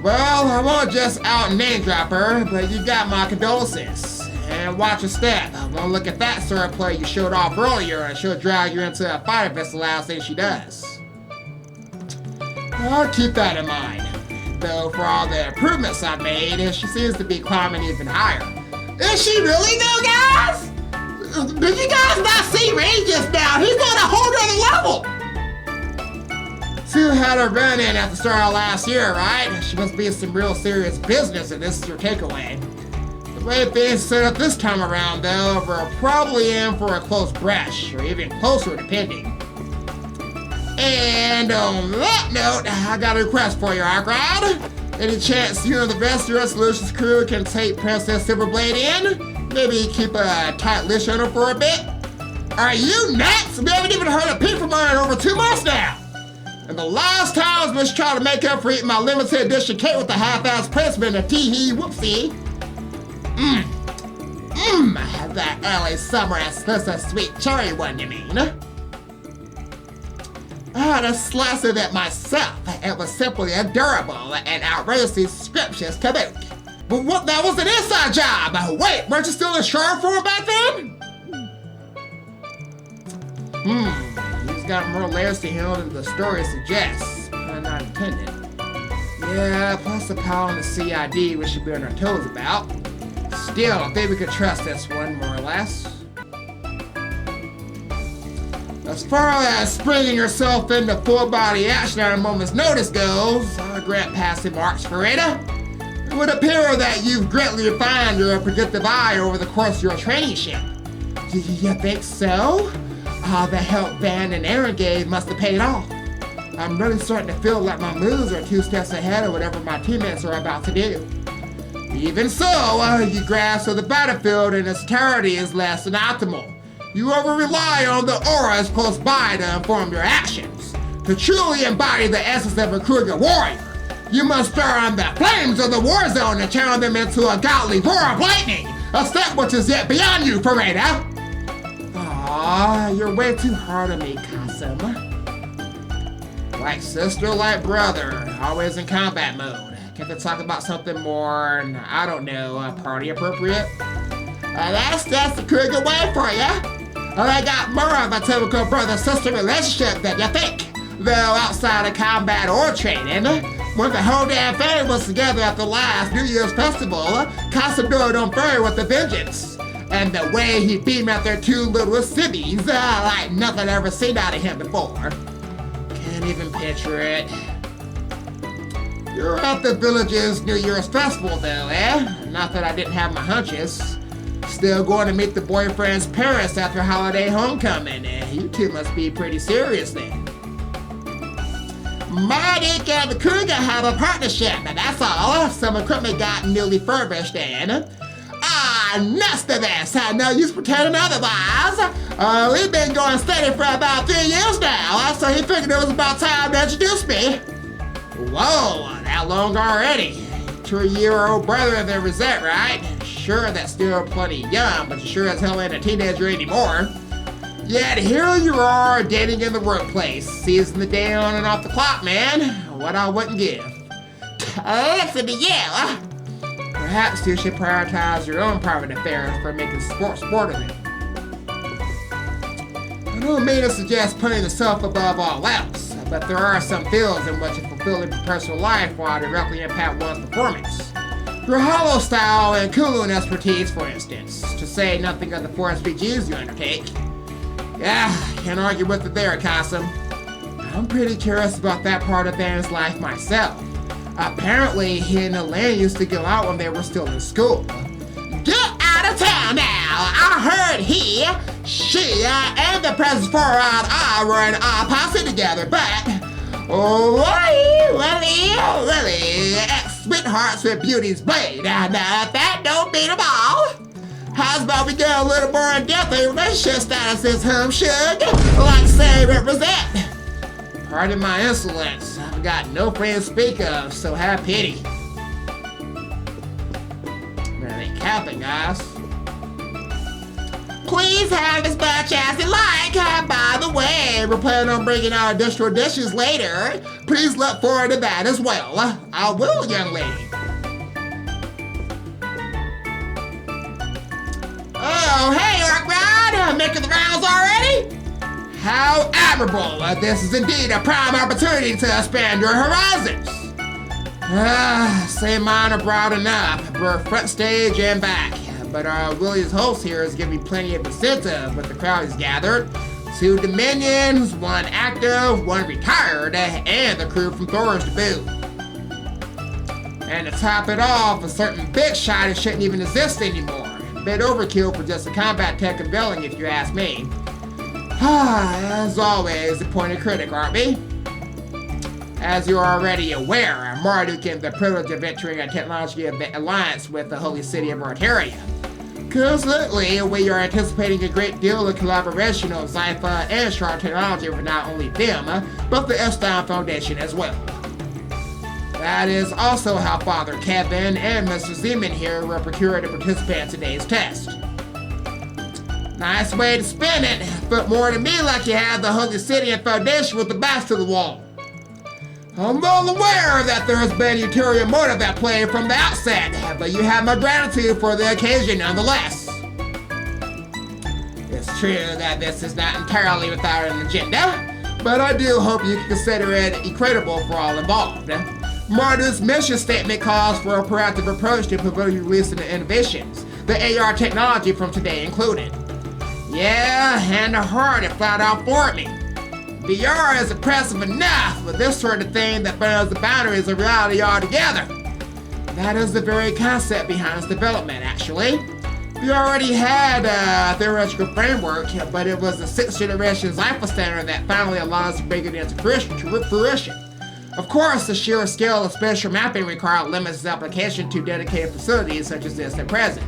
Well, I won't just out name drop her, but you got my condolences. And watch your step. I won't look at that sword play you showed off earlier, and she'll drag you into a fighter vessel last thing she does. I'll keep that in mind. Though for all the improvements I've made, she seems to be climbing even higher. Is she really though, guys? Did you guys not see Ray just now? He's on a whole other level! Two had a run-in at the start of last year, right? She must be in some real serious business if this is your takeaway. The way things set up this time around, though, we're probably in for a close brush, or even closer depending. And on that note, I got a request for you, Arkwright. Any chance you and the rest of your Solutions crew can take Princess Silverblade in? Maybe keep a tight list on her for a bit? Are you nuts? We haven't even heard a peep from her in over 2 months now. And the last time I was trying to make up for eating my limited edition cake with the half-ass principal and a tee-hee whoopsie. That early summer expensive sweet cherry one, you mean? I had a slice of it myself. It was simply adorable and outrageously scrumptious to boot. But what, that was an inside job! Wait, weren't you still in Shard for back then? He's got more layers to him than the story suggests. Pun not intended. Yeah, plus the power on the CID we should be on our toes about. Still, I think we could trust this one, more or less. As far as springing yourself into full-body action at a moment's notice goes, I grant passing marks for it. It would appear that you've greatly refined your predictive eye over the course of your traineeship. You think so? The help Van and Aaron gave must have paid off. I'm really starting to feel like my moves are 2 steps ahead of whatever my teammates are about to do. Even so, your grasp of the battlefield in its entirety is less than optimal. You over-rely on the auras close by to inform your actions. To truly embody the essence of a Kruger warrior, you must stir on the flames of the war zone and channel them into a godly roar of lightning, a step which is yet beyond you, Pareda. Aw, you're way too hard on me, Kasim. Like sister, like brother, always in combat mode. Can't they talk about something more, I don't know, party appropriate? That's the Kruger way for ya. They got more of a typical brother-sister relationship than you think. Though outside of combat or training, when the whole damn family was together at the last New Year's festival, Kasim do it on fire with a vengeance. And the way he beamed at their 2 little cities, like nothing I've ever seen out of him before. Can't even picture it. You're at the village's New Year's festival though, eh? Not that I didn't have my hunches. Still going to meet the boyfriend's parents after holiday homecoming. You two must be pretty serious then. Mardik and the Kruger have a partnership, and that's all. Some equipment got newly furbished and... nuts to this! No use pretending otherwise. We've been going steady for about 3 years now, so he figured it was about time to introduce me. Whoa, that long already. 2-year-old brother of the Rosette, right? Sure, that's still plenty young, but you sure as hell ain't a teenager anymore. Yet here you are, dating in the workplace, seizing the day on and off the clock, man. What I wouldn't give. Listen to you. Perhaps you should prioritize your own private affairs for making sport of it. I don't mean to suggest putting yourself above all else, but there are some fields in which a fulfilling personal life will directly impact one's performance. Your hollow style and Kulun expertise, for instance, to say nothing of the 4 SPGs you undertake. Yeah, can't argue with it there, Kasim. I'm pretty curious about that part of Van's life myself. Apparently, he and Elaine used to go out when they were still in school. Get out of town now! I heard he, she, and the President Forrod were in a posse together, but... Lily, ex-sweethearts with Beauty's blade. Now, that don't beat them all. How's about we get a little more in-depth in relationship statuses, Shug? Like say represent. Pardon my insolence. I've got no friends to speak of, so have pity. Man, they capping, guys. Please have as much as you like. By the way, we're planning on bringing out additional dishes later. Please look forward to that as well. I will, young lady. Oh, hey, Arkrod! Making the rounds already? How admirable! This is indeed a prime opportunity to expand your horizons. Say mine are broad enough, both front stage and back. But Willie's host here is giving me plenty of incentive with the crowd he's gathered. 2 Dominions, 1 active, 1 retired, and the crew from Thor's to boot. And to top it off, a certain big shot who shouldn't even exist anymore. A bit overkill for just a combat tech unveiling, if you ask me. As always, a pointed critic, aren't we? As you're already aware, Marduk had the privilege of entering a technology alliance with the holy city of Arteria. Consequently, we are anticipating a great deal of collaboration on Zypha and Shard technology with not only them, but the Epstein Foundation as well. That is also how Father Kevin and Mr. Zeman here were procured to participate in today's test. Nice way to spin it, but more to me like you had the Holy City and Foundation with the backs to the wall. I'm well aware that there has been ulterior motive at play from the outset, but you have my gratitude for the occasion nonetheless. It's true that this is not entirely without an agenda, but I do hope you can consider it equitable for all involved. Marduk's mission statement calls for a proactive approach to promoting releasing the innovations, the AR technology from today included. Yeah, and the heart it flat out for me. VR is impressive enough, but this sort of thing that burns the boundaries of reality altogether. That is the very concept behind its development, actually. We already had a theoretical framework, but it was the 6th generation Zypher standard that finally allowed us to bring it into fruition. Of course, the sheer scale of spatial mapping required limits its application to dedicated facilities such as this at present.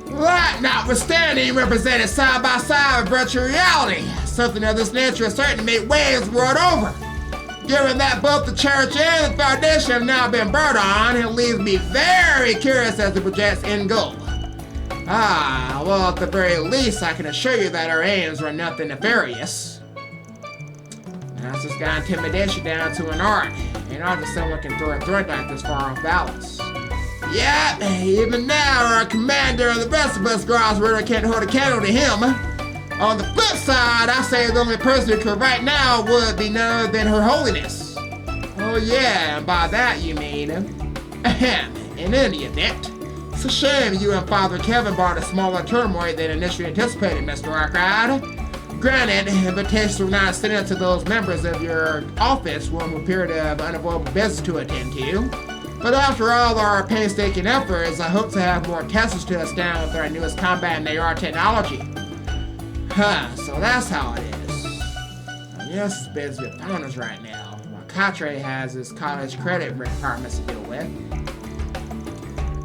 That notwithstanding represented side by side with virtual reality. Something of this nature is certain to make waves world over. Given that both the church and the foundation have now been burned on, it leaves me very curious as to the project's end goal. Well, at the very least, I can assure you that our aims were nothing nefarious. That's just got intimidation down to an art, and not just someone can throw a threat like this far off balance. Yep, even now our commander and the rest of us guards really can't hold a candle to him. On the flip side, I say the only person who could right now would be none other than Her Holiness. Oh yeah, and by that you mean... in any event, it's a shame you and Father Kevin brought a smaller turmoil than initially anticipated, Mr. Arkwright. Granted, invitations were not extended to those members of your office whom appear to have unavoidable business to attend to. But after all our painstaking efforts, I hope to have more testers to us down with our newest combat and AR technology. So that's how it is. I guess it's busy with bonus right now, while Katre has his college credit requirements to deal with.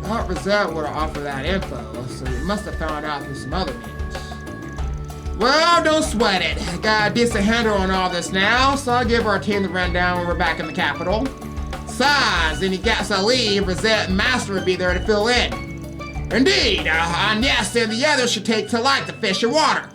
Dr. Rosette would have offered that info, so he must have found out through some other means. Well, don't sweat it. I got a decent handle on all this now, so I'll give our team the rundown when we're back in the capital. Besides, any gaps I leave, Rosette and Master will be there to fill in. Indeed, Agnes and the others should take to like the fish and water.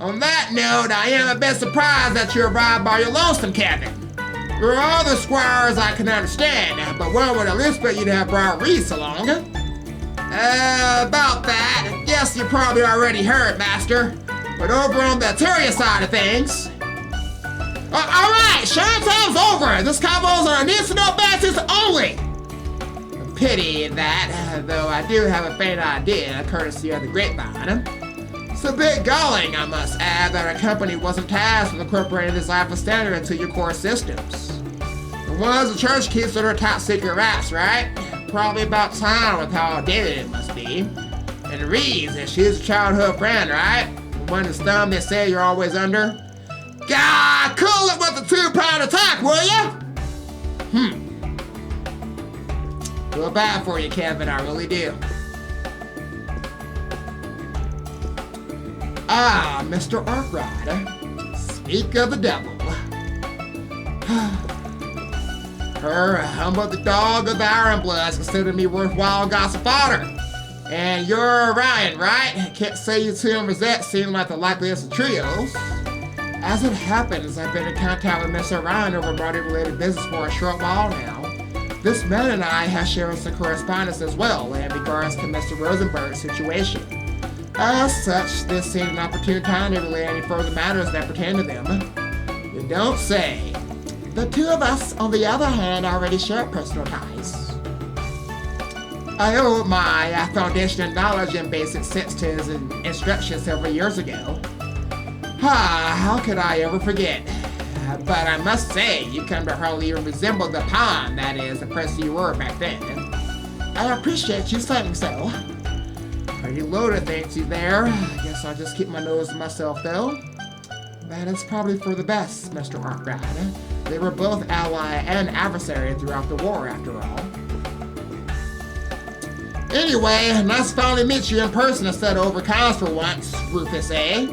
On that note, I am a bit surprised that you arrived by your lonesome, Kevin. There are other squires I can understand, but one would at least bet you'd have brought Reese along. About that, yes, you probably already heard, Master. But over on the Tyria side of things... Alright, showtime's over! This convo's on a need-to-know basis only! A pity that, though I do have a faint idea, courtesy of the grapevine. It's a bit galling, I must add, that our company wasn't tasked with incorporating this Alpha standard into your core systems. The ones the church keeps are their top-secret wraps, right? Probably about time with how outdated it must be. And Reese, she's a childhood friend, right? The one whose thumb they say you're always under? God, cool it with the 2-pound attack, will ya? Feel bad for you, Kevin, I really do. Mr. Arkwright. Speak of the devil. Her humble the dog of the Iron Bloods considered me worthwhile gossip fodder. And you're Ryan, right? Can't say you two and Rosette seem like the likeliest of trios. As it happens, I've been in contact with Mr. Ryan over body-related business for a short while now. This man and I have shared some correspondence as well in regards to Mr. Rosenberg's situation. As such, this seemed an opportune time to relay any further matters that pertain to them. You don't say. The two of us, on the other hand, already share personal ties. I owe my foundation of knowledge and basic sense to his instructions several years ago. How could I ever forget? But I must say, you come to hardly even resemble the pawn, that is, the person you were back then. I appreciate you saying so. Pretty loaded, thank you there. I guess I'll just keep my nose to myself, though. That is probably for the best, Mr. Arkwright. They were both ally and adversary throughout the war, after all. Anyway, nice to finally meet you in person instead of over comms for once, Rufus, eh?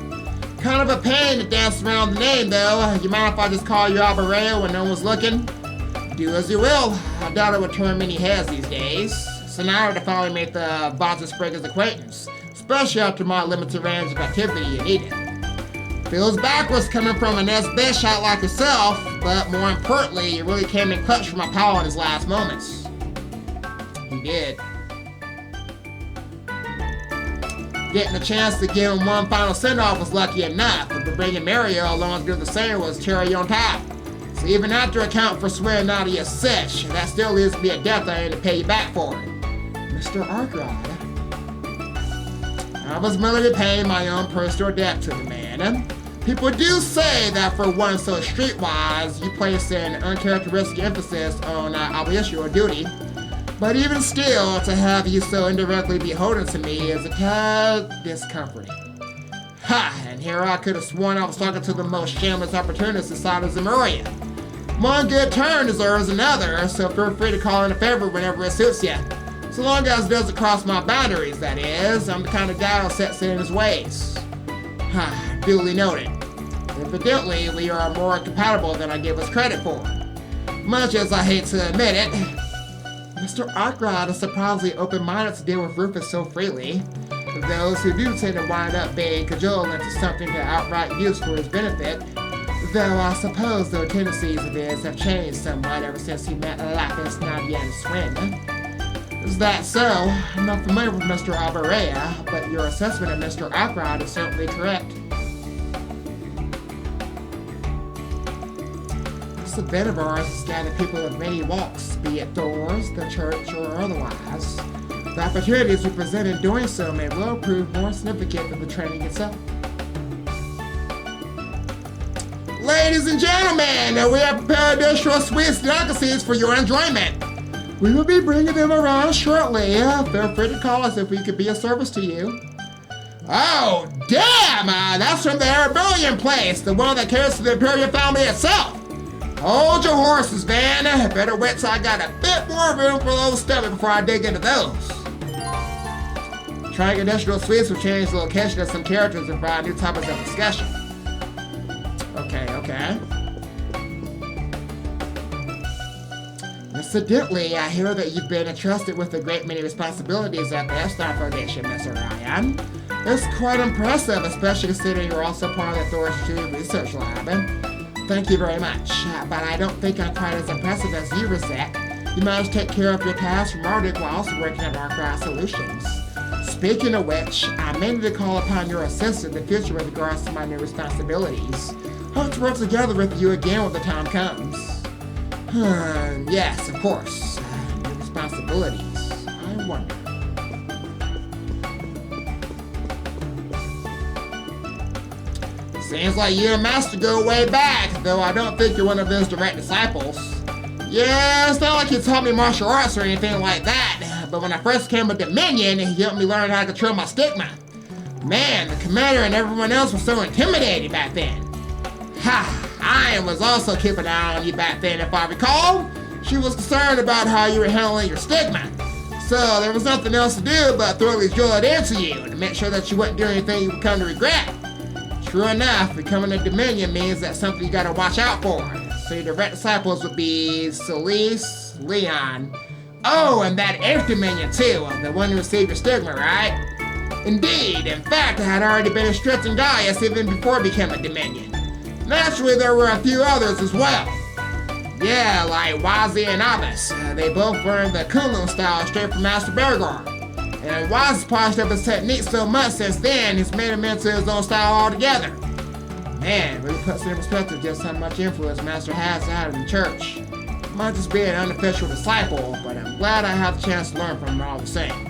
Kind of a pain to dance around the name, though. You mind if I just call you Albareo when no one's looking? Do as you will. I doubt it would turn many heads these days. It's an honor to finally make the Bonzo Spriggan's acquaintance, especially after my limited range of activity in Eden. Feels backwards coming from an S-best shot like yourself, but more importantly, you really came in clutch for my pal in his last moments. He did. Getting a chance to give him one final send-off was lucky enough, but bringing Mario along to do the same was cherry on top. So even after account for swearing out of your sitch, that still leaves me a debt I need to pay you back for it. Mr. Arkwright. I was merely paying my own personal debt to the man. People do say that for one so streetwise, you place an uncharacteristic emphasis on obligation or duty. But even still, to have you so indirectly beholden to me is a tad discomforting. Ha! And here I could have sworn I was talking to the most shameless opportunist inside of Zemuria. One good turn deserves another, so feel free to call in a favor whenever it suits you. So long as it doesn't cross my boundaries, that is. I'm the kind of guy who sets in his ways. Ha! Duly noted. Evidently, we are more compatible than I give us credit for. Much as I hate to admit it, Mr. Arkrod is surprisingly open-minded to deal with Rufus so freely. Those who do tend to wind up being cajoled into something to outright use for his benefit, though I suppose the tendencies of his have changed somewhat ever since he met Lapis, Nadia, and Swin. Is that so? I'm not familiar with Mr. Alberea, but your assessment of Mr. Arkrod is certainly correct. This event of ours has gathered people of many walks, be it doors, the church, or otherwise. The opportunities we present in doing so may well prove more significant than the training itself. Ladies and gentlemen, we have prepared additional sweets and delicacies for your enjoyment. We will be bringing them around shortly. Feel free to call us if we could be of service to you. Oh, damn! That's from the Arabellian place, the one that cares for the Imperial family itself. Hold your horses, Van. Better wait till I got a bit more room for those stomach before I dig into those. Trying additional sweets will change the location of some characters and provide new topics of discussion. Okay. Incidentally, I hear that you've been entrusted with a great many responsibilities at the F-Star Foundation, Mr. Ryan. It's quite impressive, especially considering you're also part of the Thor's Research Lab. Thank you very much, but I don't think I'm quite as impressive as you, Rosette. You managed to take care of your tasks from Marduk while also working on Arkwright Solutions. Speaking of which, I may need to call upon your assistance in the future with regards to my new responsibilities. Hope to work together with you again when the time comes. Yes, of course. New responsibilities. I wonder. Seems like you and Master go way back, though I don't think you're one of his direct disciples. Yeah, it's not like he taught me martial arts or anything like that, but when I first came with Dominion, he helped me learn how to control my stigma. Man, the commander and everyone else was so intimidating back then. Ha! Ian was also keeping an eye on you back then, if I recall. She was concerned about how you were handling your stigma. So there was nothing else to do but thoroughly drill it into you to make sure that you wouldn't do anything you would come to regret. True enough, becoming a Dominion means that's something you gotta watch out for. So your direct disciples would be Celeste, Leon. Oh, and that 8th Dominion too, the one who received your stigma, right? Indeed, in fact, I had already been instructing Gaius even before I became a Dominion. Naturally, there were a few others as well. Yeah, like Wazi and Abbas. They both learned the Kunlun style straight from Master Bergar. And Waz has polished up his technique so much since then, he's made him into his own style altogether. Man, really puts in perspective just how much influence Master has out in the church. Might just be an unofficial disciple, but I'm glad I have the chance to learn from him all the same.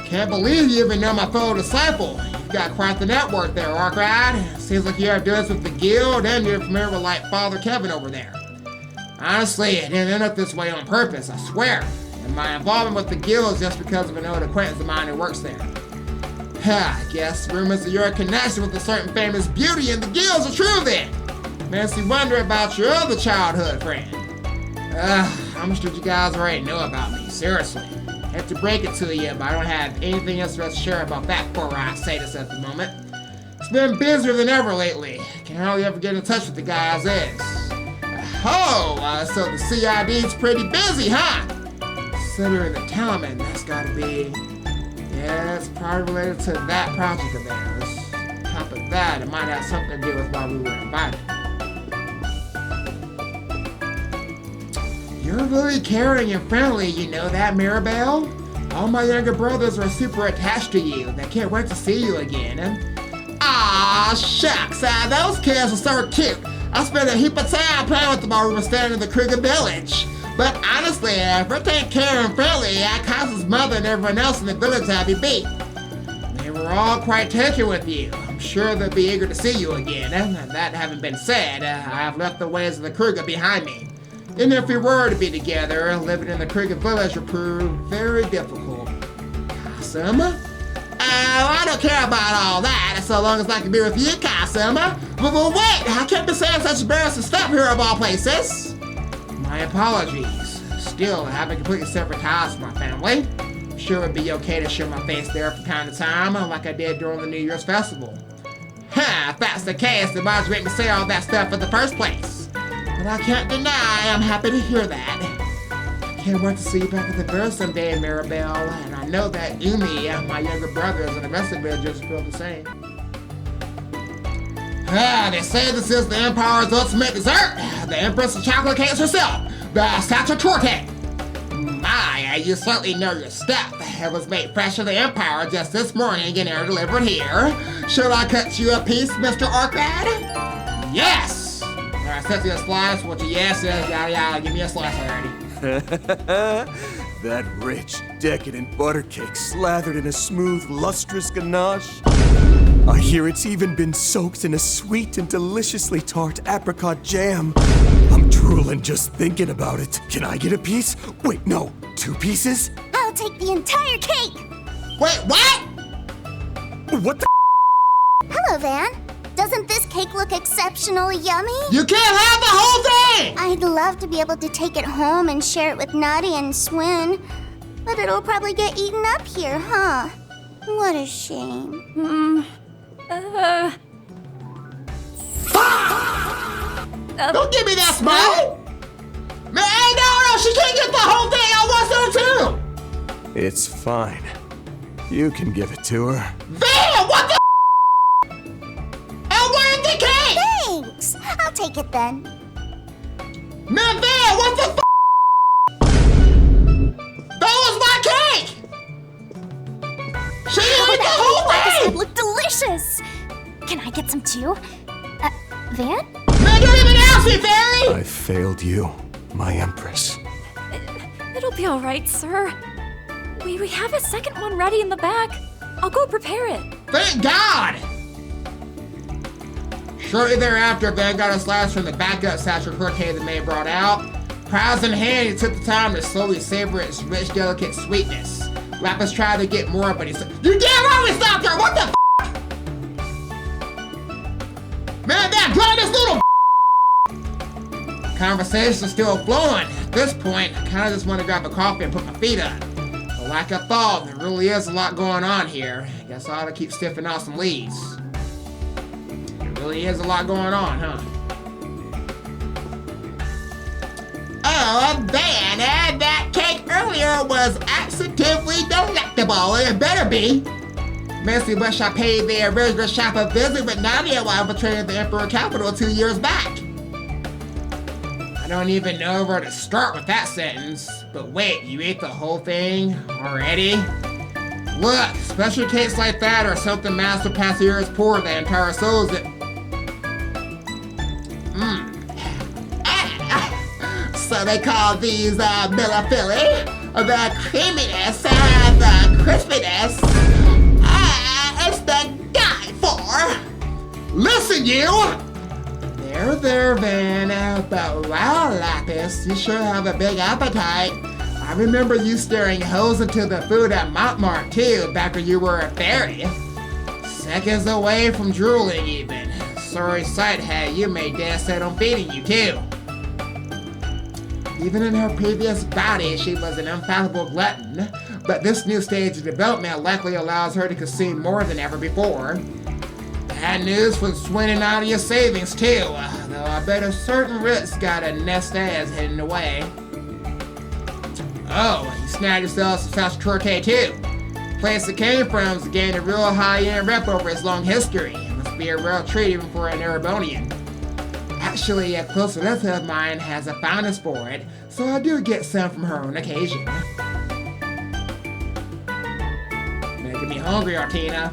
Can't believe you even know my fellow disciple. You've got quite the network there, Arkwright. Seems like you have dealings with the guild and you're familiar with like Father Kevin over there. Honestly, it didn't end up this way on purpose, I swear. And my involvement with the guild is just because of an old acquaintance of mine who works there. I guess rumors of your connection with a certain famous beauty in the guilds are true then. Makes me wonder about your other childhood friend. How much did you guys already know about me, seriously? Hate to break it to you, but I don't have anything else to share about that poor say this at the moment. It's been busier than ever lately. Can hardly ever get in touch with the guy as is. So the CID's pretty busy, huh? Considering the timing, that's gotta be... Yeah, it's probably related to that project of theirs. On top of that, it might have something to do with why we were invited. You're really caring and friendly, you know that, Mirabelle? All my younger brothers are super attached to you. They can't wait to see you again. Aw, shucks, those kids are so cute. I spent a heap of time playing with them while we were staying in the Krieger village. But honestly, if it ain't caring and friendly, Akasa's mother and everyone else in the village had me beat. They were all quite taken with you. I'm sure they'll be eager to see you again. That having been said, I've left the ways of the Kruger behind me. And if we were to be together, living in the Kruger village would prove very difficult. Kasuma? I don't care about all that, so long as I can be with you, Kasuma. But wait, I can't be saying such embarrassing stuff here of all places. My apologies. Still, I haven't completely severed ties with my family. I'm sure it'd be okay to show my face there from time to time, like I did during the New Year's festival. If that's the case, then why'd you make me say all that stuff in the first place? But I can't deny I'm happy to hear that. Can't wait to see you back at the fair someday, Maribel, and I know that Umi, my younger brothers, and the rest of the villagers feel the same. They say this is the Empire's ultimate dessert, the Empress of Chocolate Cakes herself, the Satonaka. My, you certainly know your stuff. It was made fresh of the Empire just this morning and air delivered here. Should I cut you a piece, Mr. Arkrad? Yes! Alright, set you a slice, what your yes is, yada yada, give me a slice already. That rich, decadent butter cake slathered in a smooth, lustrous ganache. I hear it's even been soaked in a sweet and deliciously tart apricot jam. I'm drooling just thinking about it. Can I get a piece? Wait, no, 2 pieces? I'll take the entire cake! Wait, what? What the? Hello, Van. Doesn't this cake look exceptionally yummy? You can't have the whole thing! I'd love to be able to take it home and share it with Nutty and Swin, but it'll probably get eaten up here, huh? What a shame. Don't give me that smile! Man, no, she can't get the whole thing! I want some too! It's fine. You can give it to her. Van, what the? I wanted the cake! Thanks! I'll take it then. Man, Van, what the That was my cake! She ate the whole thing! It looked delicious! Can I get some too? Van? Man, don't even ask me, Fairy! I failed you, my Empress. It'll be all right, sir. We have a second one ready in the back. I'll go prepare it. Thank God! Shortly thereafter, Van got a slice from the backup satchel croquet the maid brought out. Prize in hand, he took the time to slowly savor its rich, delicate sweetness. Lapis tried to get more, but he said, "You damn right we stopped her! What the f***? Man, that glad this little Conversation's still flowing. At this point, I kinda just want to grab a coffee and put my feet up. But like I thought, there really is a lot going on here. I guess I ought to keep sniffing out some leads. There really is a lot going on, huh? Oh, Van, that cake earlier was absolutely delectable. It better be. Mostly wish I paid the original shop a visit with Nadia while betraying the Emperor capital 2 years back. I don't even know where to start with that sentence. But wait, you ate the whole thing already? Look, special cakes like that are something Master Passier's pour the entire souls it. So they call these Millafilly, the creaminess and the crispiness. It's the guy for. Listen, you! There, Van, but wow, Lapis, you sure have a big appetite. I remember you staring holes into the food at Montmartre, too, back when you were a fairy. Seconds away from drooling, even. Sorry sight had you made dead set on feeding you, too. Even in her previous body, she was an infallible glutton, but this new stage of development likely allows her to consume more than ever before. Bad news for Swin and Nadia's savings, too, though I bet a certain risk got a nest eggs hidden away. Oh, you snagged yourself some South Croquet, too. Place it came from to gain a real high-end rep over its long history. It must be a real treat even for an Erebonian. Actually, a close relative of mine has a fondness for it, so I do get some from her on occasion. Making me hungry, Artina.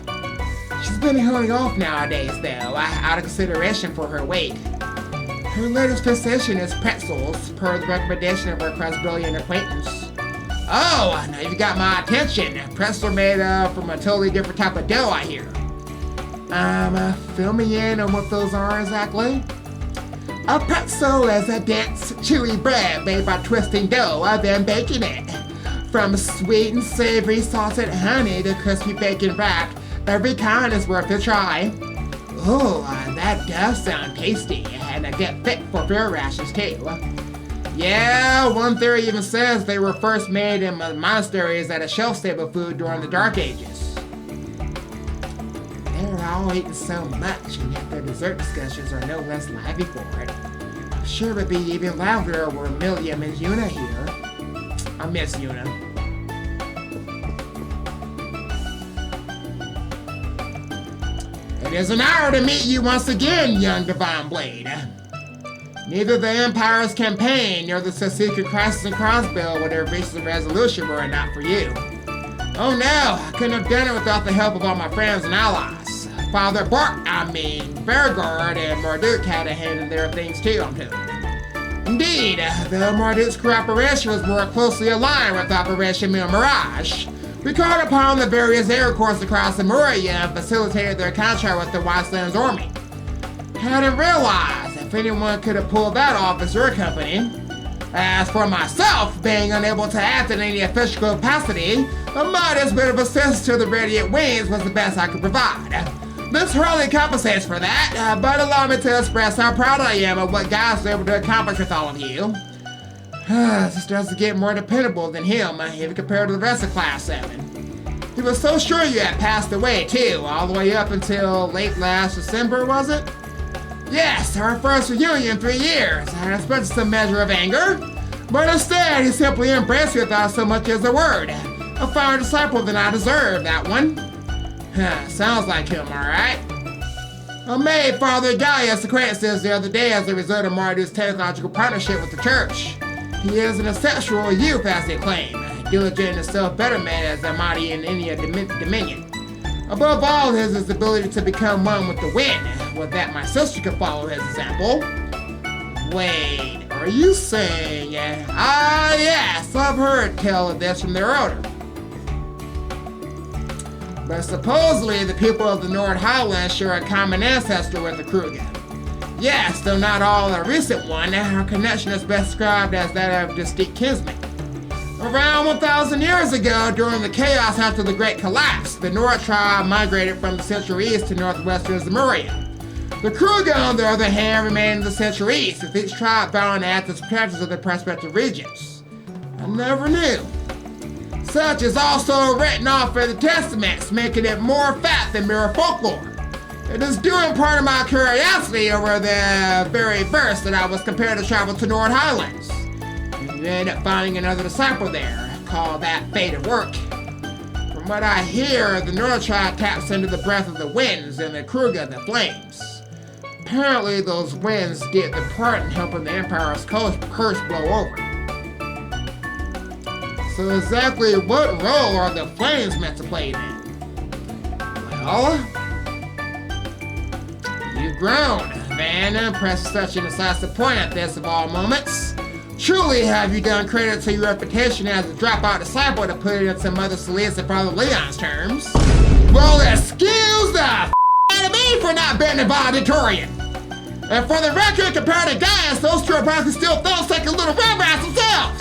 She's been holding off nowadays, though, out of consideration for her weight. Her latest fixation is pretzels, per the recommendation of her Brilliant acquaintance. Oh, now you got my attention. Pretzels are made from a totally different type of dough, I hear. Fill me in on what those are exactly. A pretzel is a dense, chewy bread made by twisting dough and then baking it. From sweet and savory salted honey to crispy bacon wrapped, every kind is worth a try. Oh, that does sound tasty, and I get fit for fear rashes too. Yeah, one theory even says they were first made in monasteries as a shelf-stable food during the Dark Ages. They're all eating so much, and yet their dessert discussions are no less lively for it. I'm sure it would be even louder were Amelia and Yuna here. I miss Yuna. It is an honor to meet you once again, young Divine Blade. Neither the Empire's campaign nor the secret crisis and crossbill would have reached a resolution were it not for you. Oh no, I couldn't have done it without the help of all my friends and allies. Father Bergard and Marduk had a hand in their things too, I'm told. Indeed, though Marduk's cooperation was more closely aligned with Operation Mirage, we called upon the various air corps across Zemuria and facilitated their contract with the Wasteland's army. Hadn't realized if anyone could have pulled that off as your company. As for myself, being unable to act in any official capacity, a modest bit of assistance to the Radiant Wings was the best I could provide. This hardly compensates for that, but allow me to express how proud I am of what God's was able to accomplish with all of you. This doesn't get more dependable than him, even compared to the rest of Class 7. He was so sure you had passed away, too, all the way up until late last December, was it? Yes, our first reunion in 3 years. I expected some measure of anger, but instead he simply embraced me without so much as a word. A finer disciple than I deserve, that one. Sounds like him, alright. I made Father Gaius acquaintances the other day as a result of Marduk's technological partnership with the church. He is an exceptional youth, as they claim, diligent and self-betterment as a mighty in any dominion. Above all is his ability to become one with the wind. With that, my sister could follow his example. Wait, are you saying... yes, I've heard tell of this from their elder. But supposedly the people of the Nord Highlands share a common ancestor with the Kruger. Yes, though not all a recent one, our connection is best described as that of distinct kinsmen. Around 1,000 years ago, during the chaos after the Great Collapse, the Nord tribe migrated from the Central East to northwestern Zemuria. The Kruger, on the other hand, remained in the Central East, with each tribe bound to act as protectors of their respective regions. I never knew. Such is also written off in the Testaments, making it more fact than mere folklore. It is due in part of my curiosity over the very verse that I was compared to travel to Nord Highlands. You end up finding another disciple there, called that fated work. From what I hear, the Nord tribe taps into the breath of the winds and the Kruger the flames. Apparently those winds did their part in helping the Empire's curse blow over. So exactly what role are the flames meant to play then? Well, you've grown, man. Impressed such an decisive point at this of all moments. Truly have you done credit to your reputation as a dropout disciple, to put it in some Mother Celeste and Father Leon's terms. Well, excuse the out of me for not being a valedictorian. And for the record, compared to Gaius, those two probably still felt like a little rats themselves.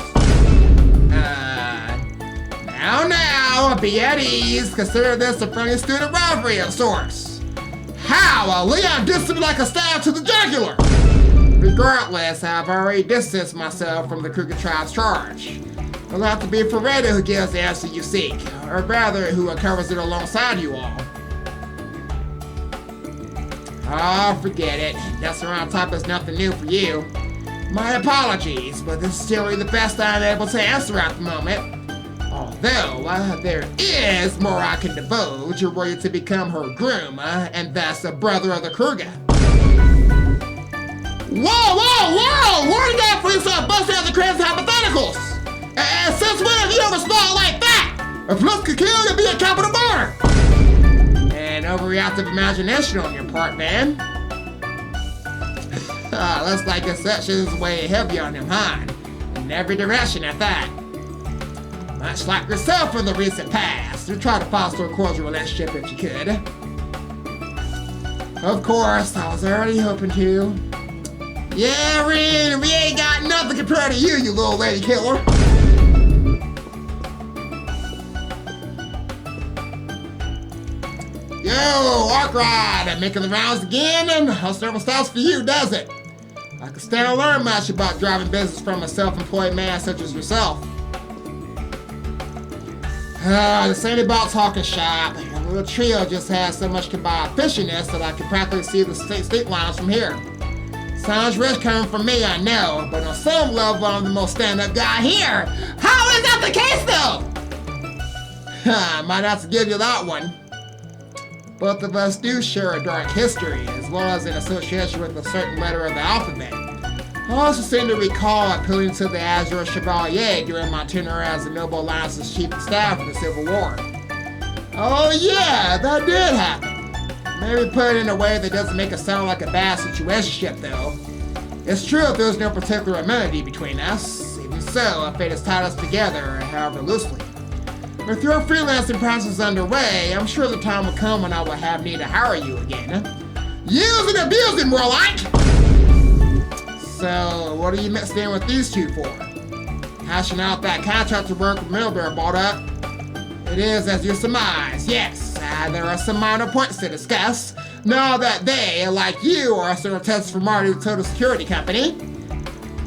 Now, be at ease. Consider this a friendly student rivalry of sorts. How? Leon dissed me like a stab to the jugular. Regardless, I've already distanced myself from the Kruger tribe's charge. It'll have to be Ferreira who gives the answer you seek, or rather, who uncovers it alongside you all. Oh, forget it. Messing around top is nothing new for you. My apologies, but this is still the best I'm able to answer at the moment. Although, there is more I can divulge were you to become her groom, and thus a brother of the Kruger. Whoa! Where did that freeze up busting out the crazy hypotheticals? And since when have you ever smiled like that? If looks could kill, it'd be a capital murder! An overreactive imagination on your part, man. Looks like Ascension's way heavy on him, huh? In every direction at that. Much like yourself in the recent past, you try to foster a cordial relationship if you could. Of course, I was already hoping to. Yeah, Rin, we ain't got nothing compared to you, you little lady killer. Yo, Arkride, I'm making the rounds again, and how's never stops for you, does it? I can stand and learn much about driving business from a self-employed man such as yourself. This ain't about talking shop. Your little trio just has so much combined fishiness that I can practically see the state lines from here. Sounds rich coming from me, I know, but on some level, I'm the most stand-up guy here. How is that the case, though? I might have to give you that one. Both of us do share a dark history, as well as an association with a certain letter of the alphabet. I also seem to recall appealing to the Azure Chevalier during my tenure as the Noble Alliance's chief of staff in the Civil War. Oh yeah, that did happen. Maybe put it in a way that doesn't make it sound like a bad situationship, though. It's true if there's no particular amenity between us. Even so, fate has tied us together, however loosely. With your freelancing process underway, I'm sure the time will come when I will have need to hire you again. Use and abuse it, more like! So, what are you mixed in with these two for? Hashing out that contractor work with Milbury brought up? It is as you surmise, yes. There are some minor points to discuss. Now that they, like you, are sort of tests for Marty's Total Security Company.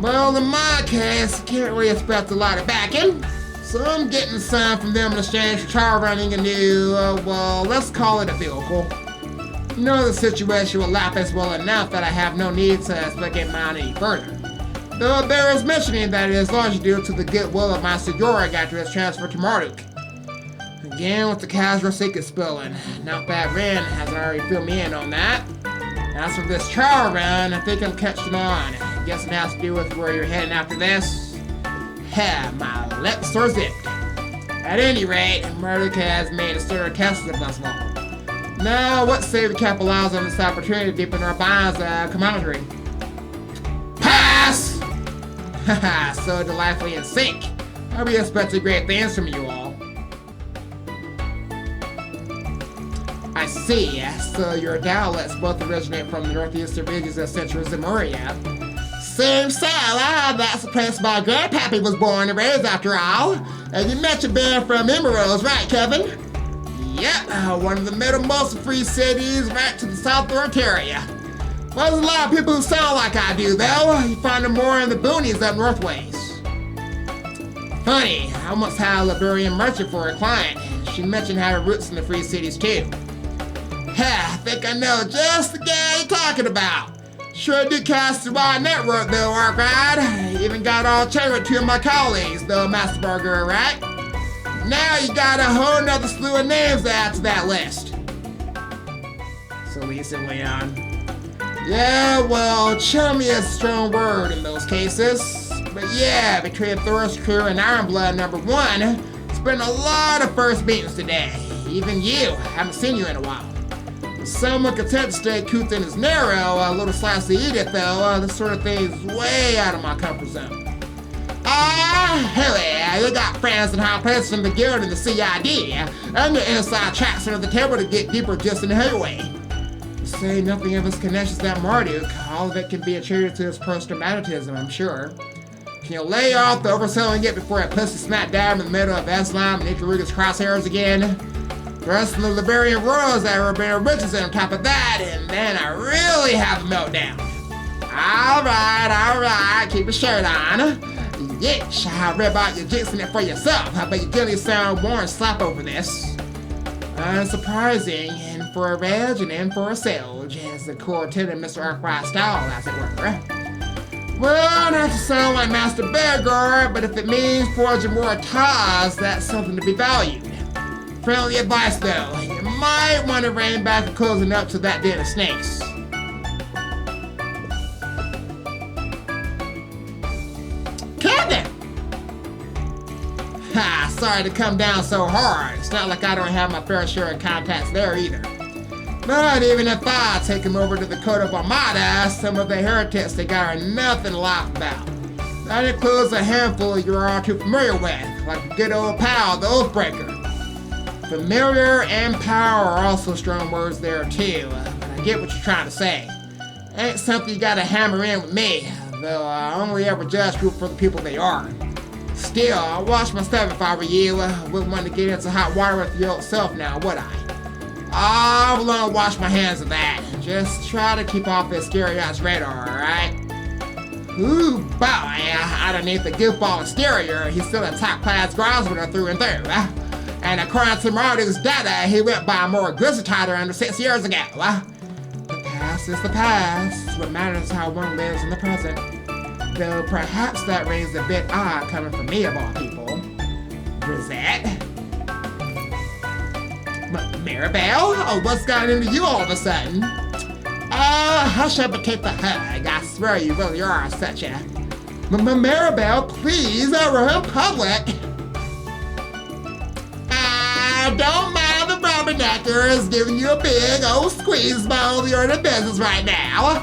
Well, in my case, I can't really expect a lot of backing. So I'm getting some from them in exchange for trial running a new, well, let's call it a vehicle. You know the situation with Lapis well enough that I have no need to explicate mine any further. Though it bears mentioning that it is largely due to the goodwill of Master Yorick after his transfer to Marduk. Again with the casual secret spilling. Not that Ren has already filled me in on that. As for this trial run, I think I'm catching on. Guess it has to do with where you're heading after this. My lips are zipped. At any rate, Marduk has made a stir of test of us all. Now, what say we capitalize on this opportunity to deepen our bonds camaraderie? Pass! Haha, so delightfully in sync. I'll be expecting great things from you all. I see, so your dialects both originate from the northeastern regions of central Zemuria. Same style, that's the place my grandpappy was born and raised after all. And you mentioned being from Emeralds, right, Kevin? Yep, one of the middlemost free cities right to the south of Ontario. Well, there's a lot of people who sound like I do, though. You find them more in the boonies up northways. Funny, I once had a Liberian merchant for a client. She mentioned having roots in the free cities, too. I think I know just the guy you're talking about. Sure did cast a wide network, though, Arkride. Even got all chain with two of my colleagues, though, Master Burger, right? Now you got a whole nother slew of names to add to that list. So Lisa Leon. Yeah, well, chummy is a strong word in those cases. But yeah, between Thor's crew and Ironblood #1, it's been a lot of first meetings today. Even you, haven't seen you in a while. Someone content to stay cooped in his narrow, a little slice to eat it though, this sort of thing is way out of my comfort zone. Hell yeah, you got friends in high places from the guild and the CID, and your inside tracks under the table to get deeper just in the highway. To say nothing of his connections at Marduk, all of it can be attributed to his personal magnetism, I'm sure. Can you lay off the overselling it before I pussy smack dab in the middle of Islam and Ikaruga's crosshairs again? The rest of the Liberian royals that were bearing riches on top of that, and then I really have a meltdown. Alright, keep your shirt on. Yes, I read about you jinxing it for yourself. I bet you really sound Warren slap over this. Unsurprising, and for a reg and in for a silge, as the core tenant Mr. Arkwright's style, as it were. Well, not to sound like Master Bearguard, but if it means forging more ties, that's something to be valued. Friendly advice though, you might want to rein back and closing up to that den of snakes. Kevin! Sorry to come down so hard. It's not like I don't have my fair share of contacts there either. But even if I take him over to the Code of Armada, some of the heretics they got are nothing to laugh about. That includes a handful you're all too familiar with, like a good old pal, the Oathbreaker. Familiar and power are also strong words there too, but I get what you're trying to say. Ain't something you gotta hammer in with me, though I only ever judge people for the people they are. Still, I'll watch my stuff if I were you. Wouldn't want to get into hot water with your old self now, would I? I will wash my hands of that. Just try to keep off his scary-ass radar, alright? Ooh, boy, underneath the goofball exterior, he's still a top-class groundsman through and through. And according to Mardu's data, he went by more grizzly tighter under 6 years ago. The past is the past. What matters is how one lives in the present. Though perhaps that rings a bit odd coming from me of all people. Brizette? Maribel? Oh, what's gotten into you all of a sudden? Hush up and take the hug. I swear you really are such a... Maribel, please, we're in public. Don't mind the rubberneckers giving you a big old squeeze while you're in the business right now.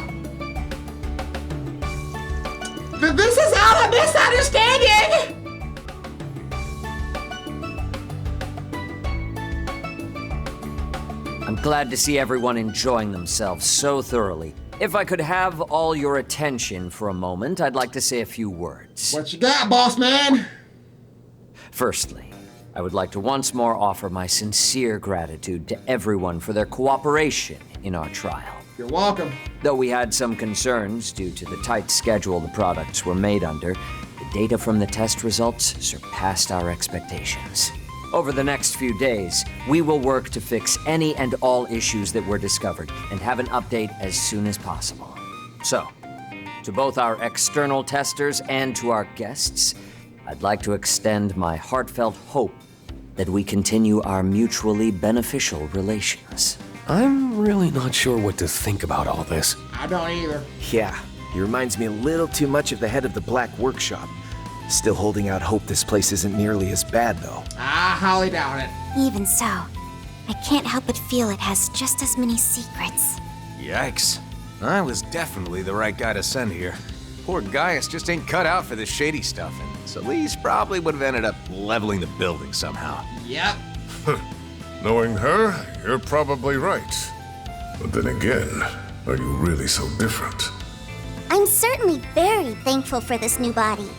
This is all a misunderstanding! I'm glad to see everyone enjoying themselves so thoroughly. If I could have all your attention for a moment, I'd like to say a few words. What you got, boss man? Firstly, I would like to once more offer my sincere gratitude to everyone for their cooperation in our trial. You're welcome. Though we had some concerns due to the tight schedule the products were made under, the data from the test results surpassed our expectations. Over the next few days, we will work to fix any and all issues that were discovered and have an update as soon as possible. So, to both our external testers and to our guests, I'd like to extend my heartfelt hope that we continue our mutually beneficial relations. I'm really not sure what to think about all this. I don't either. Yeah, he reminds me a little too much of the head of the Black Workshop. Still holding out hope this place isn't nearly as bad, though. I highly doubt it. Even so, I can't help but feel it has just as many secrets. Yikes. I was definitely the right guy to send here. Poor Gaius just ain't cut out for this shady stuff, and Celeste probably would have ended up leveling the building somehow. Yep. Knowing her, you're probably right. But then again, are you really so different? I'm certainly very thankful for this new body.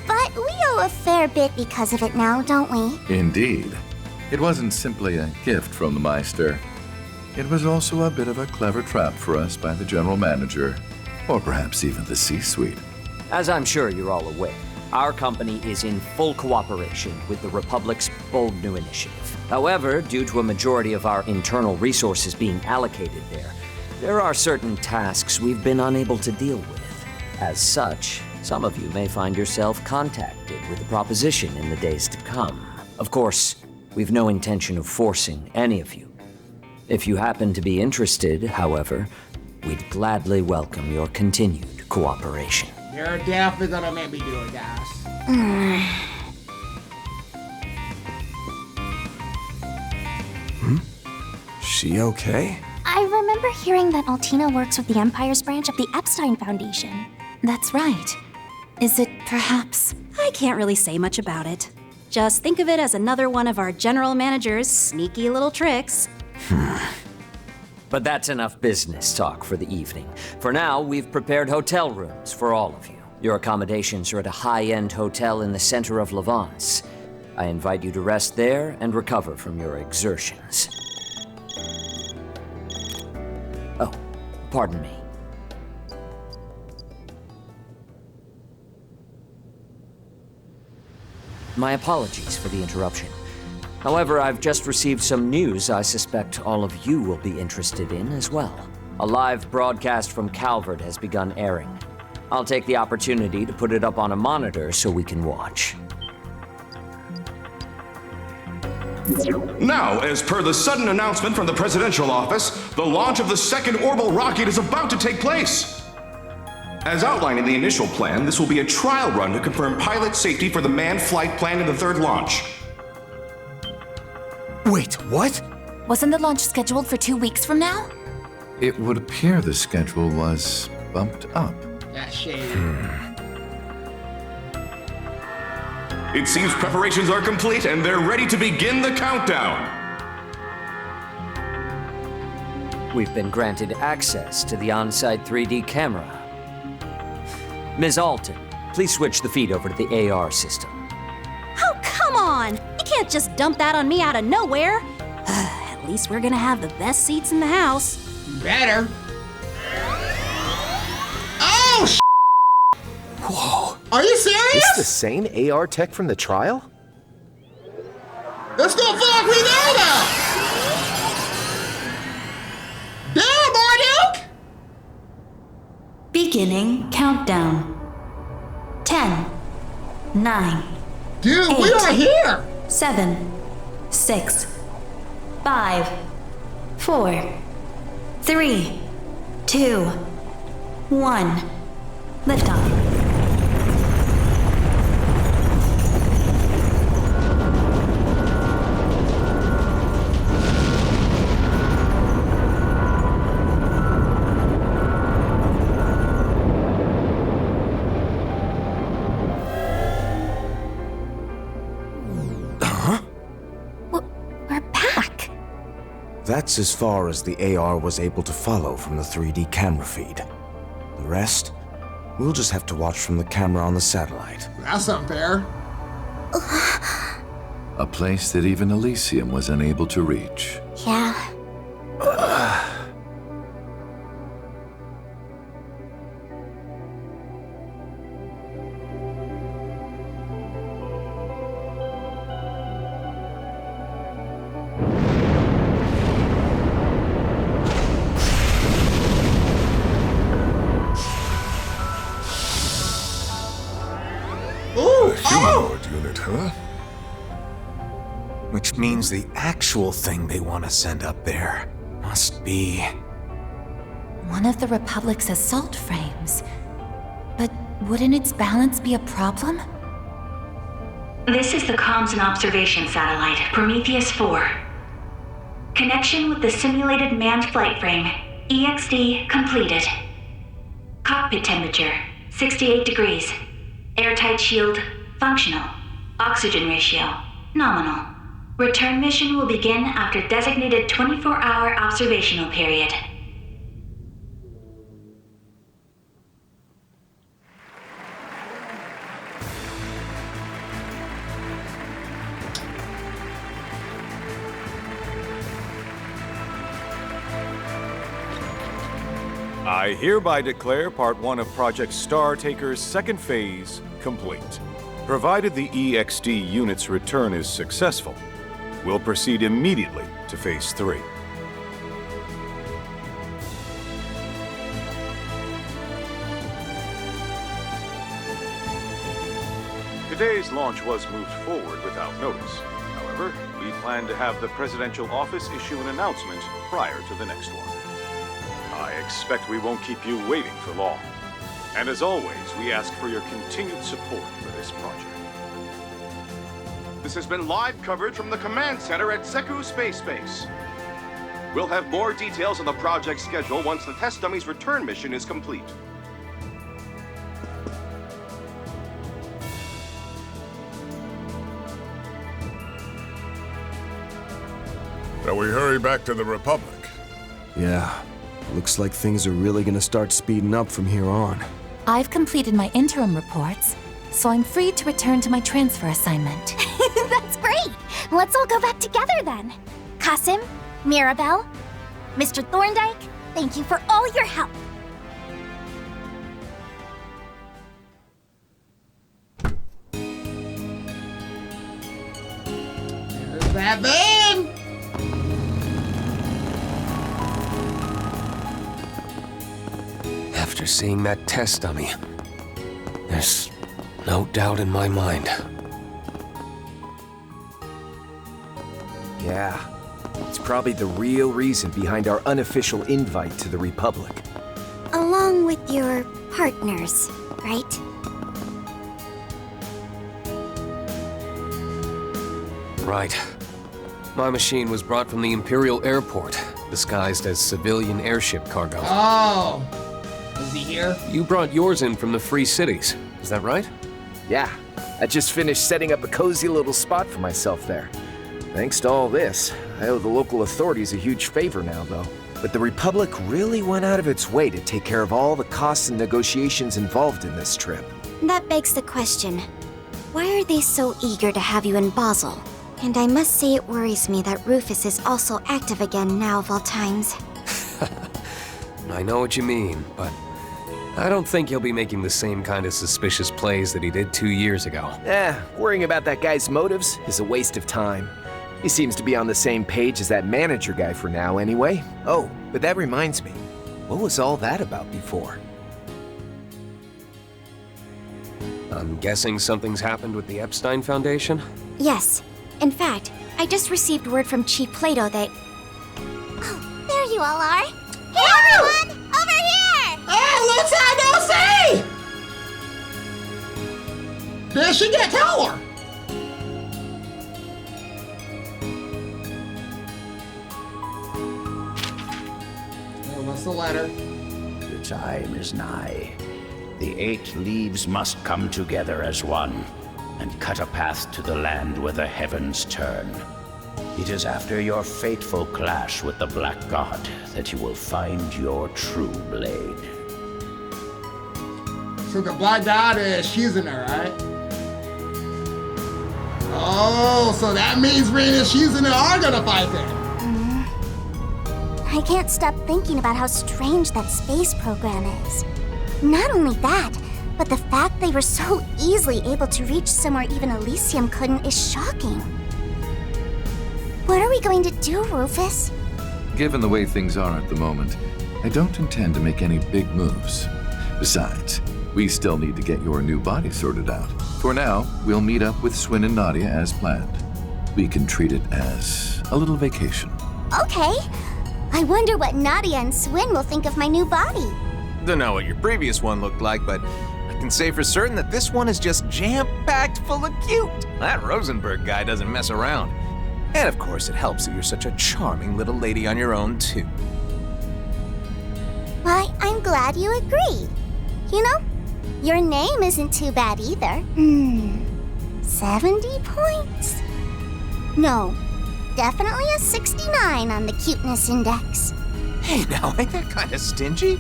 But we owe a fair bit because of it now, don't we? Indeed. It wasn't simply a gift from the Meister. It was also a bit of a clever trap for us by the general manager, or perhaps even the C-suite. As I'm sure you're all aware, our company is in full cooperation with the Republic's bold new initiative. However, due to a majority of our internal resources being allocated there are certain tasks we've been unable to deal with. As such, some of you may find yourself contacted with a proposition in the days to come. Of course, we've no intention of forcing any of you. If you happen to be interested, however, we'd gladly welcome your continued cooperation. You're definitely gonna make me do it, guys. She okay? I remember hearing that Altina works with the Empire's branch of the Epstein Foundation. That's right. Is it perhaps... I can't really say much about it. Just think of it as another one of our general manager's sneaky little tricks. But that's enough business talk for the evening. For now, we've prepared hotel rooms for all of you. Your accommodations are at a high-end hotel in the center of Levance. I invite you to rest there and recover from your exertions. Oh, pardon me. My apologies for the interruption. However, I've just received some news I suspect all of you will be interested in as well. A live broadcast from Calvard has begun airing. I'll take the opportunity to put it up on a monitor so we can watch. Now, as per the sudden announcement from the presidential office, the launch of the second orbital rocket is about to take place. As outlined in the initial plan, this will be a trial run to confirm pilot safety for the manned flight planned in the third launch. Wait, what? Wasn't the launch scheduled for 2 weeks from now? It would appear the schedule was bumped up. That's shady. It seems preparations are complete and they're ready to begin the countdown. We've been granted access to the on-site 3D camera. Ms. Alton, please switch the feed over to the AR system. Oh, come on! You can't just dump that on me out of nowhere. At least we're gonna have the best seats in the house. Better. Oh, Whoa. Are you serious? Is this the same AR tech from the trial? Let's go fuck we know that! Damn, Marduk! Beginning countdown. 10, 9. Dude, 8, we are here! 7, 6, 5, 4, 3, 2, 1. Liftoff. That's as far as the AR was able to follow from the 3D camera feed. The rest, we'll just have to watch from the camera on the satellite. That's unfair. A place that even Elysium was unable to reach. Yeah. Humanoid unit, huh? Which means the actual thing they want to send up there must be... One of the Republic's assault frames. But wouldn't its balance be a problem? This is the Comms and Observation Satellite, Prometheus 4. Connection with the simulated manned flight frame, EXD completed. Cockpit temperature, 68 degrees. Airtight shield, functional. Oxygen ratio, nominal. Return mission will begin after designated 24-hour observational period. I hereby declare Part 1 of Project Star Taker's second phase complete. Provided the EXD unit's return is successful, we'll proceed immediately to Phase 3. Today's launch was moved forward without notice. However, we plan to have the Presidential Office issue an announcement prior to the next one. I expect we won't keep you waiting for long. And as always, we ask for your continued support for this project. This has been live coverage from the command center at Zeku Space Base. We'll have more details on the project schedule once the test dummy's return mission is complete. Shall we hurry back to the Republic? Yeah. Looks like things are really gonna start speeding up from here on. I've completed my interim reports, so I'm free to return to my transfer assignment. That's great! Let's all go back together then. Kasim, Mirabelle, Mr. Thorndyke, thank you for all your help. There's that van! After seeing that test dummy, there's no doubt in my mind. Yeah, it's probably the real reason behind our unofficial invite to the Republic. Along with your partners, right? Right. My machine was brought from the Imperial Airport, disguised as civilian airship cargo. Oh! Is he here? You brought yours in from the Free Cities, is that right? Yeah, I just finished setting up a cozy little spot for myself there. Thanks to all this, I owe the local authorities a huge favor now, though. but the Republic really went out of its way to take care of all the costs and negotiations involved in this trip. That begs the question, why are they so eager to have you in Basel? And I must say it worries me that Rufus is also active again now of all times. I know what you mean, but I don't think he'll be making the same kind of suspicious plays that he did 2 years ago. Worrying about that guy's motives is a waste of time. He seems to be on the same page as that manager guy for now anyway. Oh, but that reminds me, what was all that about before? I'm guessing something's happened with the Epstein Foundation? Yes. In fact, I just received word from Chief Plato that... Oh, there you all are. Hey, everyone! Over here! Hey, long time no see! There she get taller! Oh, what's the letter? The time is nigh. The 8 leaves must come together as one and cut a path to the land where the heavens turn. It is after your fateful clash with the Black God that you will find your true blade. So the Black God is Shizuna, right? Oh, so that means Rin and Shizuna are gonna fight then. I can't stop thinking about how strange that space program is. Not only that, but the fact they were so easily able to reach somewhere even Elysium couldn't is shocking. What are we going to do, Rufus? Given the way things are at the moment, I don't intend to make any big moves. Besides, we still need to get your new body sorted out. For now, we'll meet up with Swin and Nadia as planned. We can treat it as a little vacation. Okay. I wonder what Nadia and Swin will think of my new body. Don't know what your previous one looked like, but I can say for certain that this one is just jam-packed full of cute. That Rosenberg guy doesn't mess around. And of course, it helps that you're such a charming little lady on your own, too. Why, I'm glad you agree. You know, your name isn't too bad either. 70 points? No, definitely a 69 on the cuteness index. Hey, now, ain't that kind of stingy?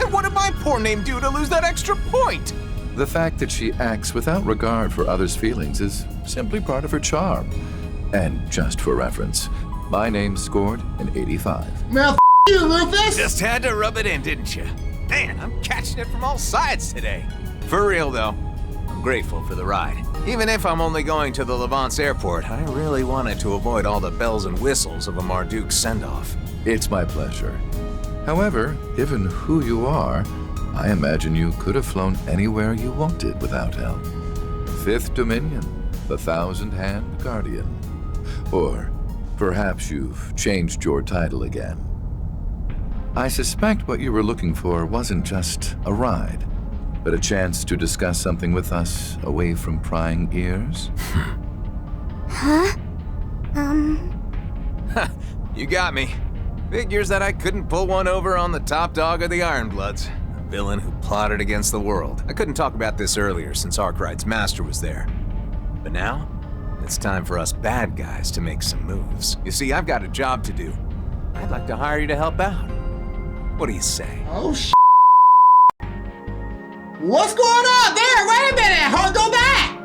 And what did my poor name do to lose that extra point? The fact that she acts without regard for others' feelings is simply part of her charm. And just for reference, my name scored an 85. Now, you, Rufus! Just had to rub it in, didn't you? Man, I'm catching it from all sides today. For real, though, I'm grateful for the ride. Even if I'm only going to the Levance airport, I really wanted to avoid all the bells and whistles of a Marduk send-off. It's my pleasure. However, given who you are, I imagine you could have flown anywhere you wanted without help. 5th Dominion, the Thousand-Hand Guardian. Or perhaps you've changed your title again. I suspect what you were looking for wasn't just a ride, but a chance to discuss something with us away from prying ears. Huh? You got me. Figures that I couldn't pull one over on the top dog of the Ironbloods, the villain who plotted against the world. I couldn't talk about this earlier since Arkwright's master was there. But now, it's time for us bad guys to make some moves. You see, I've got a job to do. I'd like to hire you to help out. What do you say? Oh, what's going on there? Wait a minute! Hold, go back!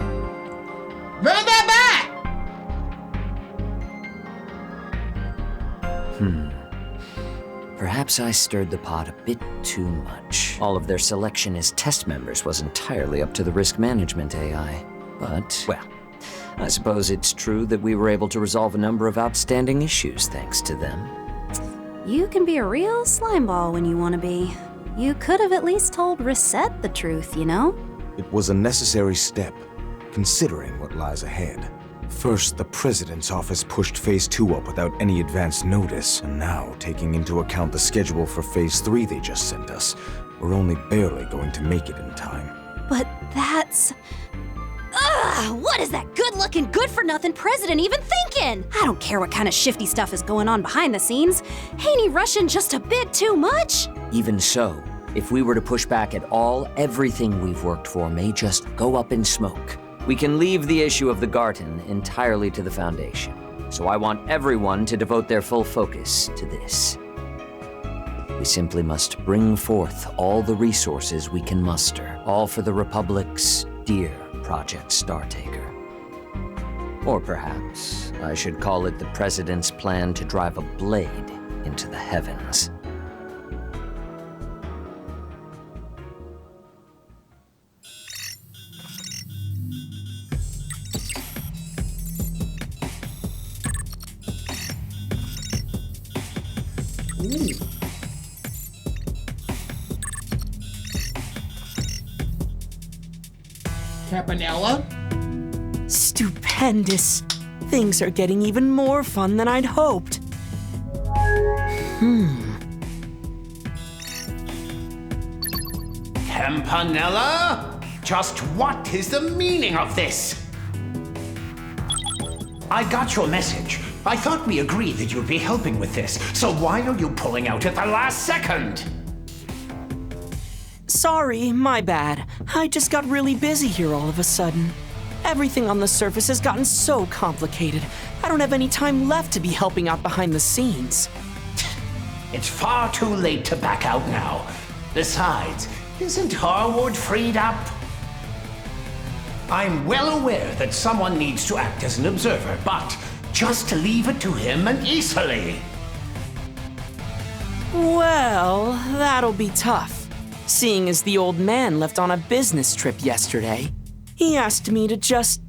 Run that back! Perhaps I stirred the pot a bit too much. All of their selection as test members was entirely up to the risk management AI. But, well, I suppose it's true that we were able to resolve a number of outstanding issues thanks to them. You can be a real slimeball when you want to be. You could have at least told Reset the truth, you know? It was a necessary step, considering what lies ahead. First, the President's office pushed Phase 2 up without any advance notice, and now, taking into account the schedule for Phase 3 they just sent us, we're only barely going to make it in time. But that's... Ugh! What is that good-looking, good-for-nothing president even thinking? I don't care what kind of shifty stuff is going on behind the scenes. Ain't he rushing just a bit too much? Even so, if we were to push back at all, everything we've worked for may just go up in smoke. We can leave the issue of the Garten entirely to the Foundation. So I want everyone to devote their full focus to this. We simply must bring forth all the resources we can muster, all for the Republic's dear Project Startaker. Or perhaps I should call it the President's plan to drive a blade into the heavens. Campanella? Stupendous. Things are getting even more fun than I'd hoped. Campanella? Just what is the meaning of this? I got your message. I thought we agreed that you'd be helping with this, so why are you pulling out at the last second? Sorry, my bad. I just got really busy here all of a sudden. Everything on the surface has gotten so complicated. I don't have any time left to be helping out behind the scenes. It's far too late to back out now. Besides, isn't Harwood freed up? I'm well aware that someone needs to act as an observer, but just leave it to him and easily. Well, that'll be tough, seeing as the old man left on a business trip yesterday. He asked me to just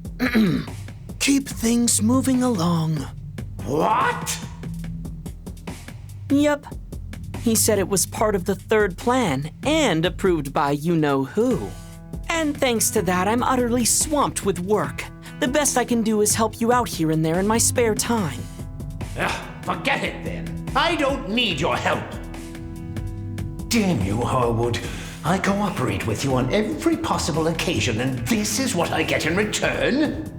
keep things moving along. What? Yep. He said it was part of the third plan and approved by you-know-who. And thanks to that, I'm utterly swamped with work. The best I can do is help you out here and there in my spare time. Forget it then. I don't need your help. Damn you, Harwood. I cooperate with you on every possible occasion, and this is what I get in return?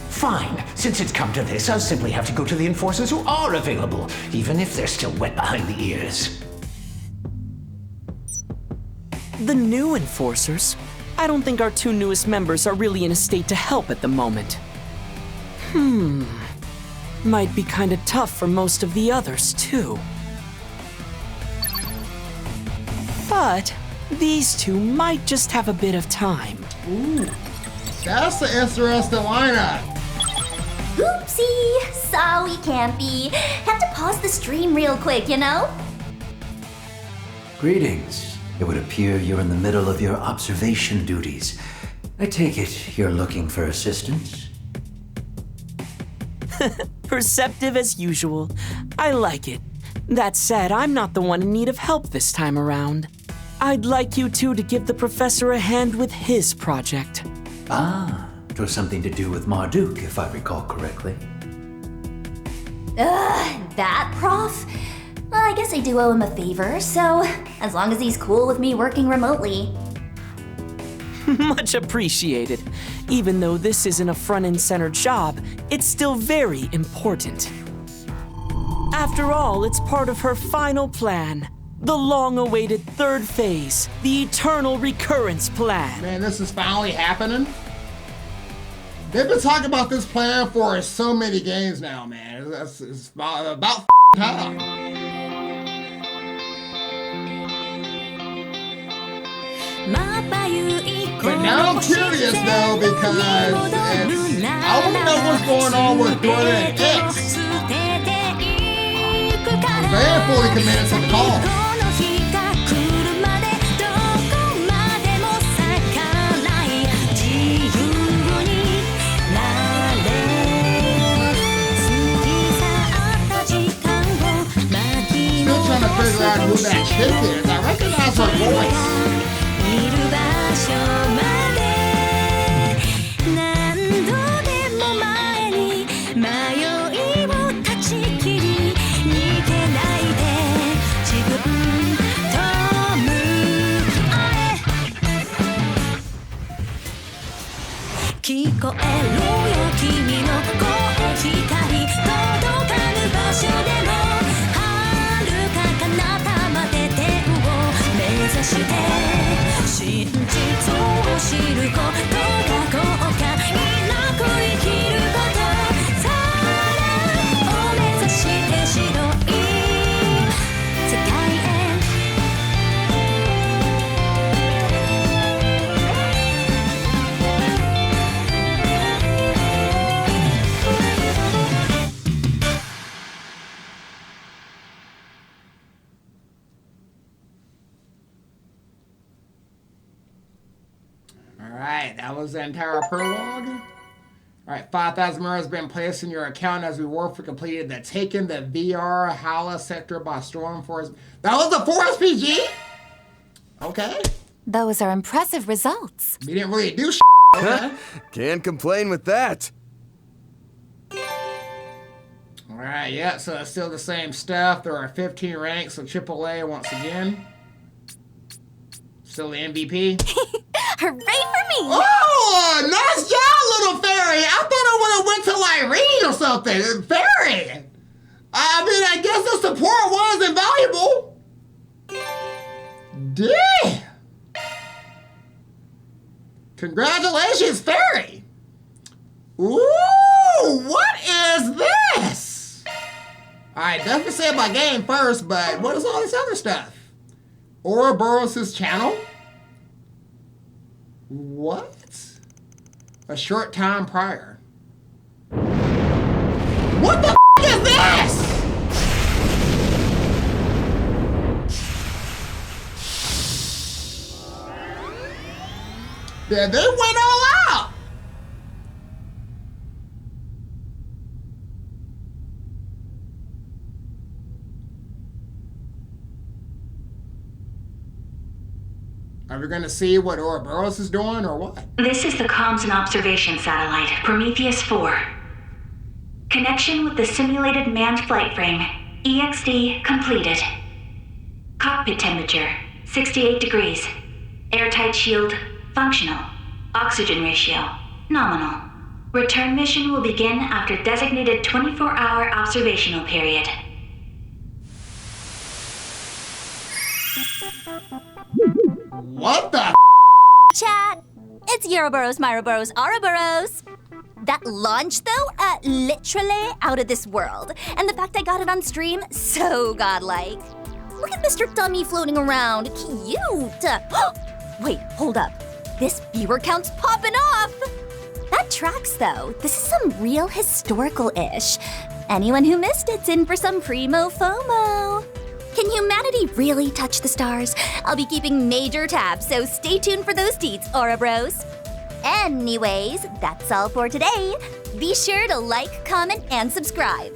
Fine. Since it's come to this, I'll simply have to go to the enforcers who are available, even if they're still wet behind the ears. The new enforcers? I don't think our two newest members are really in a state to help at the moment. Might be kinda tough for most of the others, too. But these two might just have a bit of time. Ooh, that's the interesting lineup. Oopsie! Sorry, Campy. Have to pause the stream real quick, you know? Greetings. It would appear you're in the middle of your observation duties. I take it you're looking for assistance? Perceptive as usual. I like it. That said, I'm not the one in need of help this time around. I'd like you two to give the professor a hand with his project. Ah, it was something to do with Marduk, if I recall correctly. That prof? Well, I guess I do owe him a favor, so as long as he's cool with me working remotely. Much appreciated. Even though this isn't a front and center job, it's still very important. After all, it's part of her final plan. The long-awaited third phase, the Eternal Recurrence Plan. Man, this is finally happening. They've been talking about this plan for so many games now, man. It's about time. But now I'm curious though, because I want to know what's going on with Dorland X. They ain't fully committed to the call. Still trying to figure out who that chick is. I recognize her voice. Alright, that was the entire prologue. Alright, 5,000 mirrors has been placed in your account as reward for completing the Taken the VR Hala sector by storm force. That was the 4 SPG? Okay. Those are impressive results. We didn't really do okay. Can't complain with that. Alright, yeah, so it's still the same stuff. There are 15 ranks of AAA once again. Still the MVP. Hooray for me! Oh, nice job, little fairy! I thought I would have went to like Reed or something. Fairy! I mean, I guess the support was invaluable. Damn! Congratulations, fairy! Ooh, what is this? Alright, definitely say my game first, but what is all this other stuff? Ouroboros' channel? What? A short time prior. What the is this? Yeah, they went all out. Are we gonna see what Ouroboros is doing or what? This is the comms and observation satellite, Prometheus 4. Connection with the simulated manned flight frame, EXD completed. Cockpit temperature, 68 degrees. Airtight shield, functional. Oxygen ratio, nominal. Return mission will begin after designated 24-hour observational period. What the Chat, it's Ouroboros, Myroboros, Ouroboros. That launch, though, literally out of this world. And the fact I got it on stream, so godlike. Look at Mr. Dummy floating around. Cute. Wait, hold up. This viewer count's popping off. That tracks, though. This is some real historical-ish. Anyone who missed it's in for some primo FOMO. Can humanity really touch the stars? I'll be keeping major tabs, so stay tuned for those deets, Ouroboros. Anyways, that's all for today. Be sure to like, comment, and subscribe.